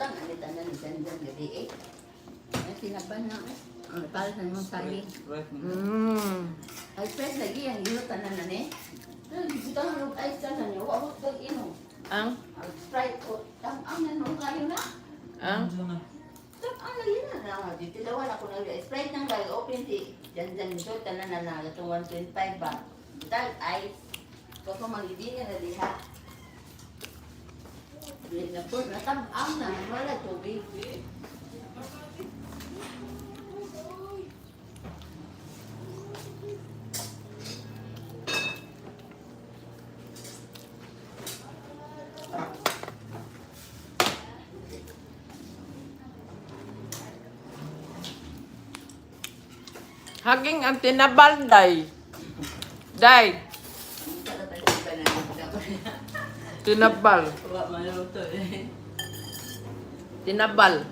Mukbang, ano tanan ni Sandan gabi eh. Ay, tinaban na eh. Para sa mong sagi. Ay, press lagi ang ilo tanan na eh. Kita nung ice tanan niyo, wala ko ino. Ang? Sprite ko, ang nanong kayo na. Ang? Ang lagi na. Dito daw wala ko na Sprite nang bag open di. Diyan ito, tanan na na. Itong 125 ba. Dahil ice. Kung kumangibigyan na diha. Natabang na, wala tubig. Haging ang tinabal, day. Day. Tinabal. Wala maluto eh. Tinabal.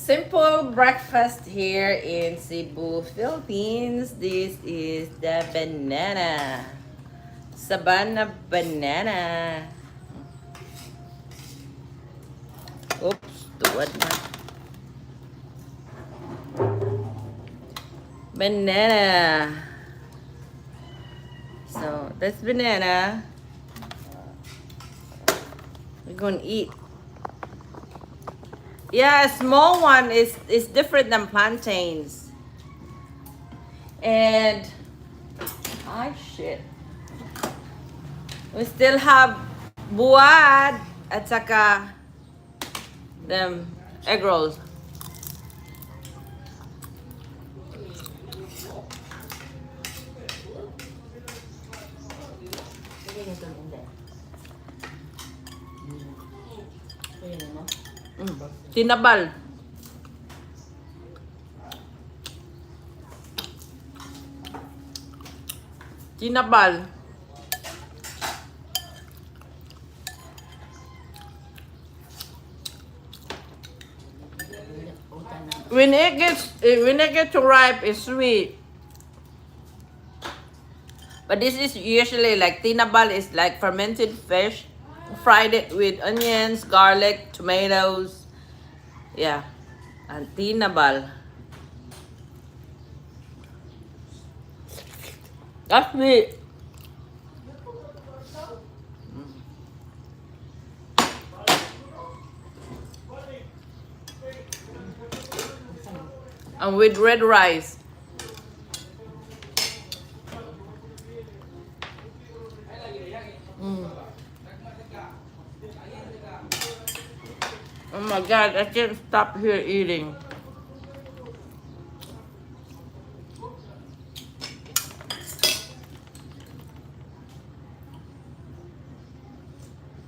Simple breakfast here in Cebu, Philippines. This is the banana. Sabana banana. Oops, tuwad na. Banana. So, that's banana. We're gonna eat. Yeah, a small one is different than plantains. And shit. We still have buad at saka them egg rolls. Tinabal. Tinabal. When it gets to ripe, it's sweet. But this is usually like tinabal is like fermented fish, fried it with onions, garlic, tomatoes. Yeah, and tinabal. That's sweet. And with red rice. Oh my God, I can't stop here eating.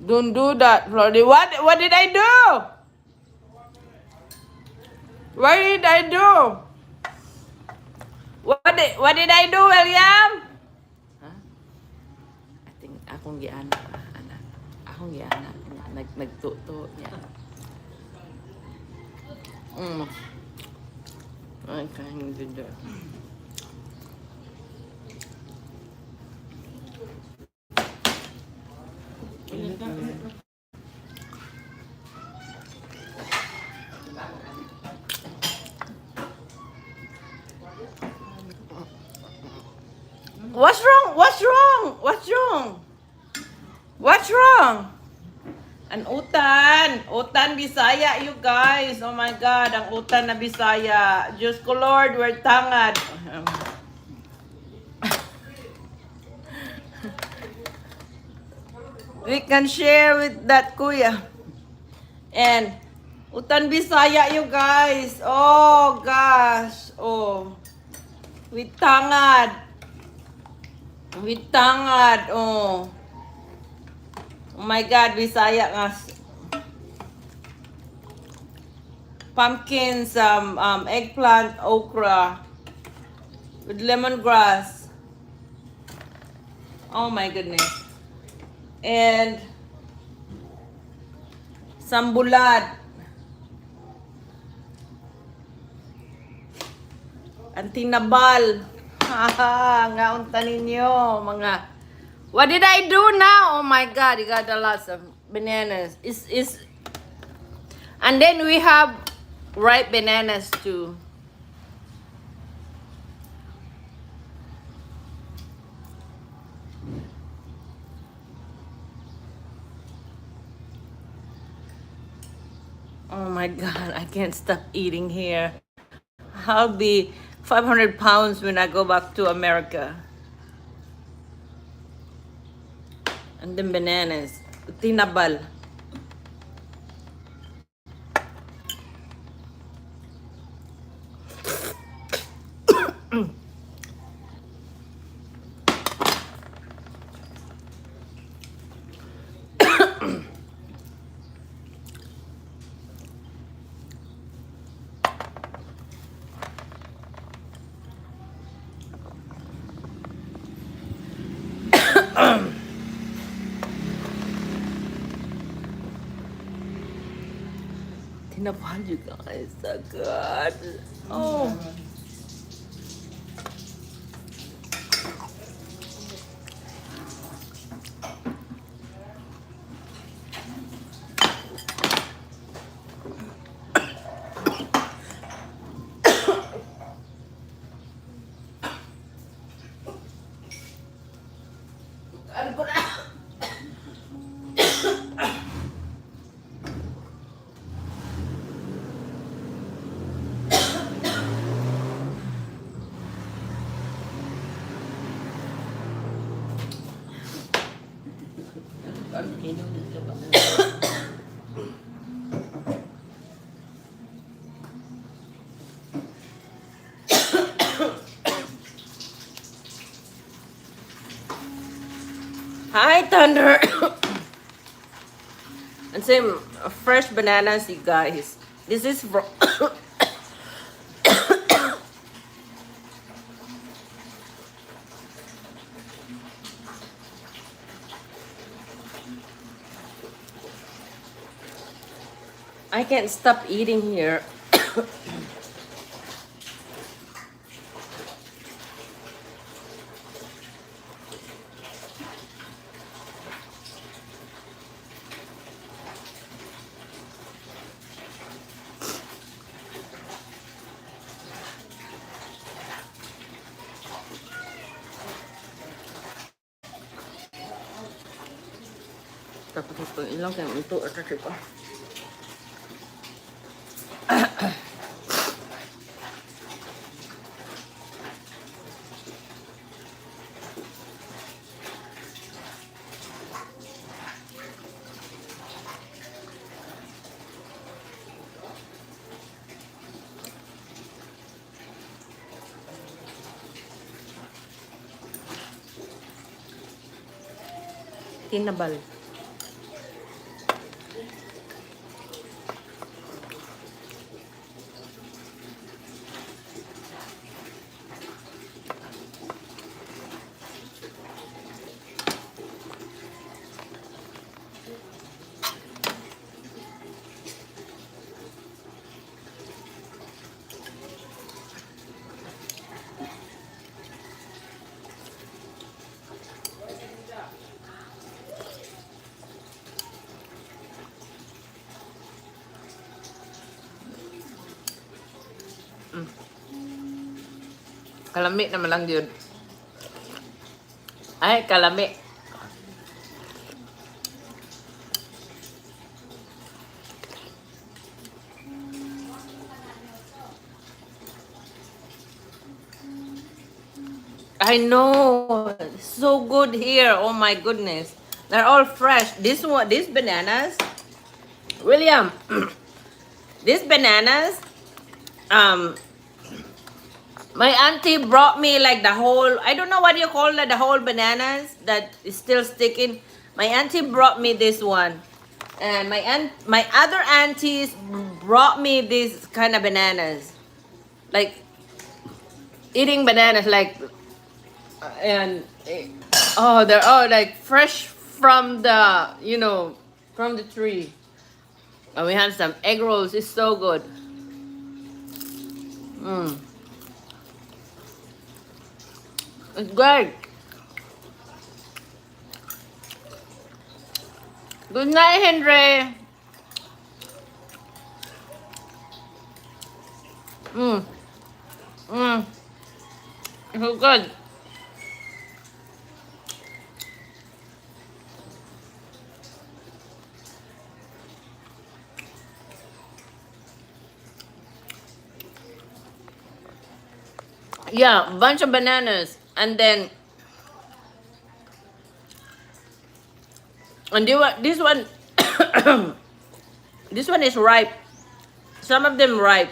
Don't do that, Flordy. What did I do? What did I do? What did I do, William? Huh? I think akong giana anak. tahong yan. Nagtuto yan. Ay, kahing dito. What's wrong? What's wrong? What's wrong? What's wrong? An utan. Utan Bisaya, you guys. Oh my God, ang utan na Bisaya. Diyos ko Lord, we're tangad. We can share with that kuya. And utan Bisaya, you guys. Oh gosh. Oh. With tangad. With tangad. Oh. Oh my God, Bisaya nga. Pumpkins, eggplant, okra, with lemongrass. Oh my goodness. And sambulad. Antinabal. Haha, nga unta ninyo, mga. What did I do now? Oh my God, you got a lot of bananas. And then we have ripe bananas too. Oh my God, I can't stop eating here. I'll be 500 pounds when I go back to America. And then bananas. Tinabal. Tinapal, you guys. So good. Oh. Hi, Thunder. And same fresh bananas, you guys. This is I can't stop eating here. Tapos ito ilang kayo ito at pa. Tinabal. Kalami naman lang yun. Ay, kalami. I know. So good here. Oh my goodness. They're all fresh. This one, these bananas. William, these bananas, um, my auntie brought me like the whole, I don't know what you call that, the whole bananas that is still sticking. My auntie brought me this one. And my other aunties brought me these kind of bananas. Like eating bananas like and oh, they're all like fresh from the, you know, from the tree. And we had some egg rolls. It's so good. Mm. It's great. Good night, Henry. Mm. Mm. So good. Yeah, bunch of bananas. And then and this one this one is ripe. Some of them ripe.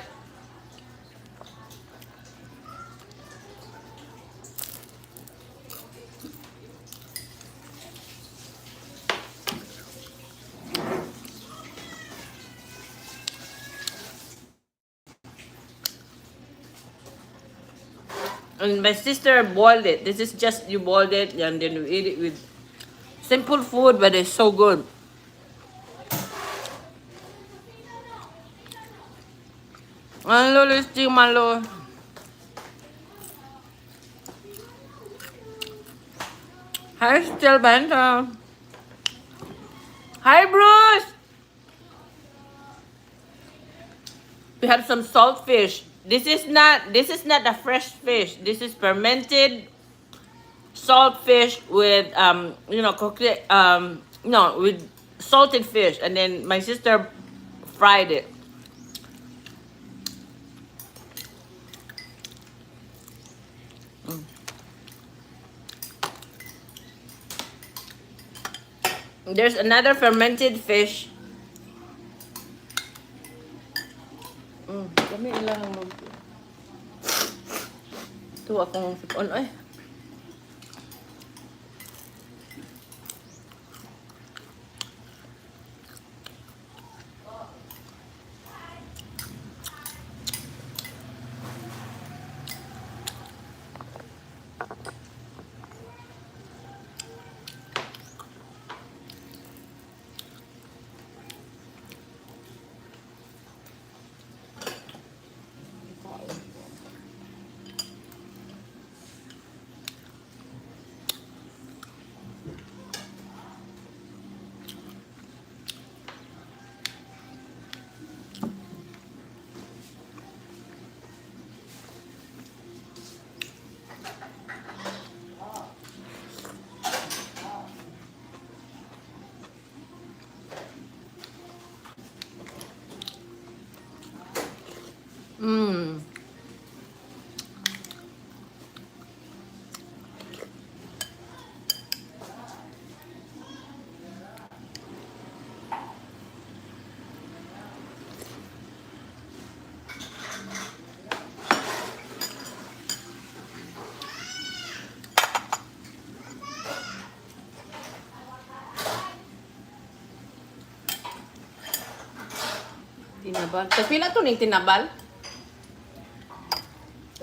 And my sister boiled it. This is just you boiled it and then you eat it with simple food, but it's so good. Malo, listing malo. Hi, still Banta. Hi, Bruce. We have some salt fish. This is not a fresh fish. This is fermented salt fish with you know, cooked it, no, with salted fish, and then my sister fried it. There's another fermented fish. Kami ilang mag... Ito akong sipon. Ay. Mmm. Tinabal. Tapila to ning tinabal?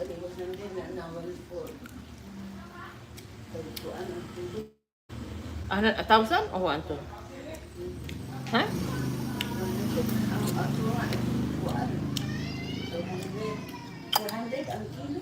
Talimos lang din na nawal po. Talikuan ang tubig. 1,000 or 1 to? Ha? Ang atuan. Kuan. 400 ang kilo.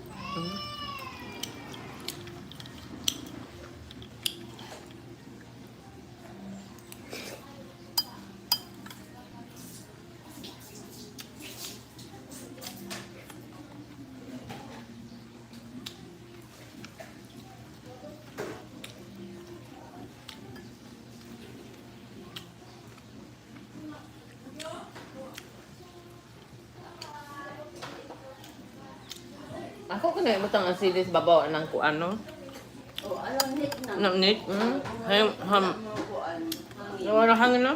Ako ka na imutang ang silis babaw ng kuano. O, alam, nit na. Namnit. Ham. Kuan. Wala hangin na.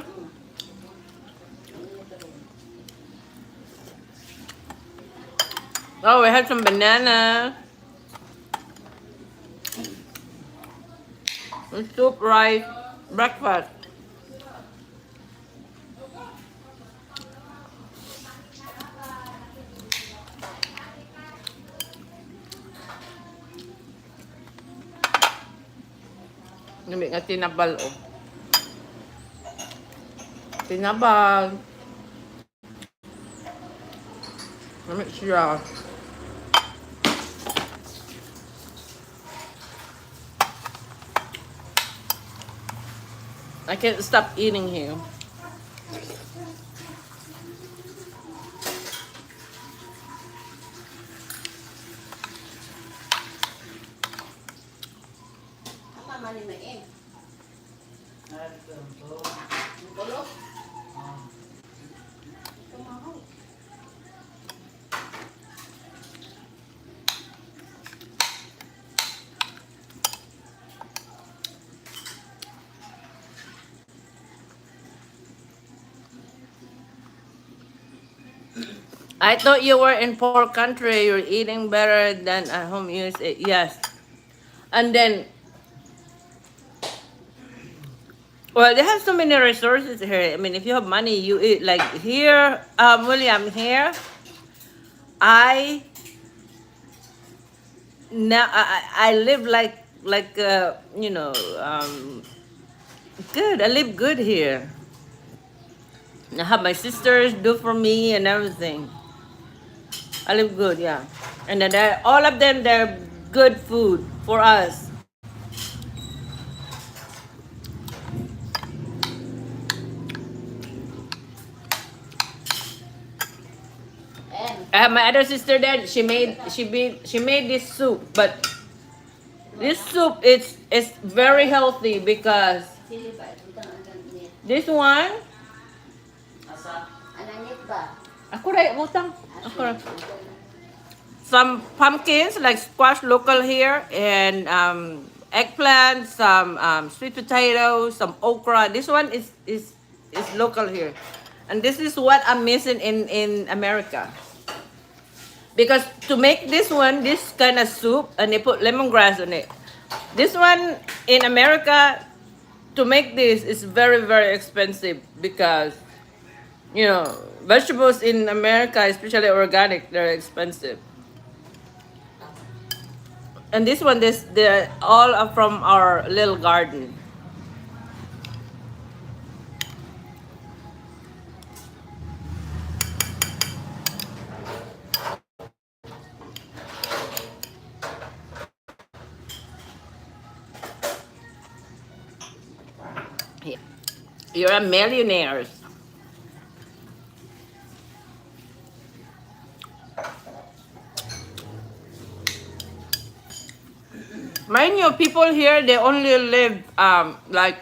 Oh, we had some banana. And soup, rice, breakfast. Nami nga tinabal oh. Tinabal. Nami siya. I can't stop eating here. Apa mali main? Tulo? Tumahal. I thought you were in poor country. You're eating better than at home. USA. Yes. And then, well, they have so many resources here. I mean, if you have money, you eat. Like here, William, here, I now I live like you know, good. I live good here. I have my sisters do for me and everything. I live good, yeah. And then all of them, they're good food for us. My other sister there, she made this soup, but this soup is very healthy because Sili ba? Tutang ang nit. this one, Ananit ba? ako rin, utang. Ako rin. Some pumpkins like squash local here and eggplant, some sweet potatoes, some okra. This one is local here, and this is what I'm missing in America. Because to make this one, this kind of soup, and they put lemongrass on it. This one in America, to make this is very very expensive because you know vegetables in America, especially organic, they're expensive. And this one, they're all are from our little garden. Yeah. You're a millionaire. Mind you, people here, they only live like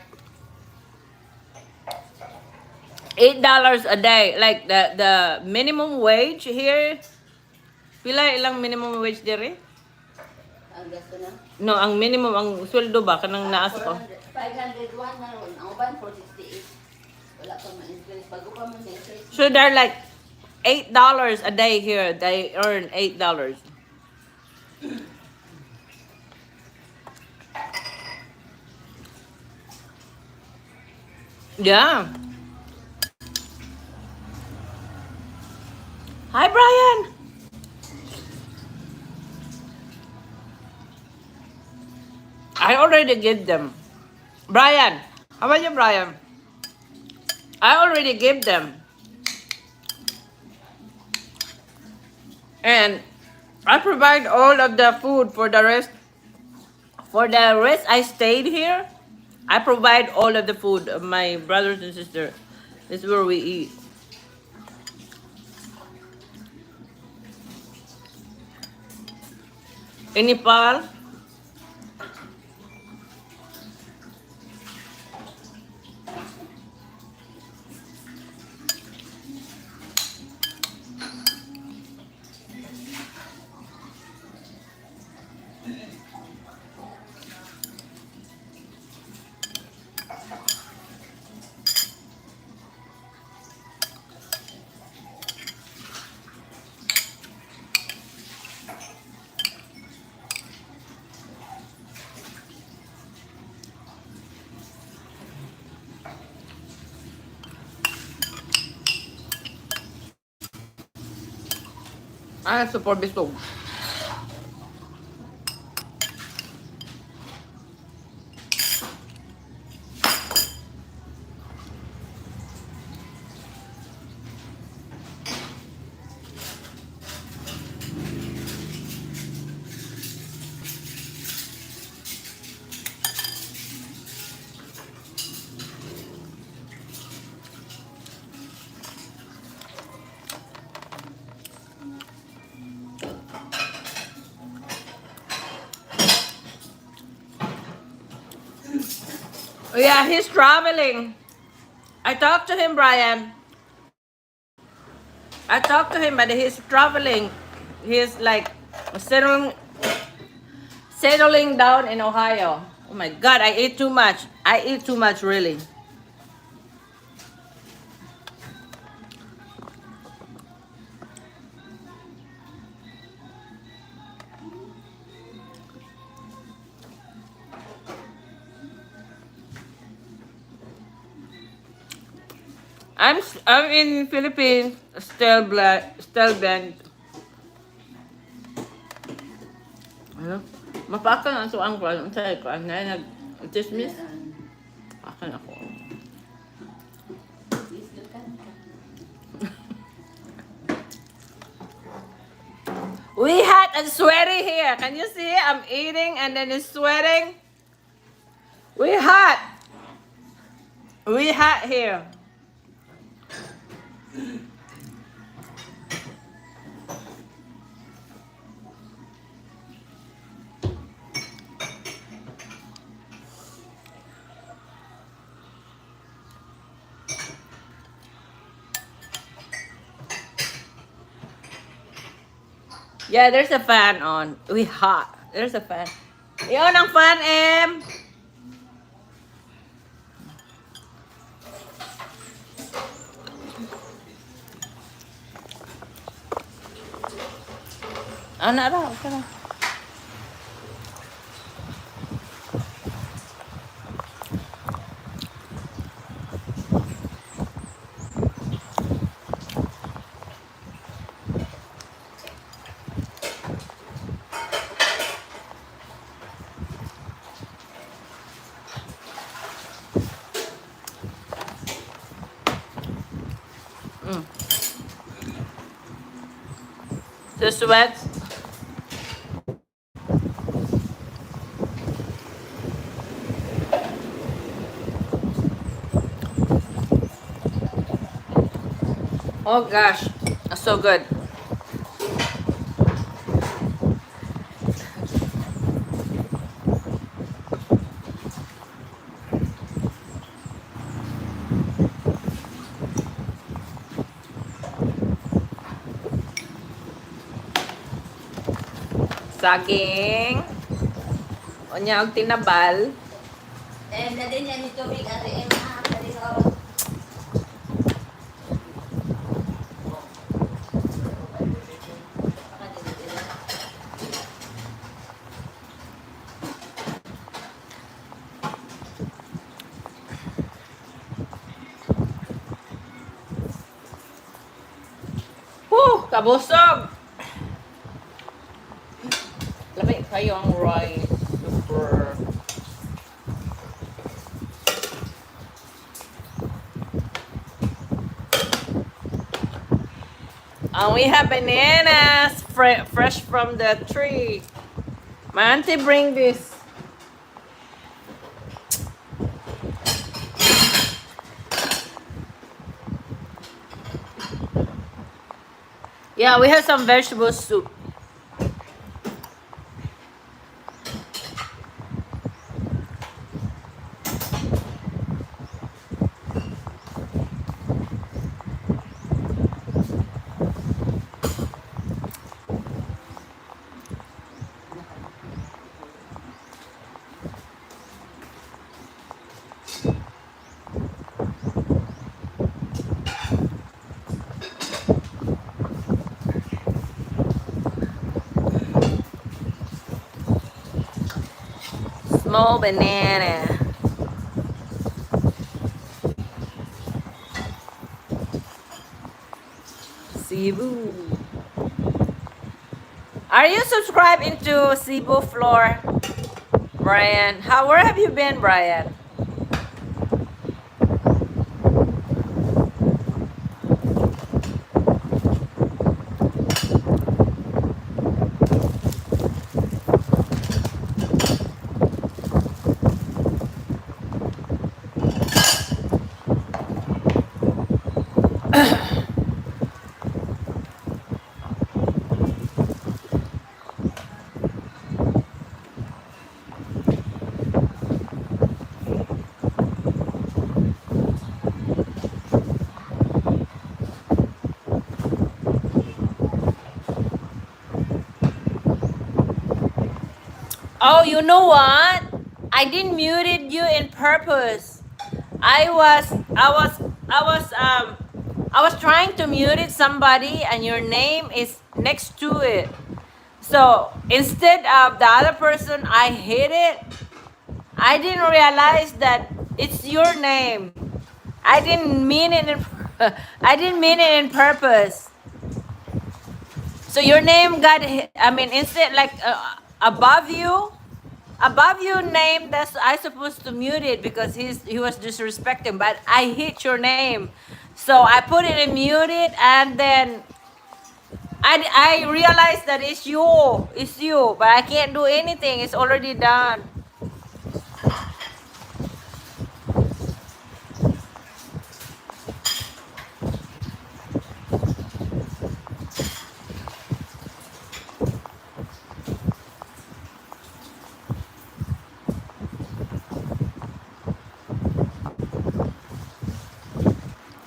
$8 a day. Like the minimum wage here. Pila ilang minimum wage dire? Ang gasto na? No, ang minimum, ang sweldo ba? Kanang naas ko. 501 na ron. Ang uban, 468. Wala pa ma-increase. Bago pa ma-increase. So they're like $8 a day here. They earn $8. Yeah. Hi, Brian. I already gave them. Brian, how about you, Brian? I already gave them. And I provide all of the food for the rest. For the rest, I stayed here. I provide all of the food of my brothers and sisters. This is where we eat. Any pal? Ah, super bisog. Yeah, he's traveling. I talked to him, Brian. I talked to him, but he's traveling. He's like settling down in Ohio. Oh my God, I ate too much. I eat too much, really. I'm in Philippines, still bland. Ano? Mapakan ang suang ko. Ang sayo ko. Ang nag-dismiss. Akan ako. We hot and sweaty here. Can you see? I'm eating and then it's sweating. We hot. We hot here. Yeah, there's a fan on. We hot. There's a fan. Yon ang fan, Em. Ano raw? Sana. The sweat. Oh gosh, that's so good. Saging. O niya og tinabal. Na din yan ito, big ate, dali ko. Kabusog. Labi kayo ang rice. Super. And we have bananas fresh from the tree. My auntie bring this. Yeah, we have some vegetable soup. Small banana. Cebu. Are you subscribed into Cebu Floor, Brian? Where have you been, Brian? Oh, you know what? I didn't muted you in purpose. I was I was I was I was trying to mute it somebody and your name is next to it. So instead of the other person I hit it, I didn't realize that it's your name. I didn't mean it in I didn't mean it in purpose. So your name got hit, I mean instead like above your name, that's I supposed to mute it because he was disrespecting, but I hit your name, so I put it in muted, and then I realized that it's you, but I can't do anything. It's already done.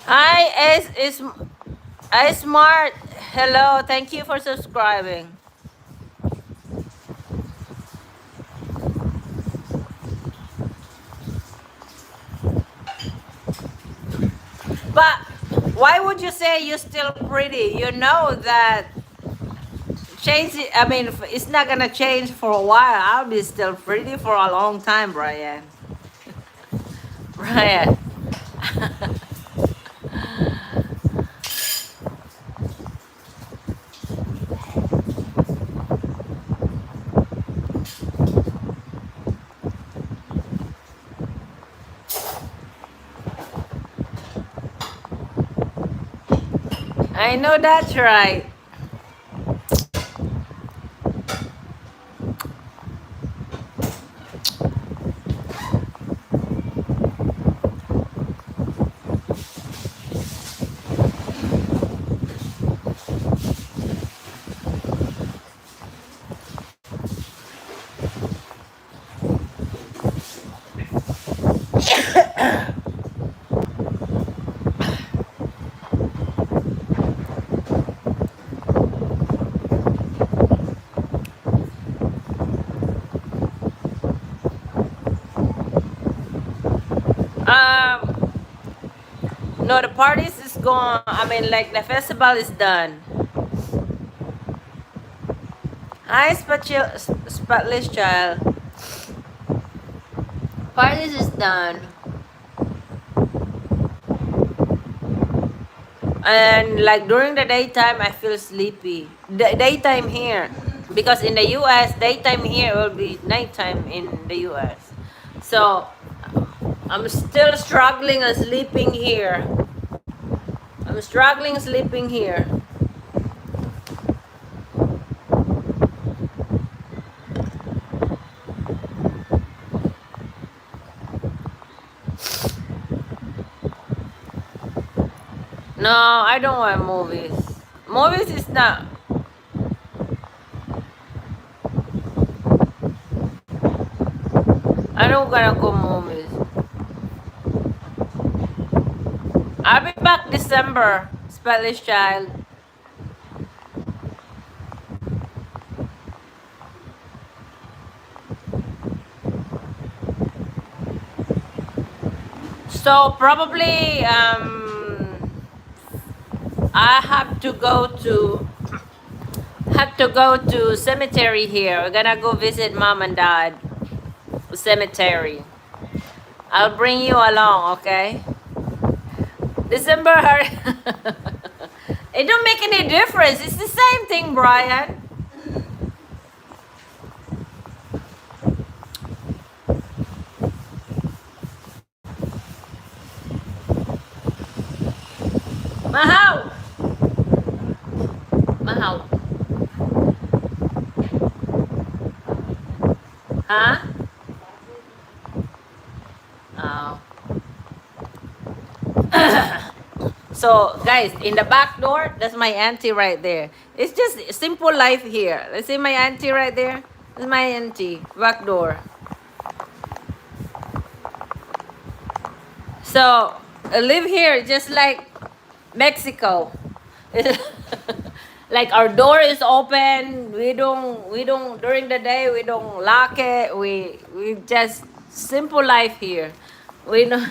Hi, is smart. Hello, thank you for subscribing. But why would you say you're still pretty? You know that change it. I mean, it's not gonna change for a while. I'll be still pretty for a long time, Brian. Brian. I know that's right. No, the parties is gone. I mean, like the festival is done. Hi, spotless child. Parties is done. And like during the daytime, I feel sleepy. The daytime here, because in the U.S., daytime here will be nighttime in the U.S. So I'm still struggling and sleeping here. I'm struggling sleeping here. No, I don't want movies. Movies is not. I don't gonna go movies. I'll be back December, Spanish child. So probably I have to go to cemetery here. We're gonna go visit mom and dad. Cemetery. I'll bring you along, okay? December. It don't make any difference. It's the same thing, Brian. Mahaw! Mahaw. Huh? Oh. So, guys, in the back door, that's my auntie right there. It's just simple life here. Let's see my auntie right there. That's my auntie. Back door. So, I live here just like Mexico. Like our door is open. We don't during the day we don't lock it. We just simple life here. We don't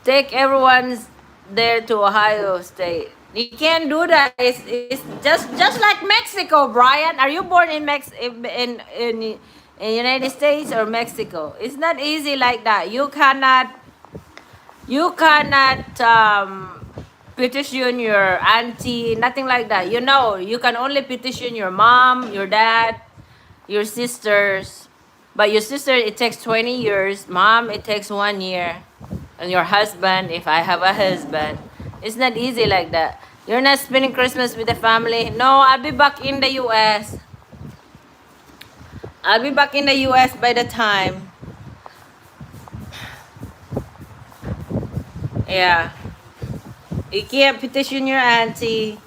take everyone's there to Ohio State. You can't do that. It's just like Mexico, Brian. Are you born in in United States or Mexico? It's not easy like that. You cannot petition your auntie, nothing like that. You know, you can only petition your mom, your dad, your sisters. But your sister, it takes 20 years. Mom, it takes 1 year. And your husband, if I have a husband. It's not easy like that. You're not spending Christmas with the family. No, I'll be back in the US. I'll be back in the US by the time. Yeah. You can't petition your auntie.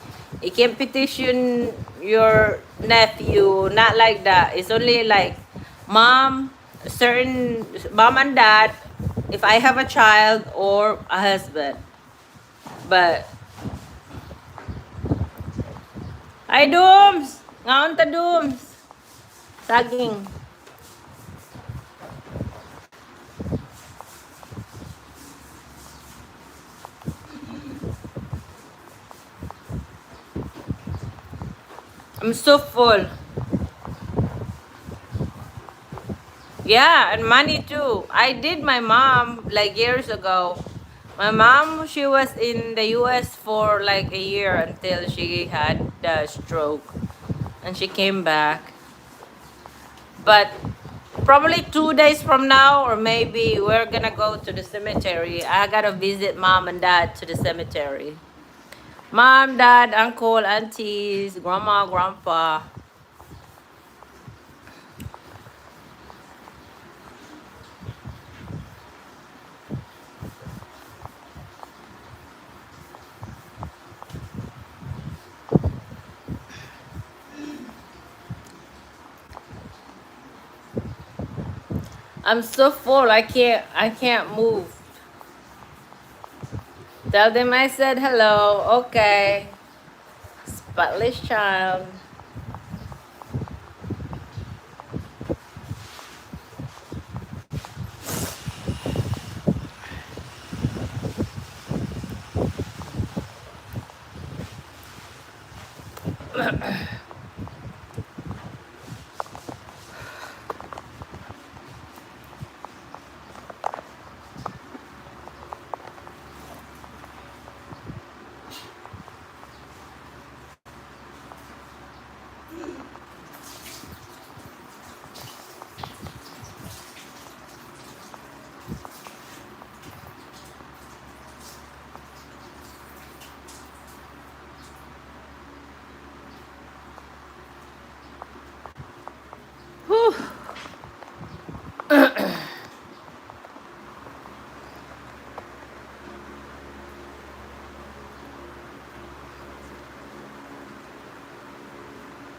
You can't petition your nephew. Not like that. It's only like mom, certain mom and dad, if I have a child or a husband. But hi Dooms! Ngaon ta Dooms? Saging. I'm so full. Yeah, and money too. I did my mom like years ago. My mom, she was in the US for like a year until she had the stroke. And she came back. But probably 2 days from now, or maybe we're gonna go to the cemetery. I gotta visit mom and dad to the cemetery. Mom, dad, uncle, aunties, grandma, grandpa. I'm so full. I can't move. Tell them I said hello. Okay. Spotless child. Whew.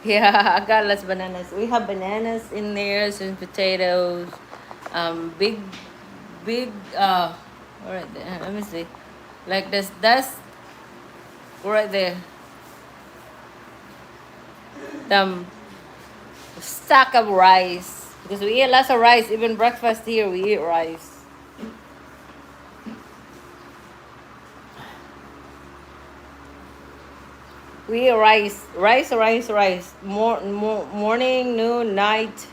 Yeah, I got less bananas. We have bananas in there, some potatoes, big, right there. Let me see, like this. That's right there. The stack of rice because we eat lots of rice. Even breakfast here, we eat rice. We eat rice. Morning, noon, night.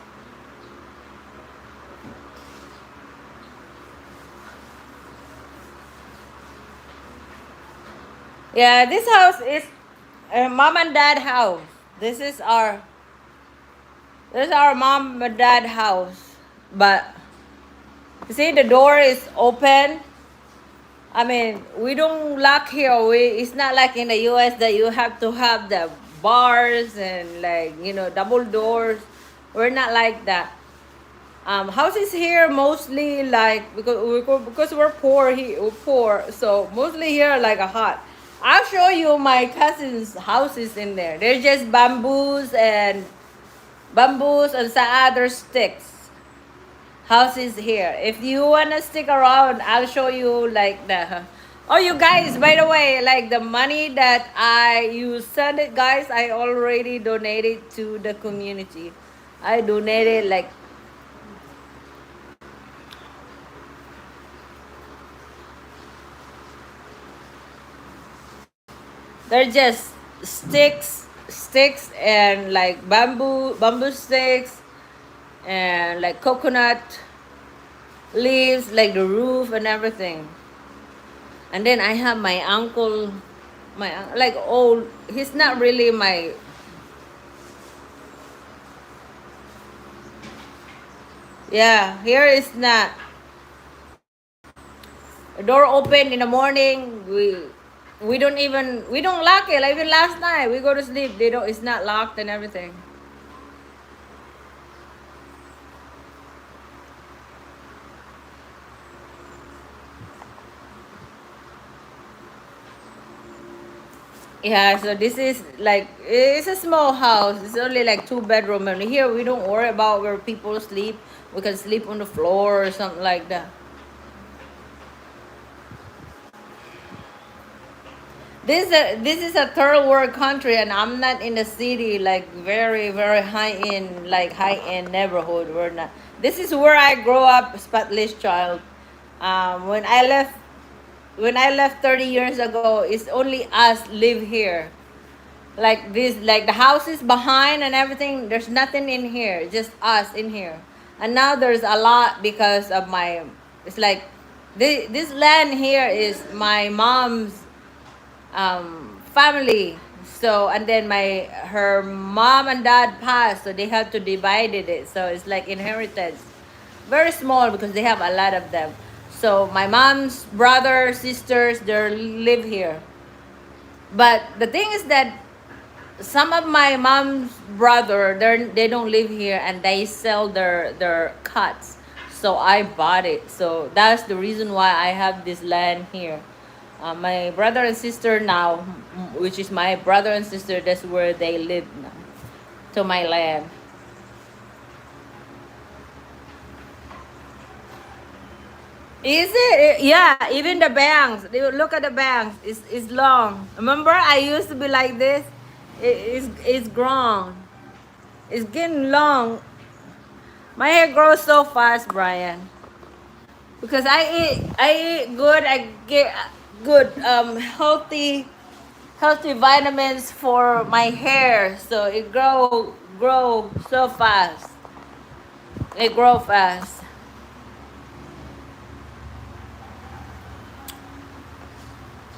Yeah, this house is mom and dad house. This is our mom and dad house. But you see, the door is open. I mean, we don't lock here. It's not like in the US that you have to have the bars and like, you know, double doors. We're not like that. Houses here mostly like because we're poor here, we're poor, so mostly here like a hut. I'll show you my cousin's houses in there. They're just bamboos and some other sticks. Houses here. If you wanna stick around, I'll show you like the. Oh, you guys! By the way, like the money that you send it, guys, I already donated to the community. I donated like they're just sticks and like bamboo sticks and like coconut leaves, like the roof and everything. And then I have my uncle, like old. He's not really my. Yeah, here is not. The door open in the morning. We don't lock it. Like even last night, we go to sleep. They don't. It's not locked and everything. Yeah, so this is like it's a small house. It's only like 2 bedroom, and here we don't worry about where people sleep. We can sleep on the floor or something like that. This is a third world country, and I'm not in the city like very high end neighborhood. We're not. This is where I grew up, spotless child. When I left 30 years ago, it's only us live here. Like this, like the houses behind and everything. There's nothing in here, just us in here. And now there's a lot because of my. It's like this land here is my mom's family. So and then her mom and dad passed, so they had to divide it. So it's like inheritance, very small because they have a lot of them. So my mom's brothers, sisters, they live here. But the thing is that some of my mom's brother, they don't live here and they sell their cuts. So I bought it. So that's the reason why I have this land here. My brother and sister now, which is my brother and sister, that's where they live now, to my land. Is it? Yeah, even the bangs. Look at the bangs. It's long. Remember, I used to be like this. It's grown. It's getting long. My hair grows so fast, Brian. Because I eat good. I get good healthy vitamins for my hair, so it grow so fast. It grow fast.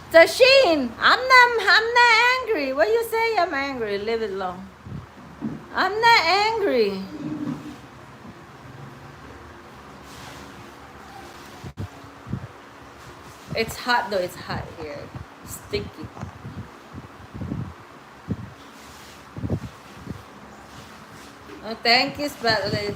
Tashin, I'm not angry. What you say? I'm angry. Leave it alone. I'm not angry. It's hot though. It's hot here. Sticky. Oh, thank you, Spatula.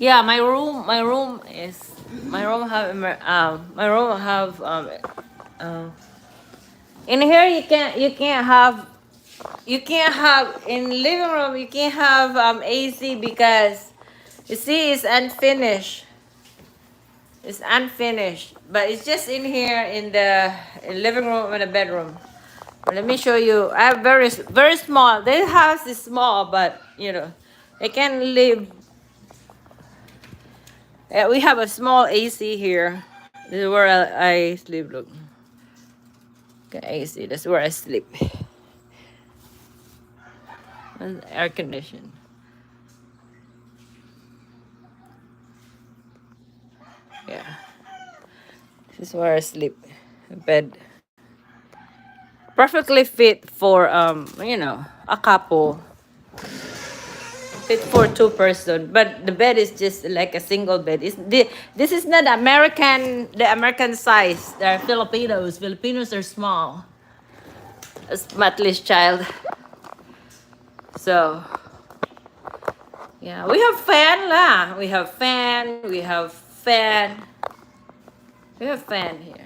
Yeah, my room have uh, in here you can't have in living room you can't have AC because you see it's unfinished, but it's just in here in the living room and the bedroom. Let me show you. I have very small. This house is small, but you know, I can live. Yeah, we have a small AC here. This is where I sleep. Look, okay, AC. That's where I sleep. And air conditioned. Yeah, this is where I sleep. Bed perfectly fit for a couple. Fit for two-person, but the bed is just like a single bed. This is not the American size. They're Filipinos. Filipinos are small. A smutless child. So yeah, we have fan lah. We have fan. We have fan. We have fan here.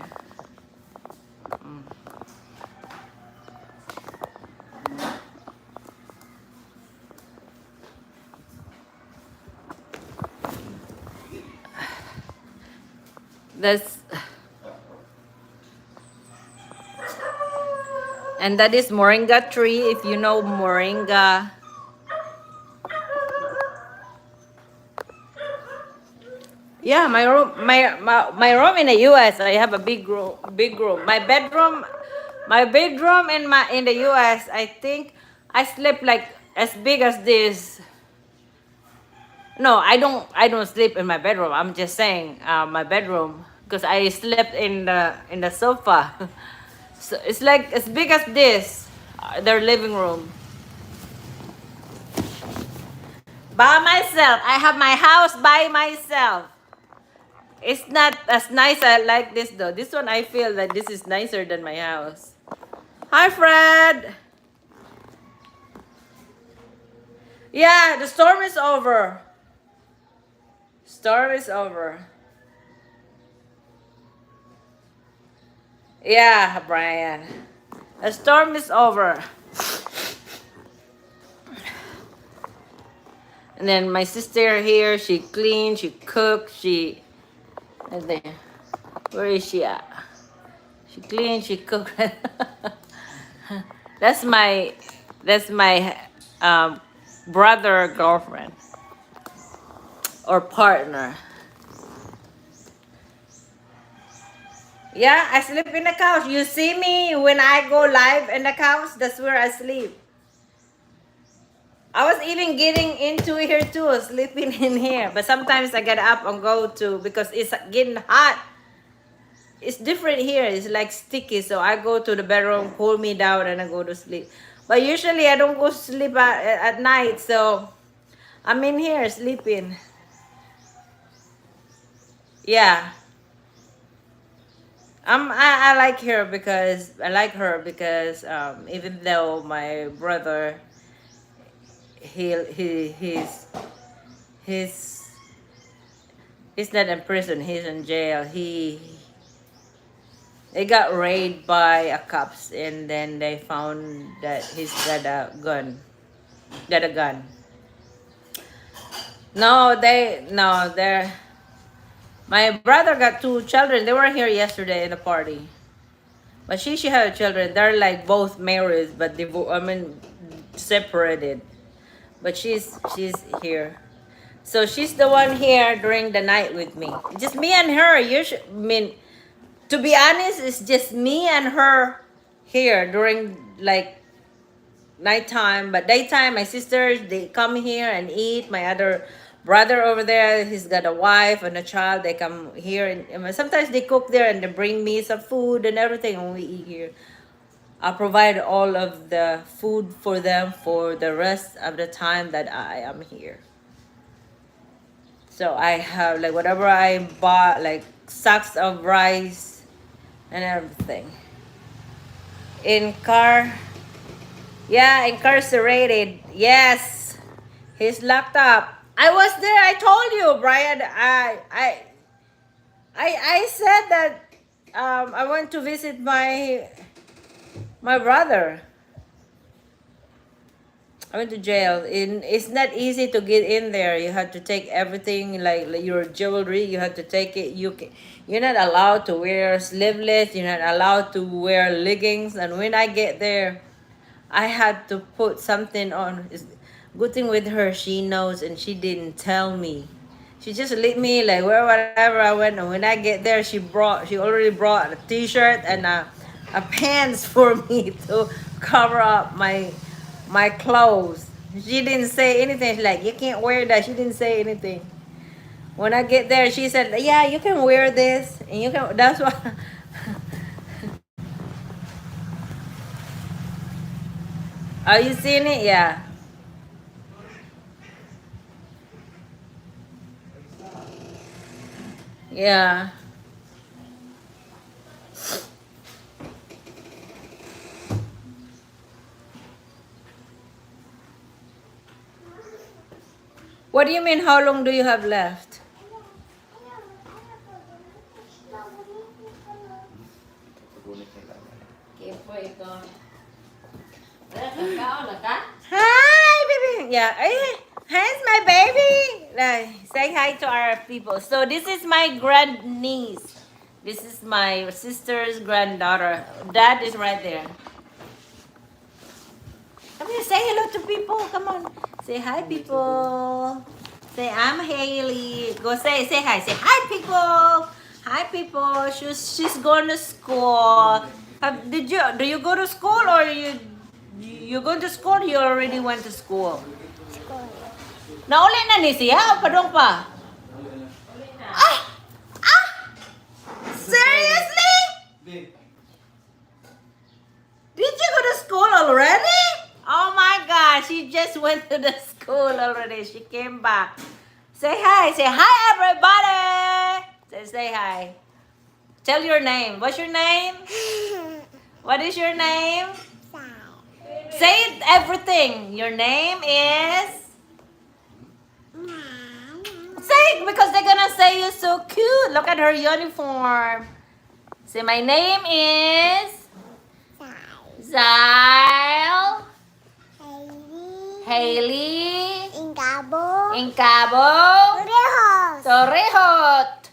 That's and that is moringa tree. If you know moringa. Yeah, my room in the U.S. I have a big room, big room. My bedroom in the U.S. I think I sleep like as big as this. No, I don't sleep in my bedroom. I'm just saying my bedroom because I slept in the sofa. So it's like as big as this. Their living room. By myself. I have my house by myself. It's not as nice like this though. This one I feel that this is nicer than my house. Hi Fred. Yeah, the storm is over. Storm is over. Yeah, Brian. The storm is over. And then my sister here, she cleans, she cooks, and then where is she at? She cleans, she cooks. that's my brother girlfriend or partner. Yeah, I sleep in the couch. You see me when I go live in the couch, that's where I sleep. I was even getting into here too, sleeping in here. But sometimes I get up and go to because it's getting hot. It's different here. It's like sticky. So I go to the bedroom, cool me down, and I go to sleep. But usually I don't go to sleep at night. So I'm in here sleeping. Yeah. I like her because even though my brother he's he's not in prison, he's in jail. They got raided by a cops and then they found that he's got a gun. Got a gun. They're my brother got two children. They were here yesterday in the party. But she had children. They're like both married but separated. But she's here. So she's the one here during the night with me. Just me and her. To be honest, it's just me and her here during like nighttime. But daytime, my sisters, they come here and eat. My other brother over there, he's got a wife and a child. They come here and sometimes they cook there and they bring me some food and everything and we eat here. I provide all of the food for them for the rest of the time that I am here. So I have like whatever I bought, like sacks of rice and everything. Yeah, incarcerated. Yes, he's locked up. I was there. I told you, Brian. I said that I went to visit my brother. I went to jail. It's not easy to get in there. You have to take everything, like your jewelry. You have to take it. You're not allowed to wear sleeveless. You're not allowed to wear leggings. And when I get there, I had to put something on. It's good thing with her, she knows, and she didn't tell me. She just let me like wherever I went. And when I get there, she already brought a t-shirt and a pants for me to cover up my clothes. She didn't say anything. She's like, you can't wear that. She didn't say anything. When I get there, she said, yeah, you can wear this, and you can. That's why. Are you seeing it? Yeah. Yeah. What do you mean? How long do you have left? ¿Qué fue ito? Wala kang kao na ka? Hi, baby. Yeah. Hey, here's my baby. Say hi to our people. So this is my grandniece. This is my sister's granddaughter. Dad is right there. Come here, say hello to people. Come on. Say hi, people. Say, I'm Haley. Go say hi. Say hi, people. Hi, people. She's going to school. Do you go to school or you go to school? You already went to school. Nauli na ni siya o padong pa? Ah! Ah! Seriously? Did you go to school already? Oh my God, she just went to the school already. She came back. Say hi. Say hi, everybody. Say hi. Tell your name. What's your name? What is your name? Say everything. Your name is? Say it because they're gonna say you're so cute. Look at her uniform. Say my name is? Zyle. Haley. Incabo. Torrejot.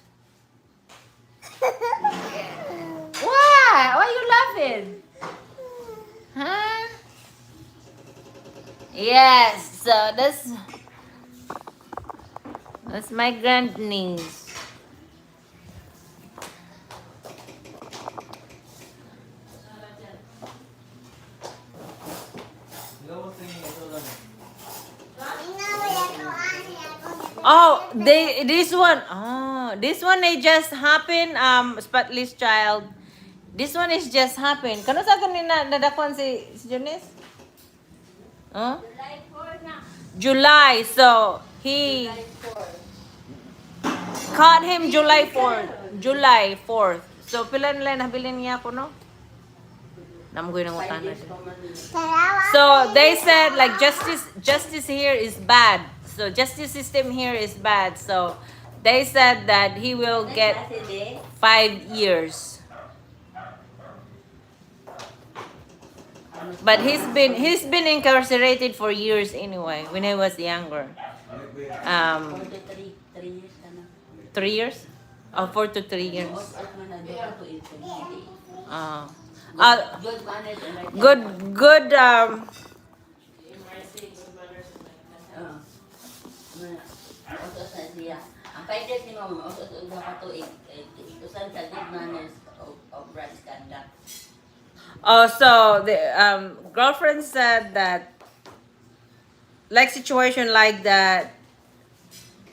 Why you laughing? Huh? Yes, so that's my grandniece. Oh, this one they just happened, spotless child. This one is just happened. Kano sa kanina nadakwan si Janice? Huh? July 4 na. July. So he caught him July 4th. July 4th. So pila nila nabilin niya ako, no? Namugoy ng utang na siya. So they said like justice here is bad. So justice system here is bad. So they said that he will get 5 years. But he's been incarcerated for years anyway when he was younger. 3 years? Oh, 4 to 3 years. Good Ang pwede ni mo napatuig usan sa good manners of right conduct. Oh, so the girlfriend said that like situation like that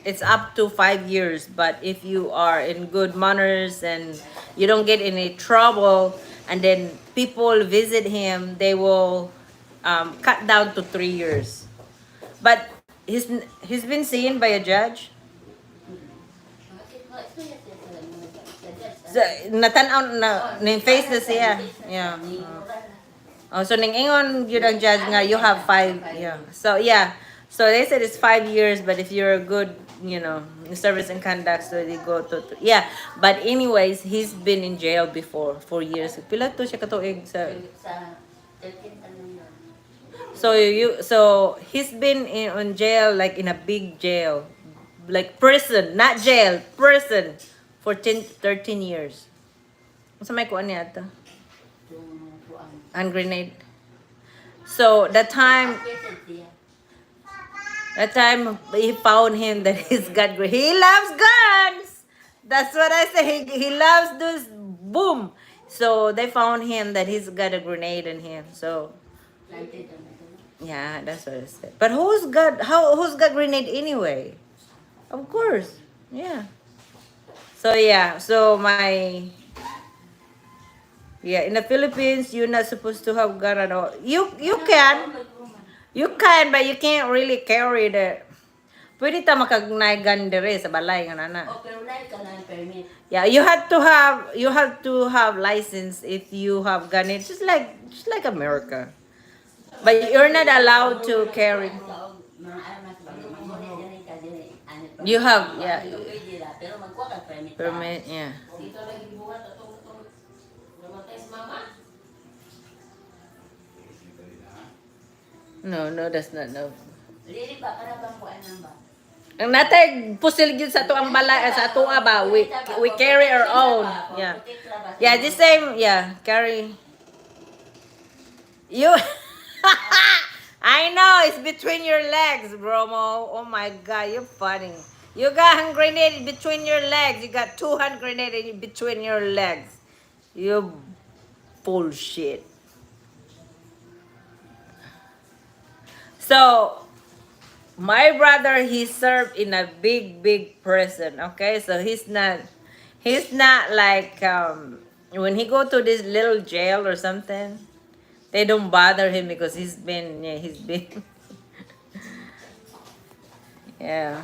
it's up to 5 years, but if you are in good manners and you don't get any trouble and then people visit him, they will cut down to 3 years. But he's been seen by a judge. Natanaw na face na siya. Yeah. Oh, so ning ingon yun ang judge nga you have 5. Yeah. So yeah. So they said it's 5 years, but if you're a good, service and conduct, so they go yeah. But anyways, he's been in jail before 4 years. Pila to siya katuig sa. Sa 13 tanong yun. So he's been on jail, like in a big jail, like prison, not jail, prison for 13 years. Sa may kuan niya ata? Yung kuan. Hand grenade. So that time he found him that he's got he loves guns. That's what I say. He loves this boom. So they found him that he's got a grenade in him. So yeah, that's what I said. But who's got grenade anyway? Of course. Yeah. So yeah, in the Philippines, you're not supposed to have gun at all. You can, but you can't really carry the. Pwede ta makagnay gun dire sa balay nga nana. O, pero na ka na permit. Yeah, you have to have license if you have gun. It's just like America. But you're not allowed to carry. You have, yeah. Pero magkuha ka permit. Permit, yeah. Dito lagi buhat atong namatay si mama. No, that's not no. Lili ba kana bang kuan nang ba? Ang natay pusil gyud sa tuang balay sa tuwa ba we carry our own. Yeah. Yeah, the same, yeah, carry. You I know, it's between your legs, Bromo. Oh my god, you're funny. You got hand grenade between your legs. You got 2 hand grenade in between your legs. You bullshit. So, my brother, he served in a big prison. Okay, so he's not like when he go to this little jail or something, they don't bother him because he's been yeah.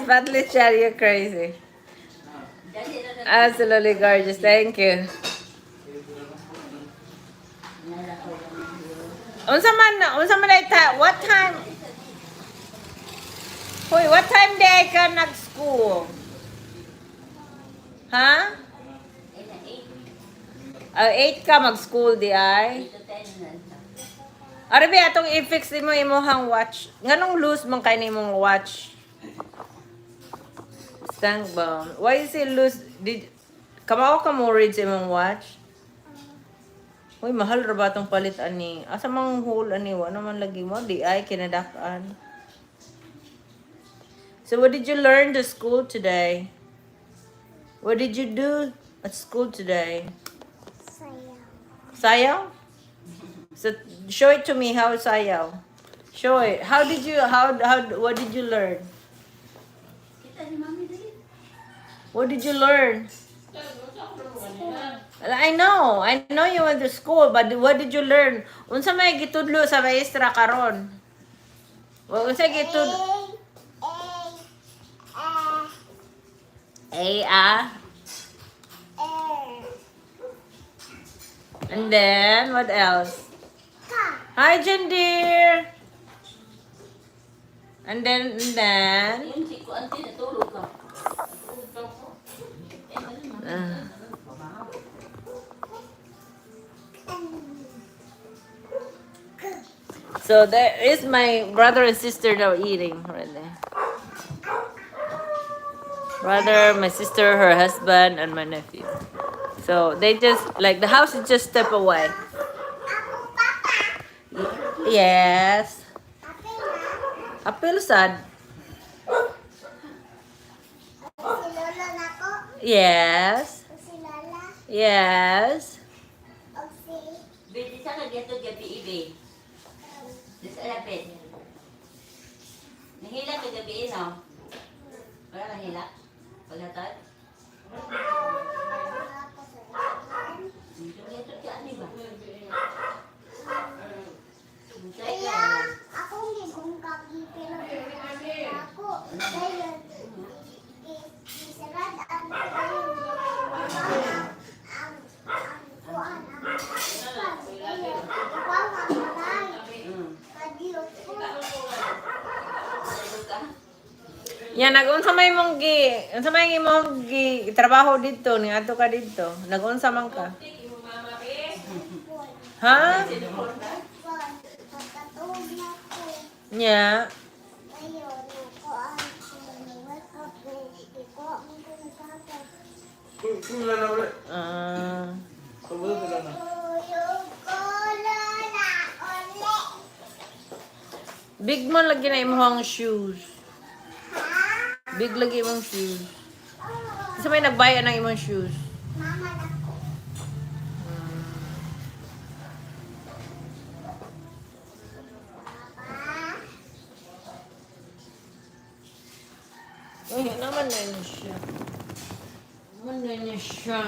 Spadly chat, you're crazy. Absolutely gorgeous. Thank you. Unsa man ita? What time? Hoy, what time day ka nag-school? Huh? 8 ka mag-school di ay? Arabi atong i-fix mo imong watch. Nganong loose man kay nimong watch? Stank bomb. Why is it loose? Kamao ka mo read sa imong watch? Uy, mahal ra ba itong palit ani? Asa mang hole ani? Ano man lagi mo? Di ay, kinadakan. So what did you learn to school today? What did you do at school today? Sayaw. Sayaw? So show it to me, how is sayaw? Show it. What did you learn? What did you learn? I know you went to school, but what did you learn? Unsa may gitudlo sa maestra karon? Unsa gitud? And then what else? Hi, Jandir. And then so there is my brother and sister now eating right there. Brother, my sister, her husband, and my nephew. So they just like the house is just step away. Yes. Apil sad. Yes. Yes. Bili sa kagito gabi ibe. Sa lapit. Nahila ka gabi no? Wala kang hila? Paghatod? Ito ka ani ba? Ako hindi kung kakipin ako. Yan, nag-unsa may mong unsa may imong trabaho dito, ni ato ka dito. Nag-unsa man ka? Ha? Nya. Ah. Big man lagi na imong shoes. Big lagi imong shoes. Sa may nagbayan ng imong shoes. Ay, naman na yun siya. Naman na yun siya.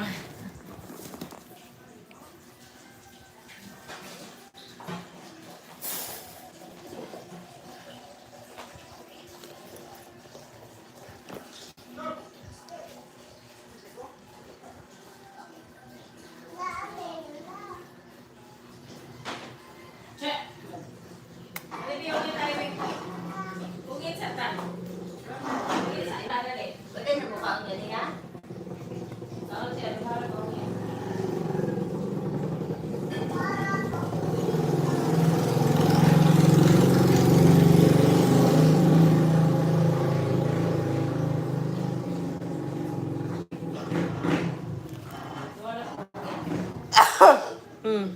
Pwede na mukha ang ganyan, ha? Hmm.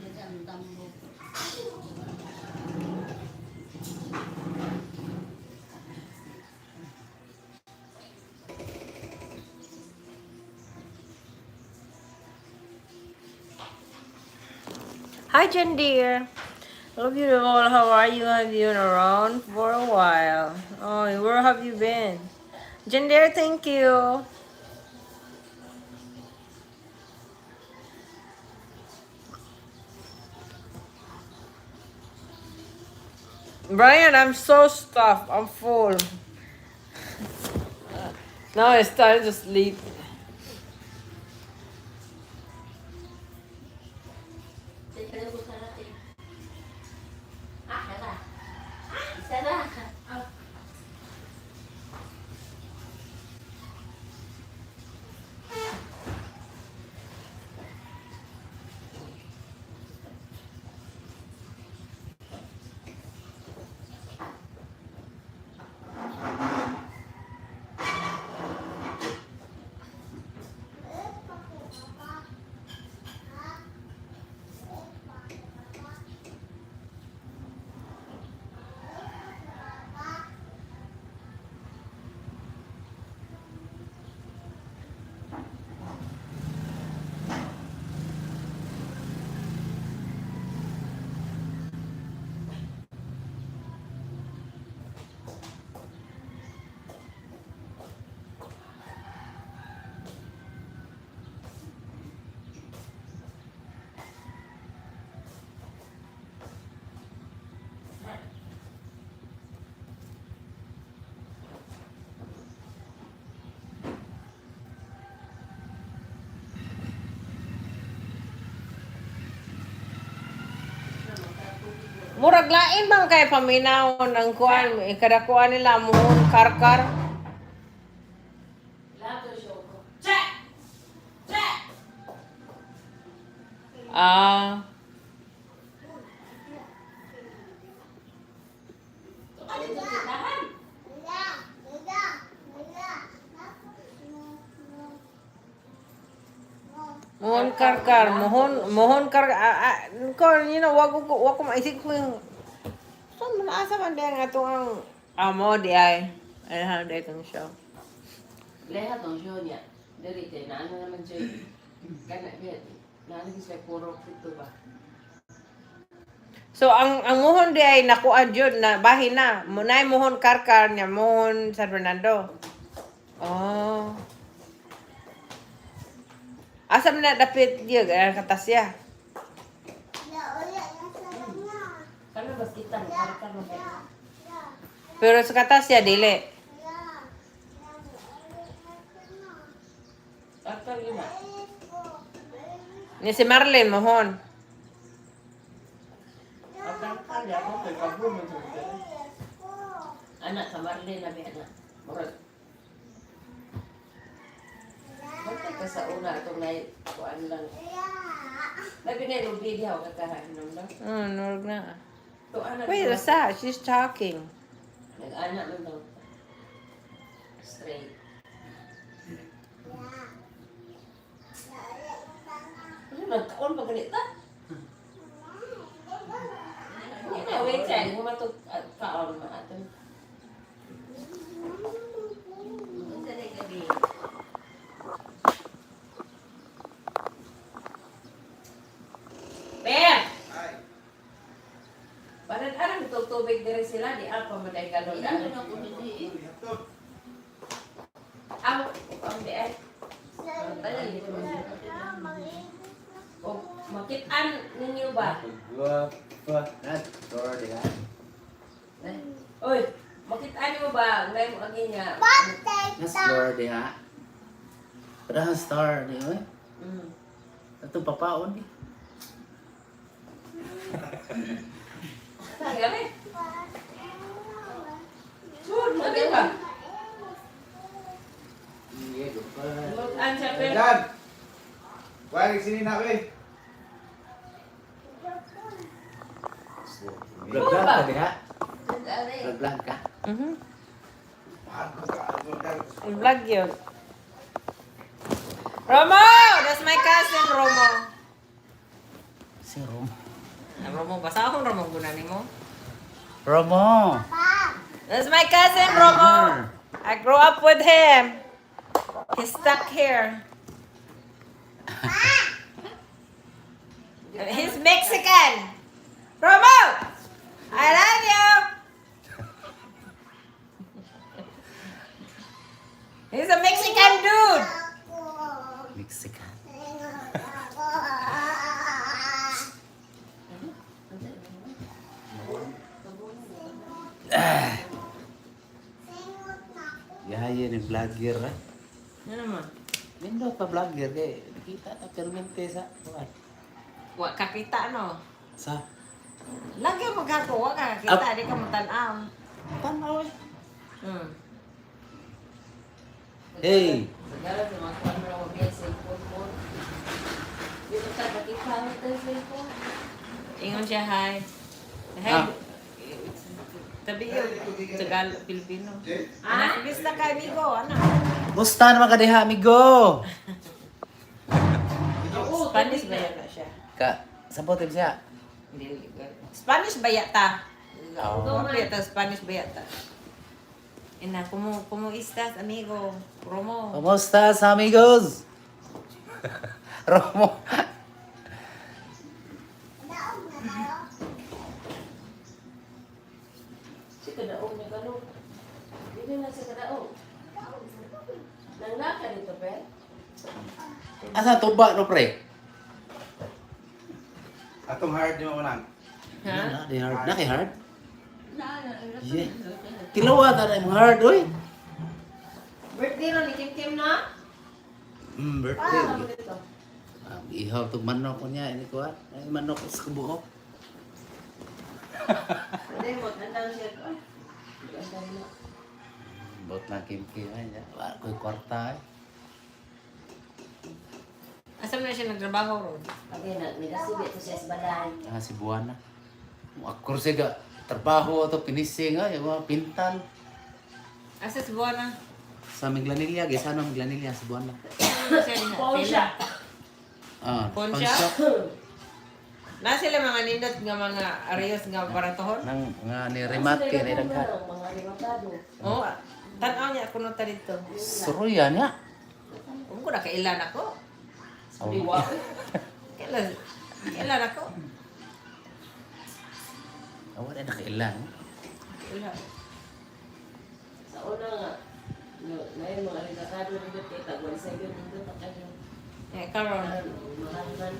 Hi, Jen dear. Hello, beautiful. How are you? Have you been around for a while? Oh, where have you been? Jen dear, thank you. Brian, I'm so stuffed. I'm full. Now it's time to sleep. Murag lain bang kay paminaw ng kuan, kada kuan nila muhon karkar. Ah. Mohon karkar, mohon kar ko you know wag ko maisip ko yung so man asa man diyan nga ang amo di ay ha day tong show. Leha tong show niya. Dili kay na ano naman siya. Kana bet. Na ano siya puro pito ba. So ang mohon di ay nakuha jud na bahin na. Munay mohon karkar niya mohon San Fernando. Oh. Asa man na dapit diyo katasya. Kana bas kita karkar mo. Pero sa katasya dili. Karkar yun na. Ni si Marlene mohon. Karkar ya ko kay pagbumo. Anak sa Marlene na biya na. Murag ka sa una itong kuan lang. Labi na yung video kakahanom lang. Nurog na. Tuan na. Wait, what's that? She's talking. Nag-anak man daw. Straight. Ano nagkaon pa ganito? Hindi na, wait siya. Humatog kaon ma ato. Unsa na gabi? Per! Parang arang tubig din sila, di apa mo dahil galon Ano na ko hindi. Ang di ay. O, makitaan ninyo ba? Oy, makitaan niyo ba? Ngayon mo agi niya. Nas Flordiha. Padahal star ni oy. Ito papaon ni. Saan gabi? Sure, sabi ba? Mag-an siya, pero. Dan! Balik sini nak weh. Vlog ka diha. Vlog ka. Vlog yun. Romo! That's my cousin, Romo. Si Romo. Romo, basa akong Romo gunanin mo. Romo. That's my cousin, Romo. I grew up with him. He's stuck here. He's Mexican. Romo! I love you! He's a Mexican dude. Mexican. Yaya ni vlogger eh. Ano naman? Nindot pa vlogger kay kita ta permente sa kuan. Wa kakita, no? Sa Lagi magkako, wa ka kakita, di ka matanaw. tanaw eh. Hmm. Hey. Segala sa mga kuwan mo lang mabiyan sa cellphone mo. Dito sa nakikawit ang cellphone. Ingon siya, hi. Hi. Ah. Tabi yun, Tagalog, Filipino. Anak, bista ka, amigo, anak. Musta naman ka diha amigo? Spanish ba yata siya? Ka sabotin siya. Hindi, Spanish ba yata? Oo. Ano yata, Spanish ba yata? Ina, como estás, amigo? Romo. ¿Cómo estás, amigos? Romo. Si kadaong niya gano'n. Hindi na si kadaong. Nanglaka dito, Per. Asa tuba no pre? Atong hard ni mo nang. Ha? Di hard na kay hard. Yeah. Tilawa ta na yung hard oy. Birthday ron ni Kim Kim na? Birthday. Ano dito? Ihaw to manok ko niya ini ko. Ay manok sa kubuok. Hindi mo, tandang siya. Ay, tandang na. Bot na kim-kim ay niya. Wa ko kwarta eh. Asa mo na siya nagtrabaho ron? Lagi na, nagasubi ito siya sa balay. Ah si Buana. Ako siya trabaho ato pinising ay mga pintal. Asa si Buana? Sa Miglanilla, gisa na Miglanilla sa Buana. Ano siya niya? Paul siya. Ah, Pawn pawn shop? shop. Na sila mga nindot nga mga arayos nga baratohon? Nang nga ni remate ni daghan. Mga limatado. Oo, tanaw niya ako nung dito. Suruyan ya. Kung ko nakailan ako. Oh. Diwa. Kailan ako? Awa na nakailan. Kailan. Sa una nga, ngayon mga limatado dito, kita, gawin sa iyo dito, pagkano. Eh, karon. Mahal man.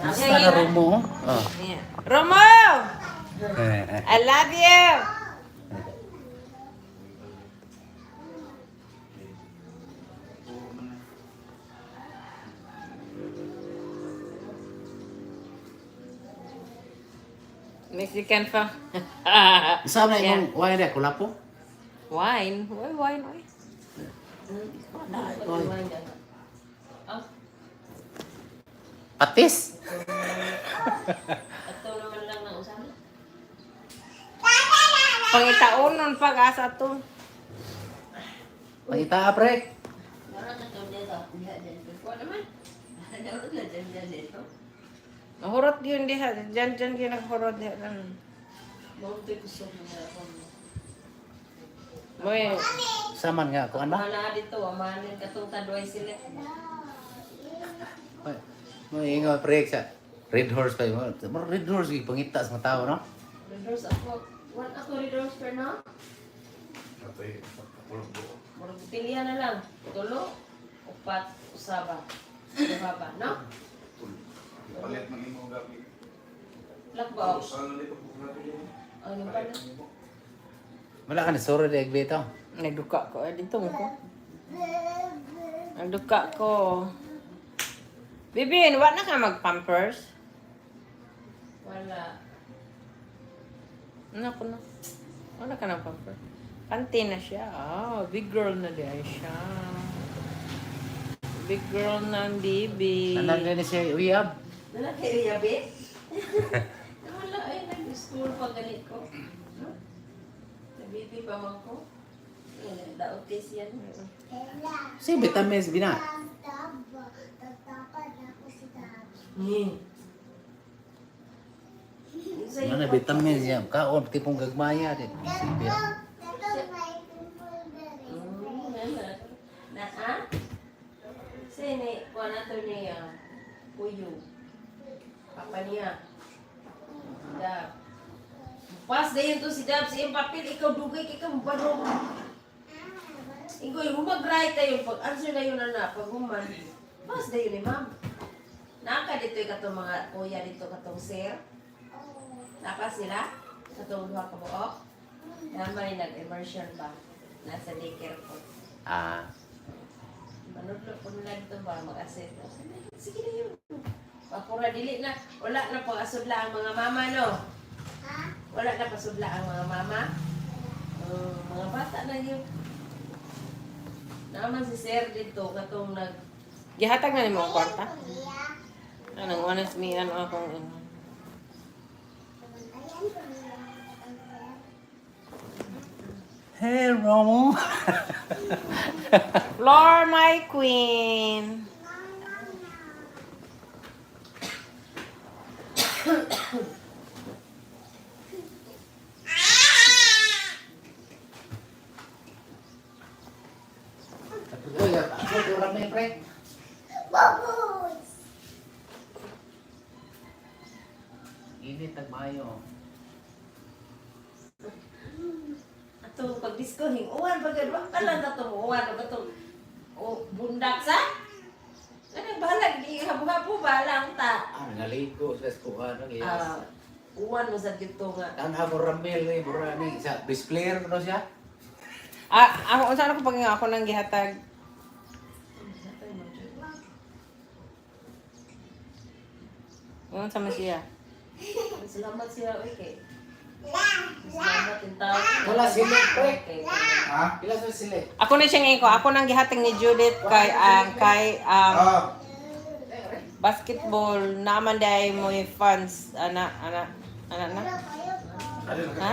Basta na Romo. Oh. Yeah. Romo! I love you! Mexican fa. Isa na Yeah. imong wine na kulapo. Wine? Why wine? Patis. Ato naman lang ng usahan. Pangitaonon pag-asa to. Pangita pre. Meron na ito dito. Diha dito. Kuha naman. Meron na dito. Mahurot yun diha. Diyan yun naghurot diha. Mautoy ko sa mga ako. Moy, Saman nga ko ana. Wala dito, amanin katong tadway sila. Mo ingo pre sa Red Horse pa mo. Red Horse gi pangita sa mga tao no. Redoors ako. One ako redoors per no? Murag pilihan na lang. Tulo, upat, usaba. Baba, no? Palit ng imong gabi. Lakbaw. Saan dito po natin? Ano pa na? Wala ka na sorry de beta. nagduka ko. Dito mo ko. Nagduka ko. Bibin, wa na ka mag-pampers? Wala. Ano ko na? Wala ka ng pampers. Panty na siya. Big girl na din siya. Big girl na ang bibi. Anan na siya uyab. Wala kayo yabi? Wala ay nag-school pa ganit ko. No? Nabibi pa man ko. Daotis yan. Si vitamins bina. Mana vitamins yan. Kaon tipong gagmaya din. Sige. Na ah? Sini, kuha na to niya. Puyo. Papa niya. Dab. Pas na yun to si Dab. Sa iyong papel, ikaw dugay, ikaw barong. Ikaw yung humag-right na yun. Pag-answer na yun na pag-human. Pas na yun ni ma'am. Naka dito yung katong mga kuya dito katong sir. Naka sila. Katong duha ka buok. Naman nag-immersion ba? Nasa daycare ko. Ah. Manudlo ko nila dito ba? Mag-asset. Sige na yun. Pakura dili na. Wala na pang asudla ang mga mama, no? Wala na pasudla ang mga mama. Mga bata na yun. Naman si sir dito katong nag... Gihatag na ni mo ang kwarta? Anong honest me, ano akong... Hey, Romo. Floor, my queen. Ako kurang na pre. Ini tagmayo. Atong pag-disco, uwan ba gano'n? Talang na itong uwan. Ano ba itong bundak sa? Ano balag? Di habo-habo balang ta. Naligo sa eskuha no Ah, uwan mo sa dito nga. Ang habo ramel ni burani sa displayer no siya. Ako, saan ako pag ako nang gihatag? Ano sa siya? Salamat siya, okay. Salamat yung tao. Wala sila, pre. Okay. Ha? Pila sa sila? Ako na siyang iko. Ako nang gihatag ni Judith kay basketball naman dai mo yung fans na. Ano Ha?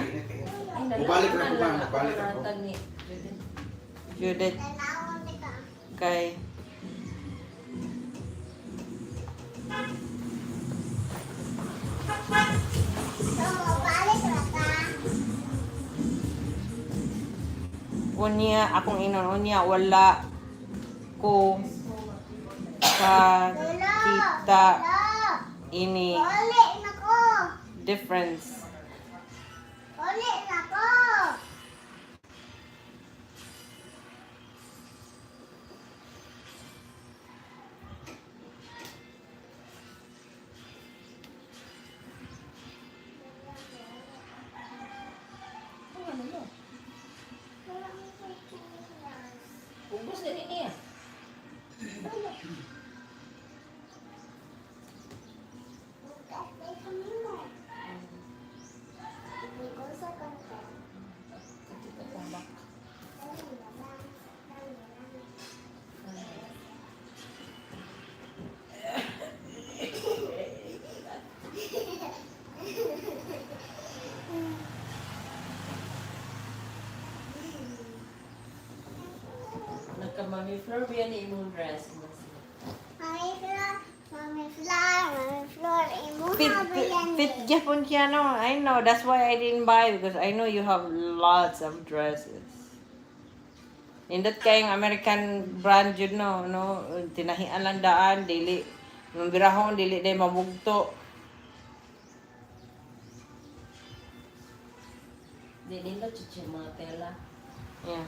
Balik na ko ba? Balik ako. Judith kay unya akong inon unya wala ko kita ini difference. Ubus na rin niya. May floor ba yan imong dress? Fit Japon siya, no? I know. That's why I didn't buy because I know you have lots of dresses. Indot kayong American brand yun, no? Tinahian lang daan, dili. Yung birahon, dili day mabugto. Hindi nila chuchi mga tela. Yeah.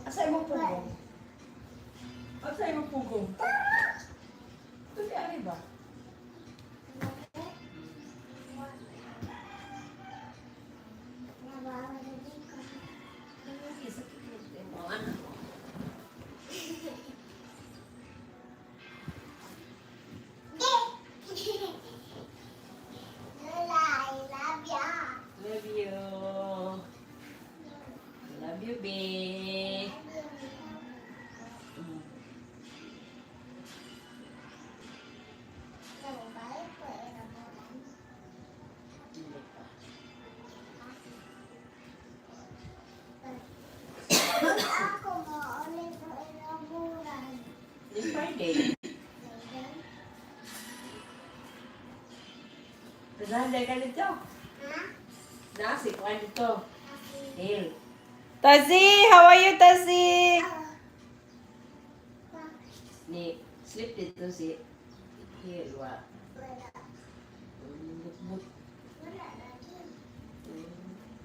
Asa mo pugong? Asa mo pugong? Ito di ari ba? Love you. Love you, babe. It's Friday. Naghahanday ka dito. Nasi, kuha dito. Hill. Tazi, how are you, Tazi? Ni, sleep dito si Hill, wa. But.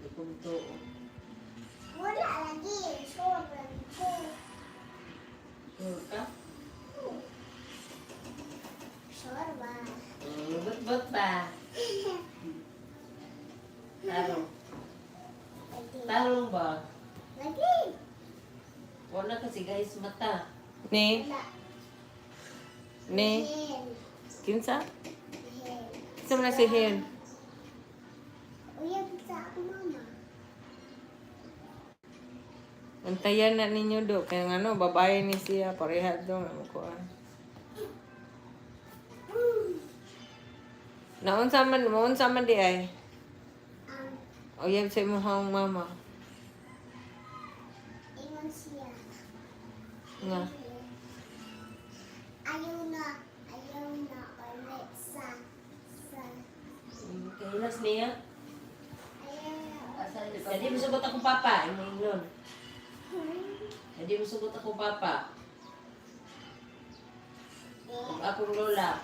Di ko ito. Sure ka? But ba? Tarong. Tarong ba? Wala kasi guys mata. Ni? Kinsa? Kinsa mo na si Hill? Antayan na ninyo do. Kaya nga babae ni siya. Pareha do. Naunsa man di ay. Uyab sa imong mama. Nga. Ayaw na ulit sa Kahilas niya. ayaw na Jadi mo sugot ako papa. Ingon. Jadi mo sugot ako papa. Ang akong lola.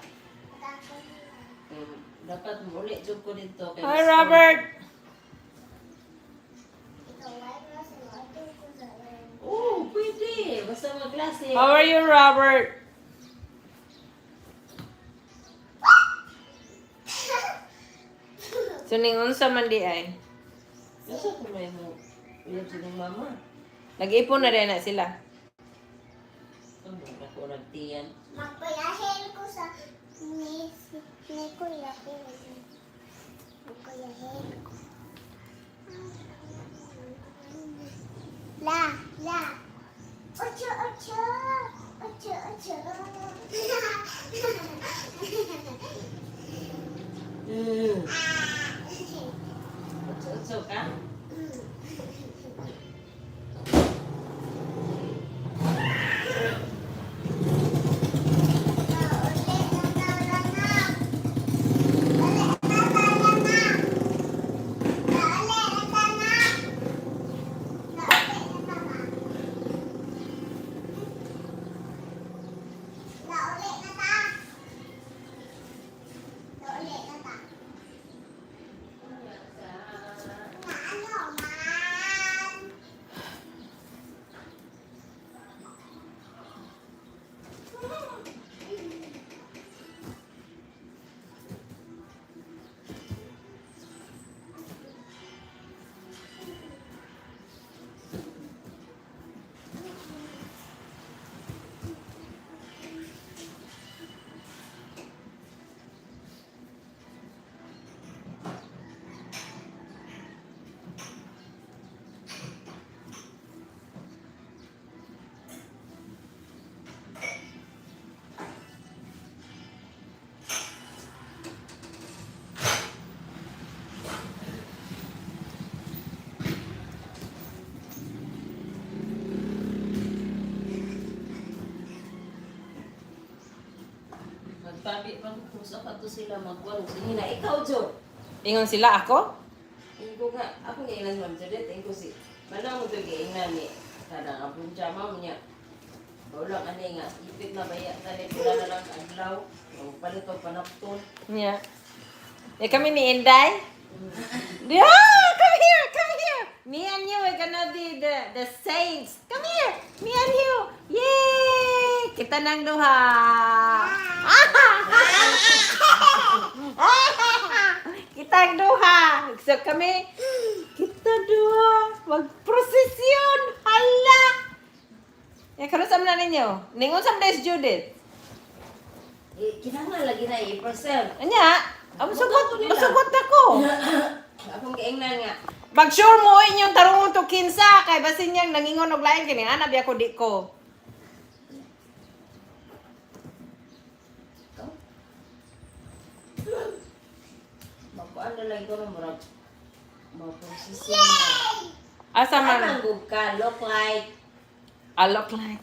Dapat muli jud ko dito. Kay Hi, Robert! Oh, pwede. Basta mag-klase. How are you, Robert? So, unsa man di ay. Nasa ko may mo. Uyab silang mama. Nag-ipon na rin na sila. Ang mga ko nagtiyan. Magpayahin ko sa ni Kuya Pili. Magpayahin ko. La. Ocho. Utso ka? Tabi man kung sa kato sila magkuhan. Sige na, ikaw, Jo. Ingon sila ako? Iko nga, ako nga ilan ma'am Judith, iko si, mana mo ito gainan ni, kanang abong tiyama mo niya. Baulang ani nga, ipit na baya, tali pila na lang adlaw, palit o panapton. Yeah. Eh, kami ni Inday? Yeah, come here, come here. Me and you are gonna be the saints. Come here, me and you. Yay! Kita nang duha. Kita ang duha. So kami, kita duha. Mag-prosesyon. Hala. Ya, karon sa mna ninyo. Ningon sa mna is Judith. Kinahanglan lagi na i-present. Anya, masugot ako. Akong gaingnan nga. Mag-sure mo inyong tarungon to kinsa kay basin niyang nangingon og lain kini ana biya ko di ko. Magkuhan na lang ko na murag. Mag-prosesyon na. Asa man? Anong ka, look like. I look like.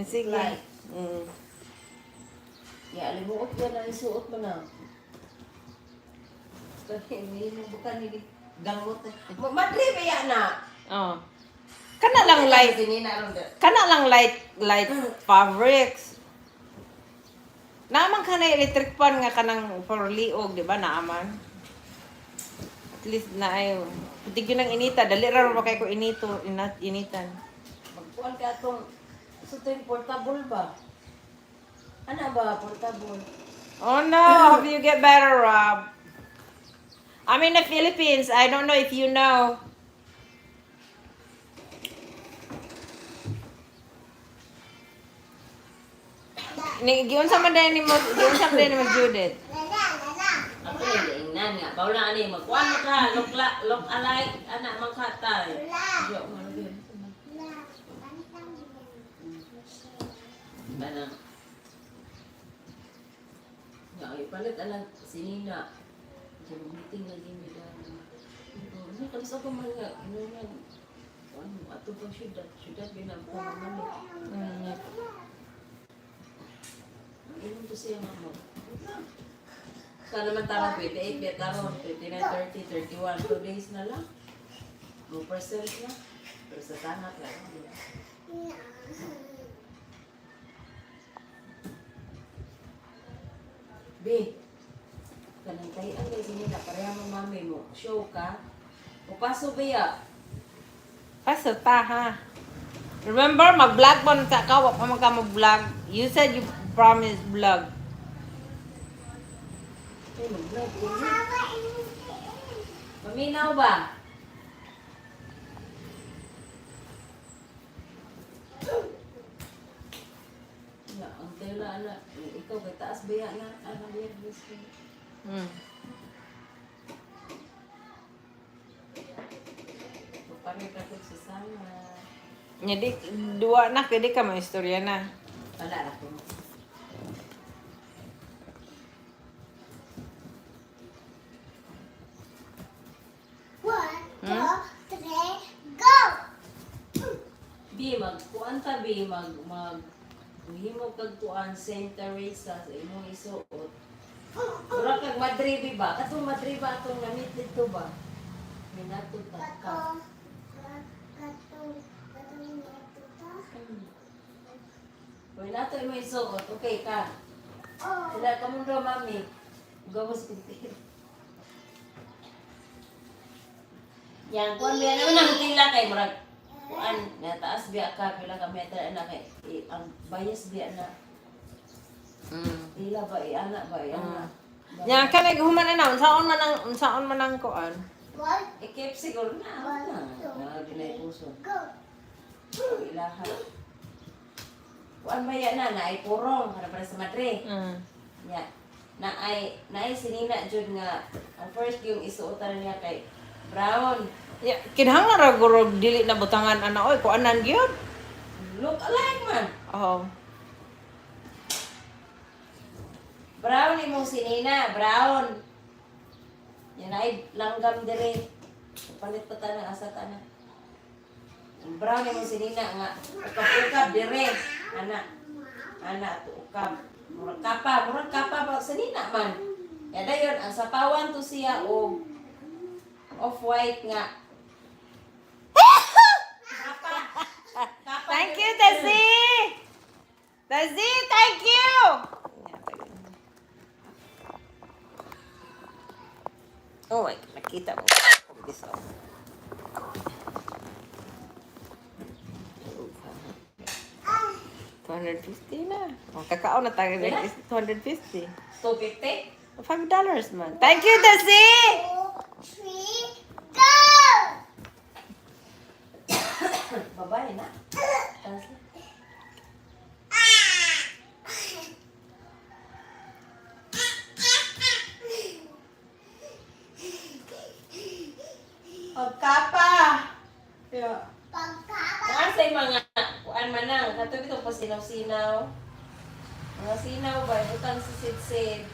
Sige. Like. Mm. Ya, alimuot ka na, isuot mo na. Kasi hindi mo bukan ni gamot. Madre ba yan na? Oh. Kana lang light. Kana lang light fabrics. Naaman ka na electric fan nga kanang for liog, di ba? Naaman. At least na ayo. Tigyo ng inita. Dali ra ba kay ko initan. Magkuhan ka itong, so ito yung portable ba? Ano ba, portable? Oh no, hope you get better, Rob. I'm in the Philippines. I don't know if you know. Giun sa man din mo Judith. Ako yung daingnan nga. Bawala ani, magkuhan mo ka, look alike, anak magkatay. Diyo, malagyan. Bana. Ya, ipalit anak sinina. Jadi meeting lagi nila. Ini kalau sa man nga, ano nga, ano, ato pa syudad binampo naman eh. Inom to siya nga mo. Sana naman tarong 28, bet tarong 29, 30, 31, 2 days na lang. 2% na. Pero sa tangat lang. B, kanang tayo ang guys nila, pareha mo mami mo, show ka, o paso ba ya? Paso ta ha. Remember, mag-vlog mo sa ka, wag pa man ka mag-vlog. You said you promised vlog. Ay, mag-vlog ko na. Maminaw ba? Ya, ang tela ala, ikaw kay taas ba ya na, ano ba yan, Paparin ka ko sa sana. Jadi dua anak jadi ka istorya na. Wala na ko. One, two, three, go! Bi, magkuan ta, Bi, himo kag kuan Saint Teresa sa imong isuot. Mura kag Madrid ba? Katong Madrid ba atong namit dito ba? Minato ta ka. Kung nato imong isuot, okay ka. Sila ka mong mami. Gawos kunti. Yan, kuan biya naman ang tila kay murag kuan na taas biya ka pila ka meter na kay ang bias biya na tila ba anak ba anak. Nya ka naghuman na unsaon man ang kuan. One, Ikip siguro na. Dinay puso. go! Ilaha. Kuan ba yan na ay purong para sa madre. Ya. Na ay sinina jud nga ang first yung isuotan niya kay brown. Ya, kinahanglan ra guro dili na butangan ana oy kuanan gyud. Look alike man. Oh. Brown imong sinina, brown. Yan ay langgam dire. Palit pa ta na asa ta na. Brown imong sinina nga ukap-ukap dire. Ana to ukap. murag kapa ba sa nina man. Ya dayon ang sapawan to siya o off-white nga. Kapa. Kapa. Thank you, Desi! Desi, thank you! Oh, nakita mo. This one. 250 na. Oh, kakao na tayo. Yeah. 250. 250? $5 man. Thank you, Desi! 2, 3, go! Babae na. Translate. Pagkapa. Yeah. Mga sa mga kuan man nang katong itong pasinaw-sinaw. Mga sinaw ba butang sisid-sid.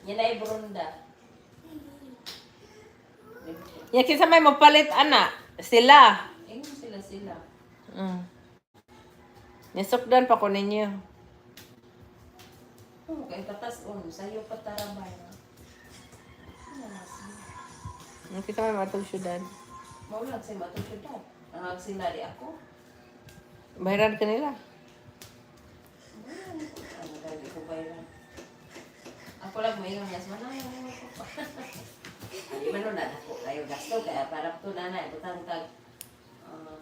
Yan ay brunda. Yan kinsa may mapalit, ana. Sila. Ayun sila. Nisukdan pa ko ninyo. Oh, kay patas sayo patarabay. Yan kinsa may matong syudad. Maulag sa matong syudad. Ang sinari ako. Bayaran ka nila. Ano dali ko bayaran. Ako lang may yung yas manay. Di man na ako kayo gasto kaya para to na butang tag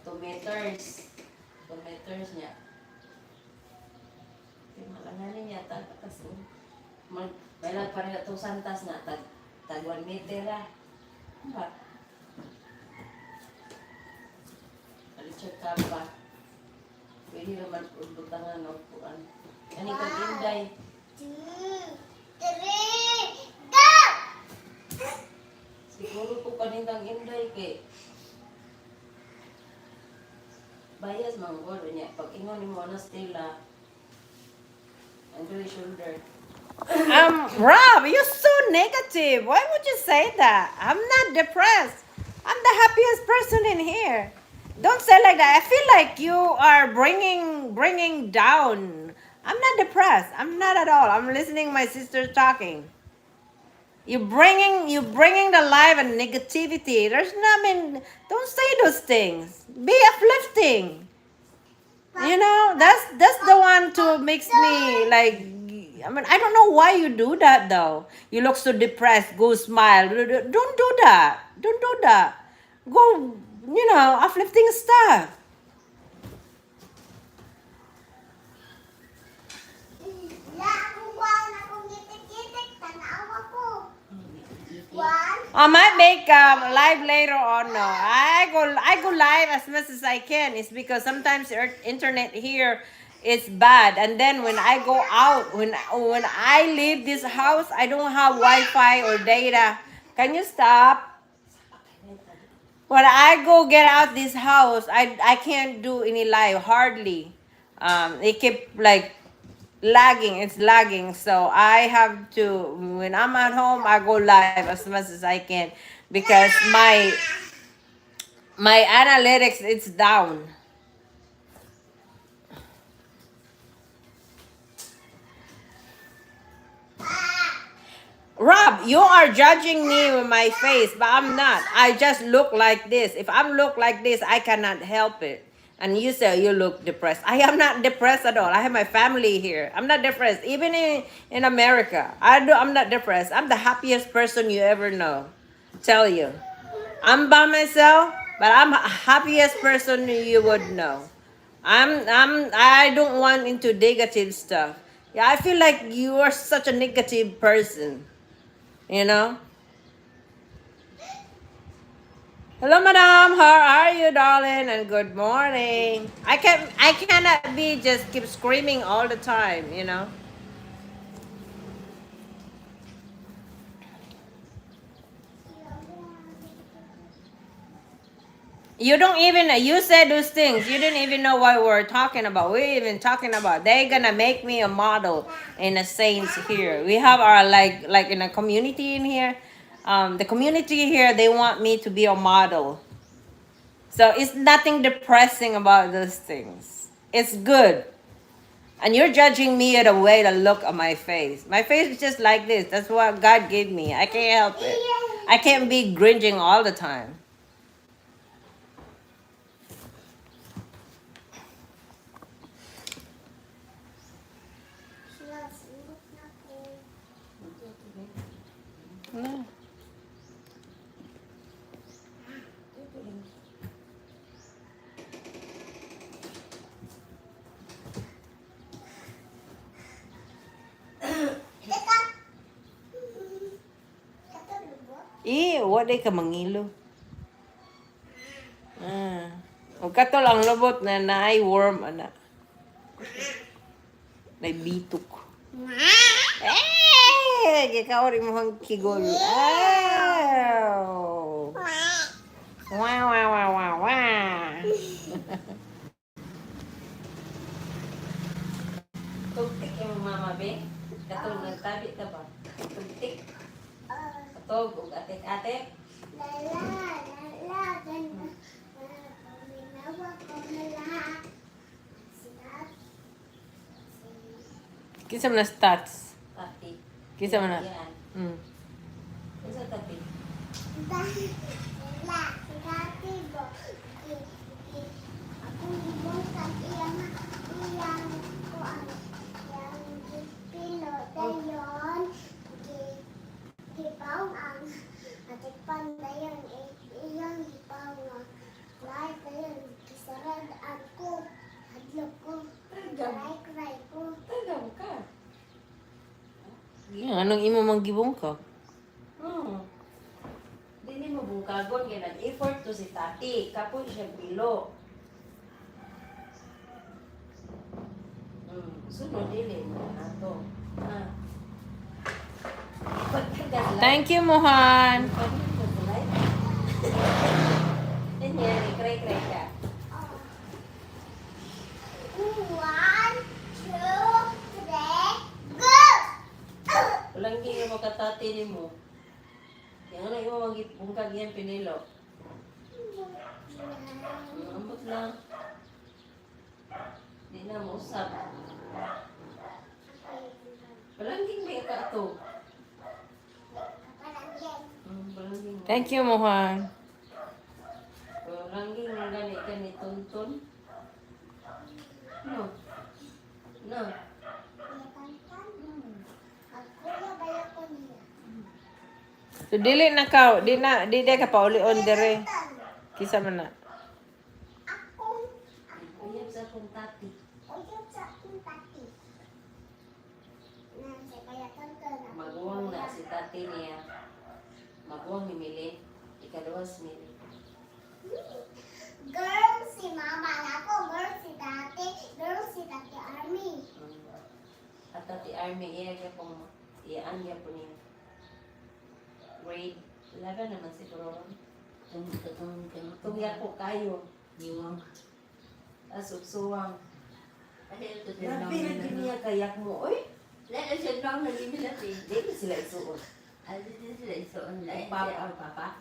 2 meters. 2 meters niya. Malanganin niya tag kaso. Bayaran pa rin ito santas na tag 1 meter ah. Ba? Alichot ka ba? Pwede naman butangan o puan. Ani ka Inday. 2, 3, go! Siguro po kanindang Inday kay bias mga golo niya. Pag ingon ni mo na stila, ang really shoulder. Rob, you're so negative. Why would you say that? I'm not depressed. I'm the happiest person in here. Don't say like that. I feel like you are bringing down. I'm not depressed. I'm not at all. I'm listening my sister talking. You bringing the life and negativity. There's nothing. Don't say those things. Be uplifting. You know, that's the one to makes me like. I mean, I don't know why you do that though. You look so depressed. Go smile. Don't do that. Don't do that. Go, uplifting stuff. I might make live later on. No, I go live as much as I can. It's because sometimes the internet here is bad, and then when I go out, when I leave this house, I don't have Wi-Fi or data. Can you stop? When I go get out this house, I can't do any live hardly. It keep like lagging. It's lagging, so I have to. When I'm at home, I go live as much as I can because my analytics it's down. Rob, you are judging me with my face, but I'm not. I just look like this. If I'm look like this, I cannot help it. And you say you look depressed. I am not depressed at all. I have my family here. I'm not depressed. Even in America, I'm not depressed. I'm the happiest person you ever know. Tell you. I'm by myself, but I'm the happiest person you would know. I don't want into negative stuff. Yeah, I feel like you are such a negative person. You know? Hello, madam. How are you, darling? And good morning. I cannot be just keep screaming all the time, you know? You said those things. You didn't even know what we're talking about. We're even talking about they're gonna make me a model in a saints here. We have our like in a community in here. the community here, they want me to be a model. So it's nothing depressing about those things. It's good. And you're judging me at the way to look at my face. My face is just like this. That's what God gave me. I can't help it. I can't be gringing all the time. No. What day ka mangilo? O kato lang lobot na naay worm ana. Nay bituk. Gikaw rin mo hang kigol. Wow. Tugtik yung mama, be. Katulong nagtabi ka ba? Tugtik. Katog, ug atik-atik. Kinsa man na stats? Tati. Kinsa man na? Yan. Kinsa tati? Tagaw ka. Anong imo manggibungkak? Dili mo bungkagon kaya nag-effort to si tati. Kapoy siya bilo. Sunod dili mo na to. Thank you, Mohan. Yan, ikray-kray ka. 1, 2, 3, go! Walang ginga mo katati ni mo. Yan na imo magipungkag yan pinilo. Ambot lang. Di na mo usap. Walang ginga ka ito. Thank you, Mohan. Walang ginga gani ka ni Tuntun. No. So dili na ka, di ka pa uli on dire. Kisa man na. Uyab sa akong tati. Maguwang na si tati niya. Maguwang ni Mili. Ikaduwas Mili. Girl si mama ako, girl si tati, girl si tati Army. At tati Army, iya ka pong iyaan niya po niya. Grade 11 naman siguro. Tungya po kayo. Asuksuwang. Grabe na niya kayak mo, oy. Dahil siya nang nagimilat eh. Hindi ko sila isuot. Hindi sila isuon lang. Papa.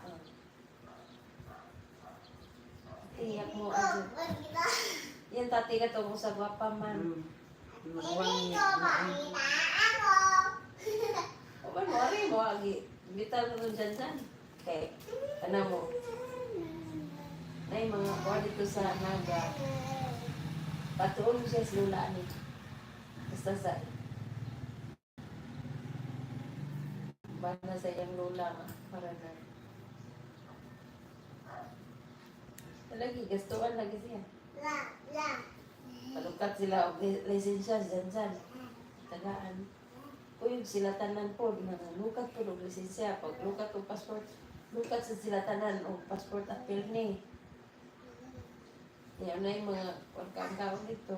Kayak mo, aso. Yan tati ka to sa gwapa man. Hindi ko makita ako. O ba, mawari mo, agi. Bital ko dyan. Okay. Ano mo? Ay, mga kuha dito sa Naga. Patuon mo siya sa lula ni. Basta sa... Banda sa iyang lula nga. Para na. Lagi, gastuan lagi siya. Palukat sila og lisensya dyan. Tagaan. Uyog sila tanan po, lukat po og lisensya. Pag lukat o passport, lukat sa sila tanan o passport appeal ni. Yan na yung mga pagkakaon dito.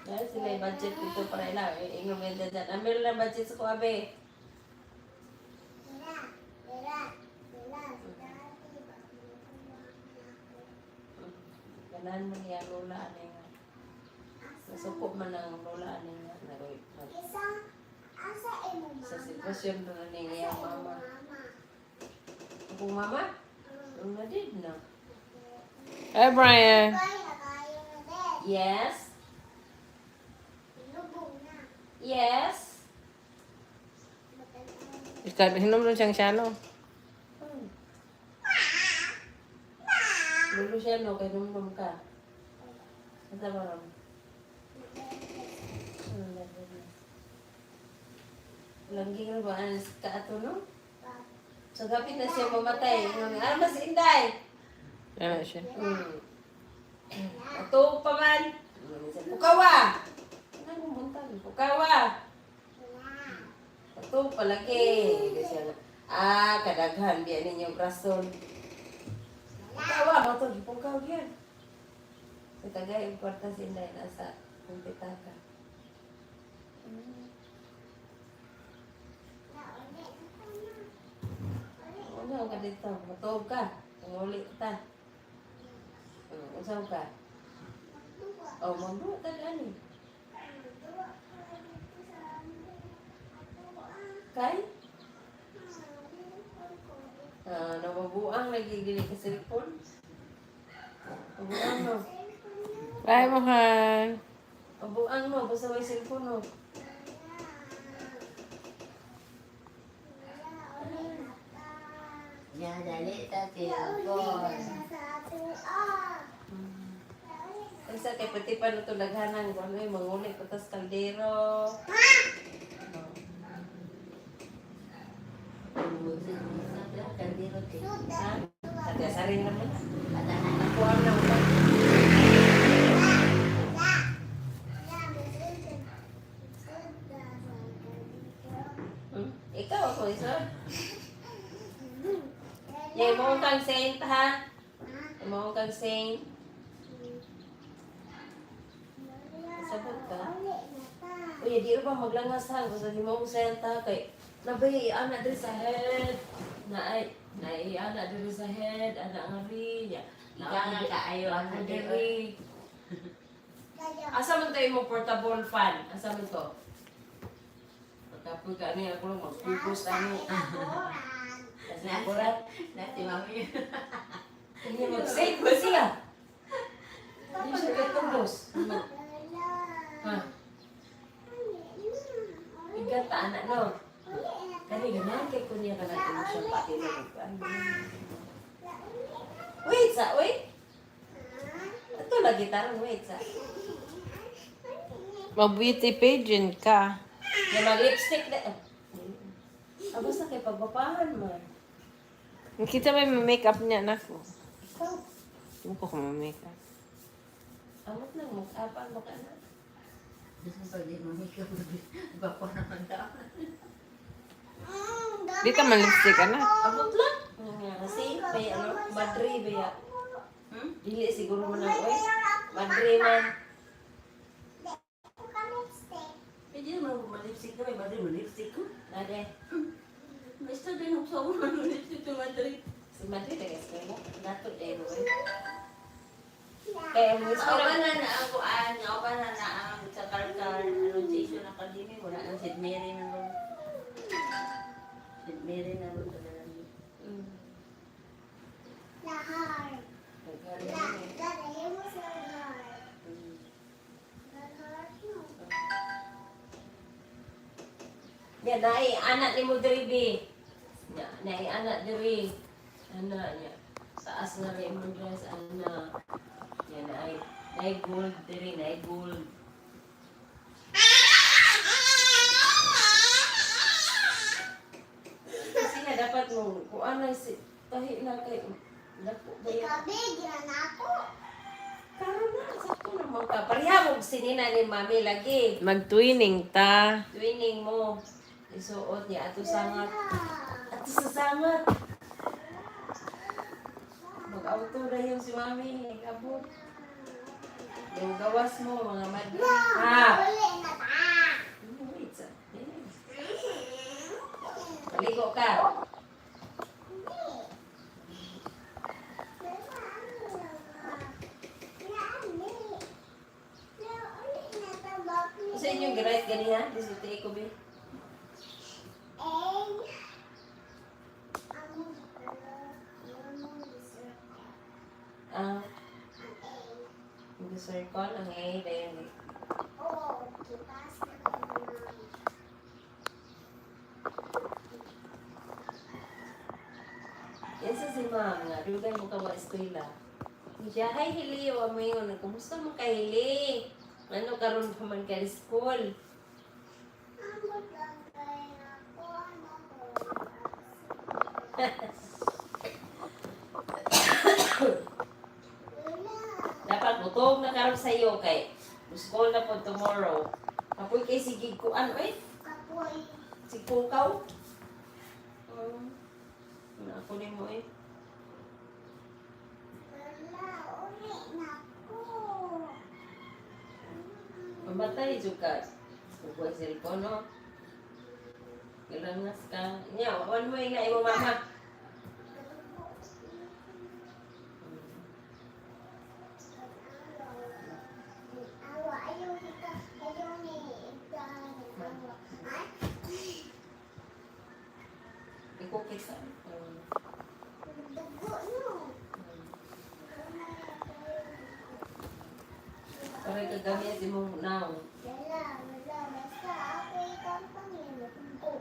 Dahil sila yung budget dito para ilang. Ingong ganda dyan. Ang meron na budget sa kuwabe. Ganan mo niya lola ano nga. Nasuko man ang lola ano nga. Asa imo mama? Sa sitwasyon na niya mama. Kung mama? Ang nadid na. Hey, Brian. Kaya kayo na din. Yes? Lubong na. Yes? Ikaw, hinom rin siyang siya, no? Lulu siya, no? Kaya nung ka. Asa ba ram? Langging na ba? Ano ka ato, no? So, kapit na siya mamatay. Ano mas inday? Ano siya? Ato pa man. Pukawa! Ano muntang? Pukawa! Ato palagi. Kasi kadaghan. Biyan ninyong rason. Pukawa! Ato, pukaw yan. Sa tagay, yung kwarta si Inday nasa kumpitaka. Ano ka dito? Matog ka. Umuli ka. Usaw ka. Oh, magduwa ka gani. Kay? Namabuang lagi gini ka cellphone. Mabuang mo. Bye, mahal. Mabuang mo. Basta may cellphone mo. Ya, dali ta telepon. Isa kay pati pa na ito laghanan kung ano yung mangulit ko tas kaldero. Kandiro te. Ha? Kagyasarin naman. Padahan. Nakuha na ako. Ikaw ako isa. Yay, mo kang saint ha? Mo kang saint. Sabot ka? Uy, di ba maglangas ha? Gusto di mo saint ha? Kay nabay, anak din sa head. Naay, anak din sa head. Anak nga rin. Ikaw nga kaayo ang Ako nadiri. diri. Asa man tayo mo portable fan? Asa man to? Pagkapoy ka niya ako lang magpupos ano. Kasi akurat. Nati mami. Hindi mag-save ba siya? Hindi siya katubos. Ha? Igata anak no? Kani ganyan kay kunya ka natin siya pati na lupan. Wait sa, wait. Ito lagi tarong wait sa. Mag-beauty pageant ka. Yung mag-lipstick na. Basta kay pagpapahan man. Kita ba yung makeup niya na ko? Ikaw. Hindi ko makeup. Amot na mo. Apan mo ka na. Gusto pa di mami ka. Bako naman daw. Di ka man-lipstick, anak. Abot lang. Kasi, may ano, madri ba ya? Dili siguro man ako eh. Madri man. Pwede naman malipstick ka. May madri malipstick ko. Nade. Basta din ako sa ulo malipstick ko madri. Si Madri na guys mo. Nato din mo eh. Kaya mo Ako ba na na ako ako ba na na ang sa Karkar Annunciation Academy wala ang St. Mary na ron. St. Mary na ron sa dalan. Lahar. Nagkaroon Lah, mo eh. dadahin mo sa lahar. Lahar mo. Yan, nai anak ni mo diri bi. Nai anak diri. Anak niya. Taas na rin mo dress anak. Yan, nai gold diri, nai gold. Kasi na dapat mo, kung ano si, tahi na kay, dako ba yan? Ikabi, giran ako. Karoon na, sakto naman ka. Parihawag sinina ni mami lagi. Mag-twinning ta. Twinning mo. Isuot niya ato sangat. Ato sa sangat. Mag-auto na yung si mami. Kabot. Yung gawas mo, mga madri. Ha! Uli na ta. Wait, sa. Maligo ka. Sa inyong grade ganihan, disute ko ba? circle ang A, dahil Oo, kipas na kayo. yan sa si ma'am nga, dugay mo ka ba eskwela. Siya, hi Hili, o mo yun, kumusta mo ka Hili? Ano karon pa man ka school? Ambot lang kayo ako. Ano ko? Wala. Dapat butog na karon sa iyo kay school na po tomorrow. Kapoy kay sige ko ano eh? Kapoy. Si Kukaw? Ako ni mo eh. Wala. Uli na ko. Mamatay juga. Kukuha cellphone no? Gilangas ka. Nya, one way na imo mama. Awa, ayaw kita. Ayaw ni Ita. Awa. Ay? Ikukit sa. Dugo, no? Para kagamit imong now. Wala, wala. Basta ako ikang Panginoon.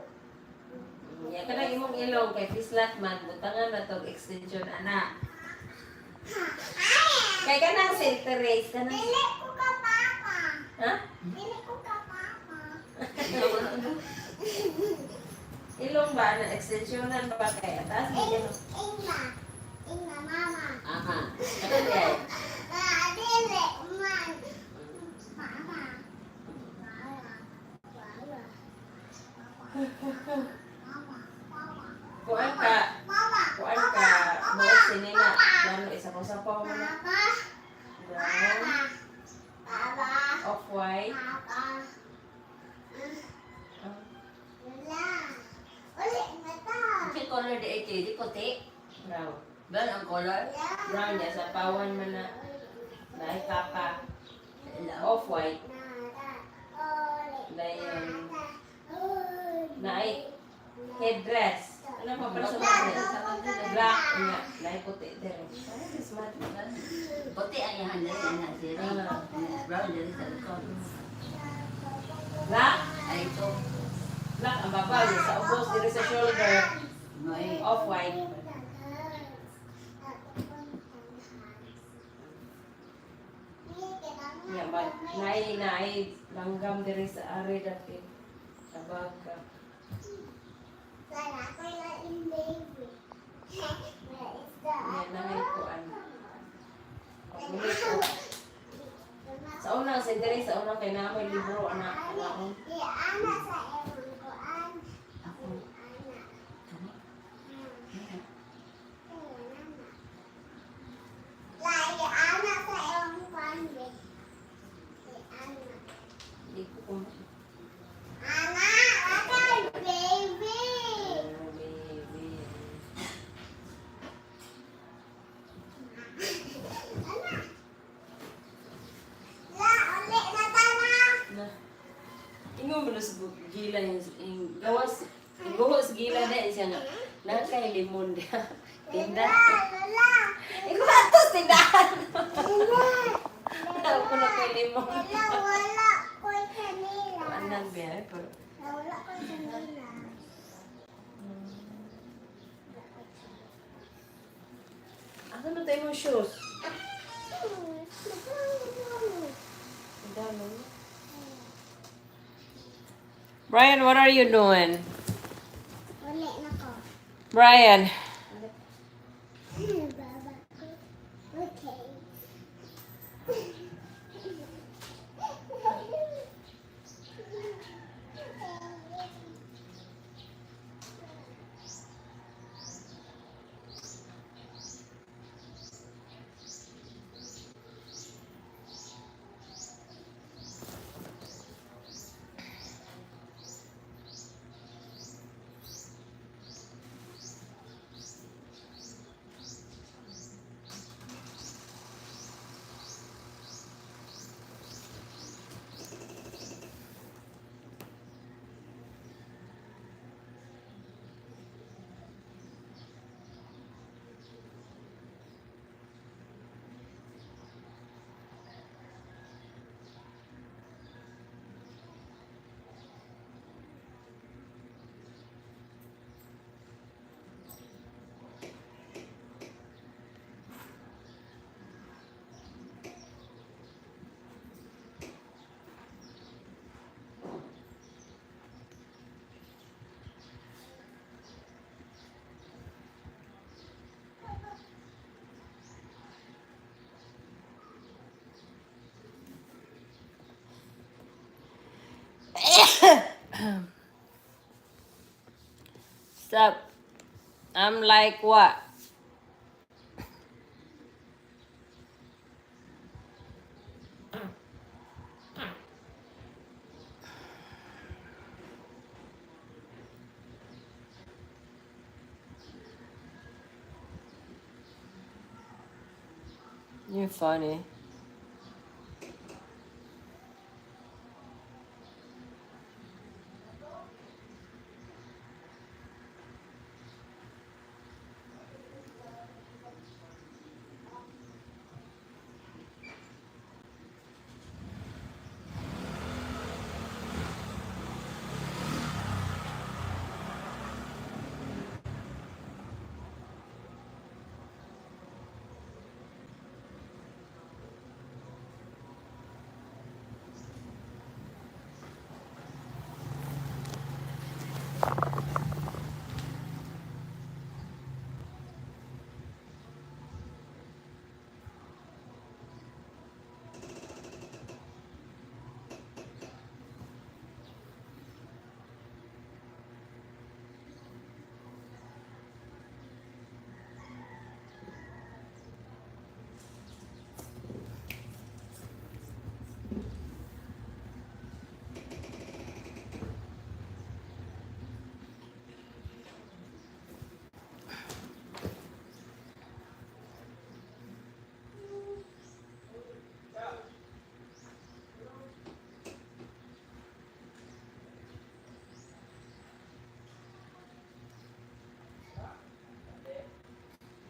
Ya kana imong ilong kay pislat man butangan na tog extension ana. Kay kanang center race kanang. Dili ko ka, Papa. Ha? Dili ko ka, Papa. Ilong ba na extensionan ba kay atas mo yan? Inga. Inga, Mama. Aha. Ano yan? Dili, man. Mama. Mama. Mama. Mama. Kuan ka, Mama. kuan ka, mo sinina, lalo isa ko sa pa mo na. Papa. Brown, Papa. off-white. Papa. Wala. Uli na ta. Ang color di ay di puti. Brown. Ba ang color? Brown niya sa pawan man na. Dahil papa. Off-white. Dayon. Naay headdress. Ano pa para sa mga black niya. Dahil puti din. Ay, smart. Puti ang yahan dali ang siri. Brown dali sa likod. Black. Ay ito. Black ang babaw niya. Sa ubos dito sa shoulder. May Off-white. Niya ba? Naay langgam diri sa ari dati. Sa baga. Wala ko yung baby. Where is the Niya naay kuan. Pagmuli ko. Sa una, sa diri sa una kay na may libro anak. Anak. Di ana sa ewan ko an. ako. Lagi ana sa ewan ko an. Di ana. Hindi ko kung Ana, okay, baby. baby. Ana. La, uli na tana. Na. Ingon mo sa gila yung gawas. Gawas gila na siya nga. Nakay limon dia. Tinda. Lala. Ikaw ba ito tindahan? Lala. Ako na kay limon. Wala ko kanila. Anan biya. Wala ko kanila. Ano na tayo mong shoes? Ang dami. Brian, what are you doing? Uli na ko. Brian. Baba ko. Okay. Stop. I'm like what? You're funny.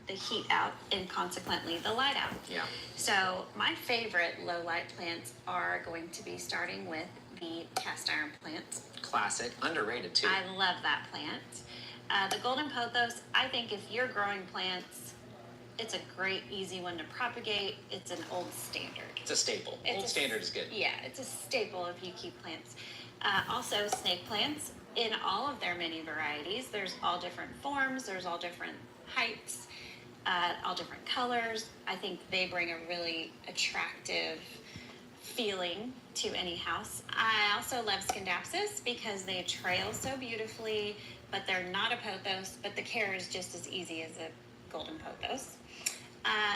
The heat out and consequently the light out. Yeah. So my favorite low light plants are going to be starting with the cast iron plant. Classic, underrated too. I love that plant. The golden pothos, I think if you're growing plants, it's a great, easy one to propagate. It's an old standard. It's a staple. Old standard is good. Yeah, it's a staple if you keep plants. Also, snake plants in all of their many varieties. There's all different forms. There's all different heights. All different colors. I think they bring a really attractive feeling to any house. I also love scindapsus because they trail so beautifully, but they're not a pothos, but the care is just as easy as a golden pothos.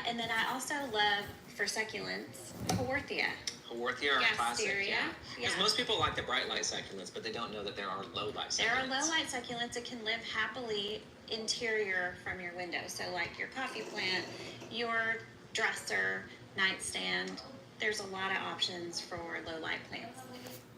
And then I also love, for succulents, Haworthia. Haworthia are classic. Gasteria. Because Yeah. most people like the bright light succulents, but they don't know that there are low light succulents. There are low light succulents that can live happily interior from your window. So like your coffee plant, your dresser, nightstand. There's a lot of options for low light plants.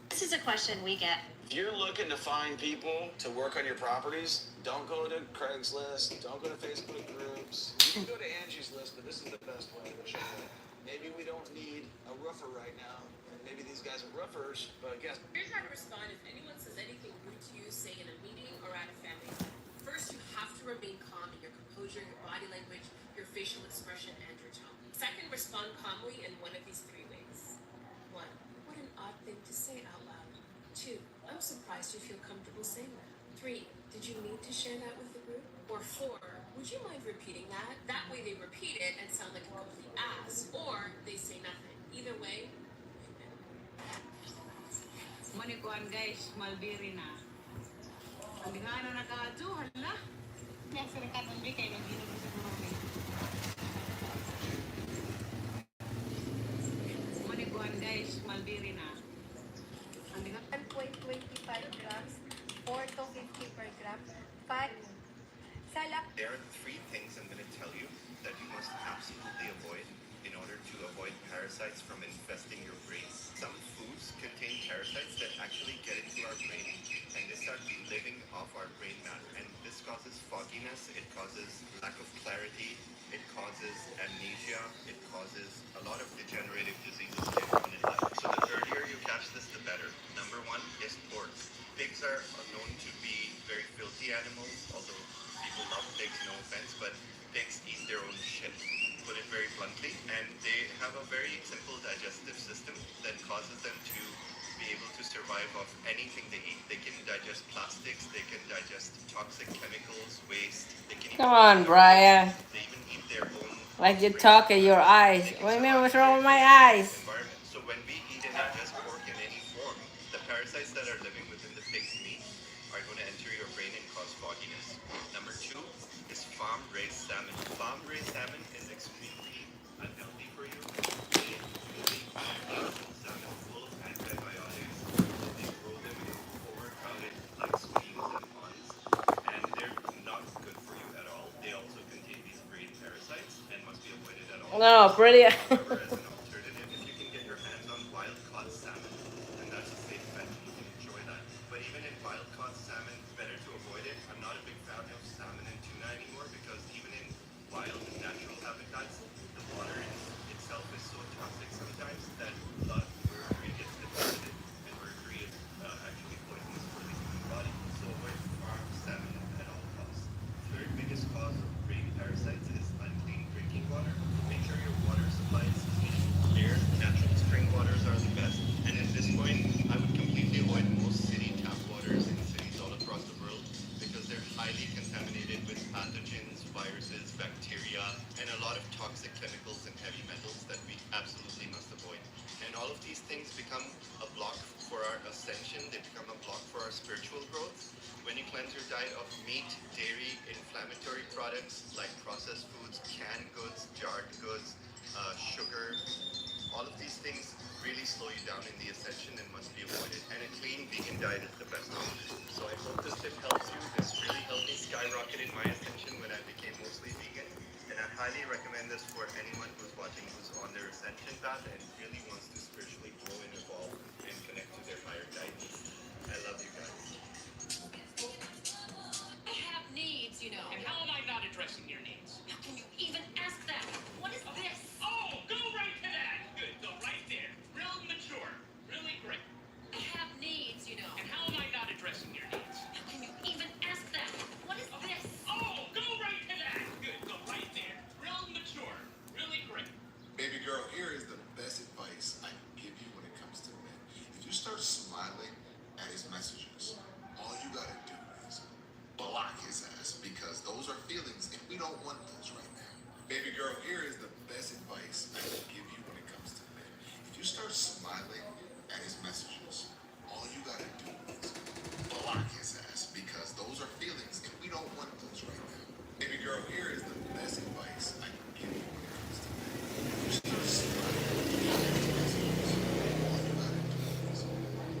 This is a question we get. If you're looking to find people to work on your properties, don't go to Craigslist, don't go to Facebook groups. You can go to Angie's List, but this is the best way to show you. Maybe we don't need a roofer right now, and maybe these guys are roofers, but guess. Here's how to respond if anyone says anything rude to you, say in a meeting or at a family event. First, you have to remain calm in your composure, your body language, your facial expression, and your tone. Second, respond calmly in one of these three ways. 1. What an odd thing to say out loud. 2. I'm surprised you feel comfortable saying that. 3. Did you need to share that with the group? Or 4. Would you mind repeating that? That way they repeat it and sound like a complete ass. Or they say nothing. Either way, Manikuan guys, Malbiri na. Ang nga na nakaadyo, hala. Nasa nakatandi kayo, nagino ko siguro ni. Manikuan guys, Malbiri na. Ang nga. 1.25 grams, 4 to 50 per gram. But, there are 3 things I'm going to tell you that you must absolutely avoid in order to avoid parasites from infesting your brain. Some foods contain parasites that actually get into our brain and they start living off our brain matter. And this causes fogginess, it causes lack of clarity, it causes amnesia, it causes a lot of degenerative diseases later on in life. So the earlier you catch this, the better. Number 1 is pork. Pigs are known to be very filthy animals, although people love pigs, no offense, but pigs eat their own shit, put it very bluntly, and they have a very simple digestive system that causes them to be able to survive off anything they eat. They can digest plastics, they can digest toxic chemicals, waste. They can Come on, Brian. They even eat their own. Like you talk at your eyes. What do you mean? What's wrong with my eyes? Environment. So when we eat and ingest pork in any form, the parasites parasites that are living within the pig's meat are going to enter your brain and cause fogginess. Number 2 is farm-raised salmon. Farm-raised salmon is extremely unhealthy for you. They salmon full of antibiotics. They grow them in overcrowded like streams and ponds, and they're not good for you at all. They also contain these brain parasites and must be avoided at all. No, pretty. However, as an alternative, if you can get your hands on wild-caught salmon, then that's a safe bet. You can enjoy that. But even in wild-caught salmon, better to avoid it. I'm not a big fan of salmon and tuna anymore because even in wild and natural habitats, the water itself is so toxic sometimes that a lot of mercury gets deposited, and mercury is actually poisonous for the human body. So avoid farm salmon at all costs. Third biggest cause of brain parasites is unclean drinking water. Make sure your water supply is clean, clear. Natural spring waters are the best. And at this point, I would completely avoid most city tap waters in cities all across the world because they're highly contaminated with pathogens, viruses, bacteria, and a lot of toxic chemicals and heavy metals that we absolutely must avoid. And all of these things become a block for our ascension. They become a block for our spiritual growth. When you cleanse your diet of meat, dairy, inflammatory products like processed foods, canned goods, jarred goods, sugar, all of these things really slow you down in the ascension and must be avoided. And a clean vegan diet is the best option. So I hope this tip helps you. This really helped me skyrocket in my ascension when I became mostly vegan. And I highly recommend this for anyone who's watching who's on their ascension path and really wants to spiritually grow and evolve and connect to their higher guidance. I love you guys. I have needs, you know. And how am I not addressing your needs? How can you even ask that? What is this? Oh, go right to that. Good, go right there. Real mature. Really great. I have needs, you know. And how am I not addressing your needs? How can you even ask that? What is this? Oh, go right to that. Good, go right there. Real mature. Really great. Baby girl, here is the best advice I can give you when it comes to men. If you start smiling at his messages, all you gotta do is block his ass because those are feelings and we don't want those right now. Baby girl, here is the best advice I can give you when it comes to men. If you start smiling at his messages, all you gotta do is block his ass because those are feelings and we don't want those right now. Baby girl, here is the best advice I can give you when it comes to men. If you start smiling at his messages, all you gotta do is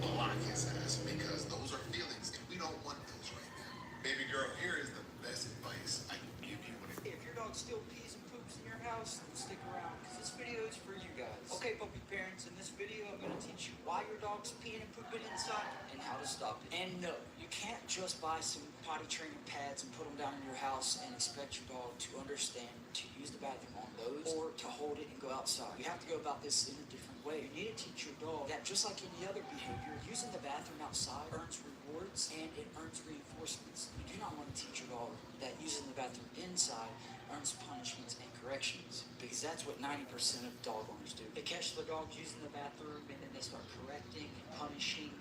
block his ass because those are feelings and we don't want those right now. Baby girl, here is the best advice I can give you when it If your dog still pees and poops in your house, then stick around because this video is for you guys. Okay, puppy parents, in this video I'm going to teach you why your dog's peeing and pooping inside and how to stop it. And no, you can't just buy some potty training pads and put them down in your house and expect your dog to understand to use the bathroom on those or to hold it and go outside. You have to go about this in a different way. You need to teach your dog that just like any other behavior, using the bathroom outside earns rewards and it earns reinforcements. You do not want to teach your dog that using the bathroom inside earns punishments and corrections because that's what 90% of dog owners do. They catch their dogs using the bathroom and then they start correcting and punishing,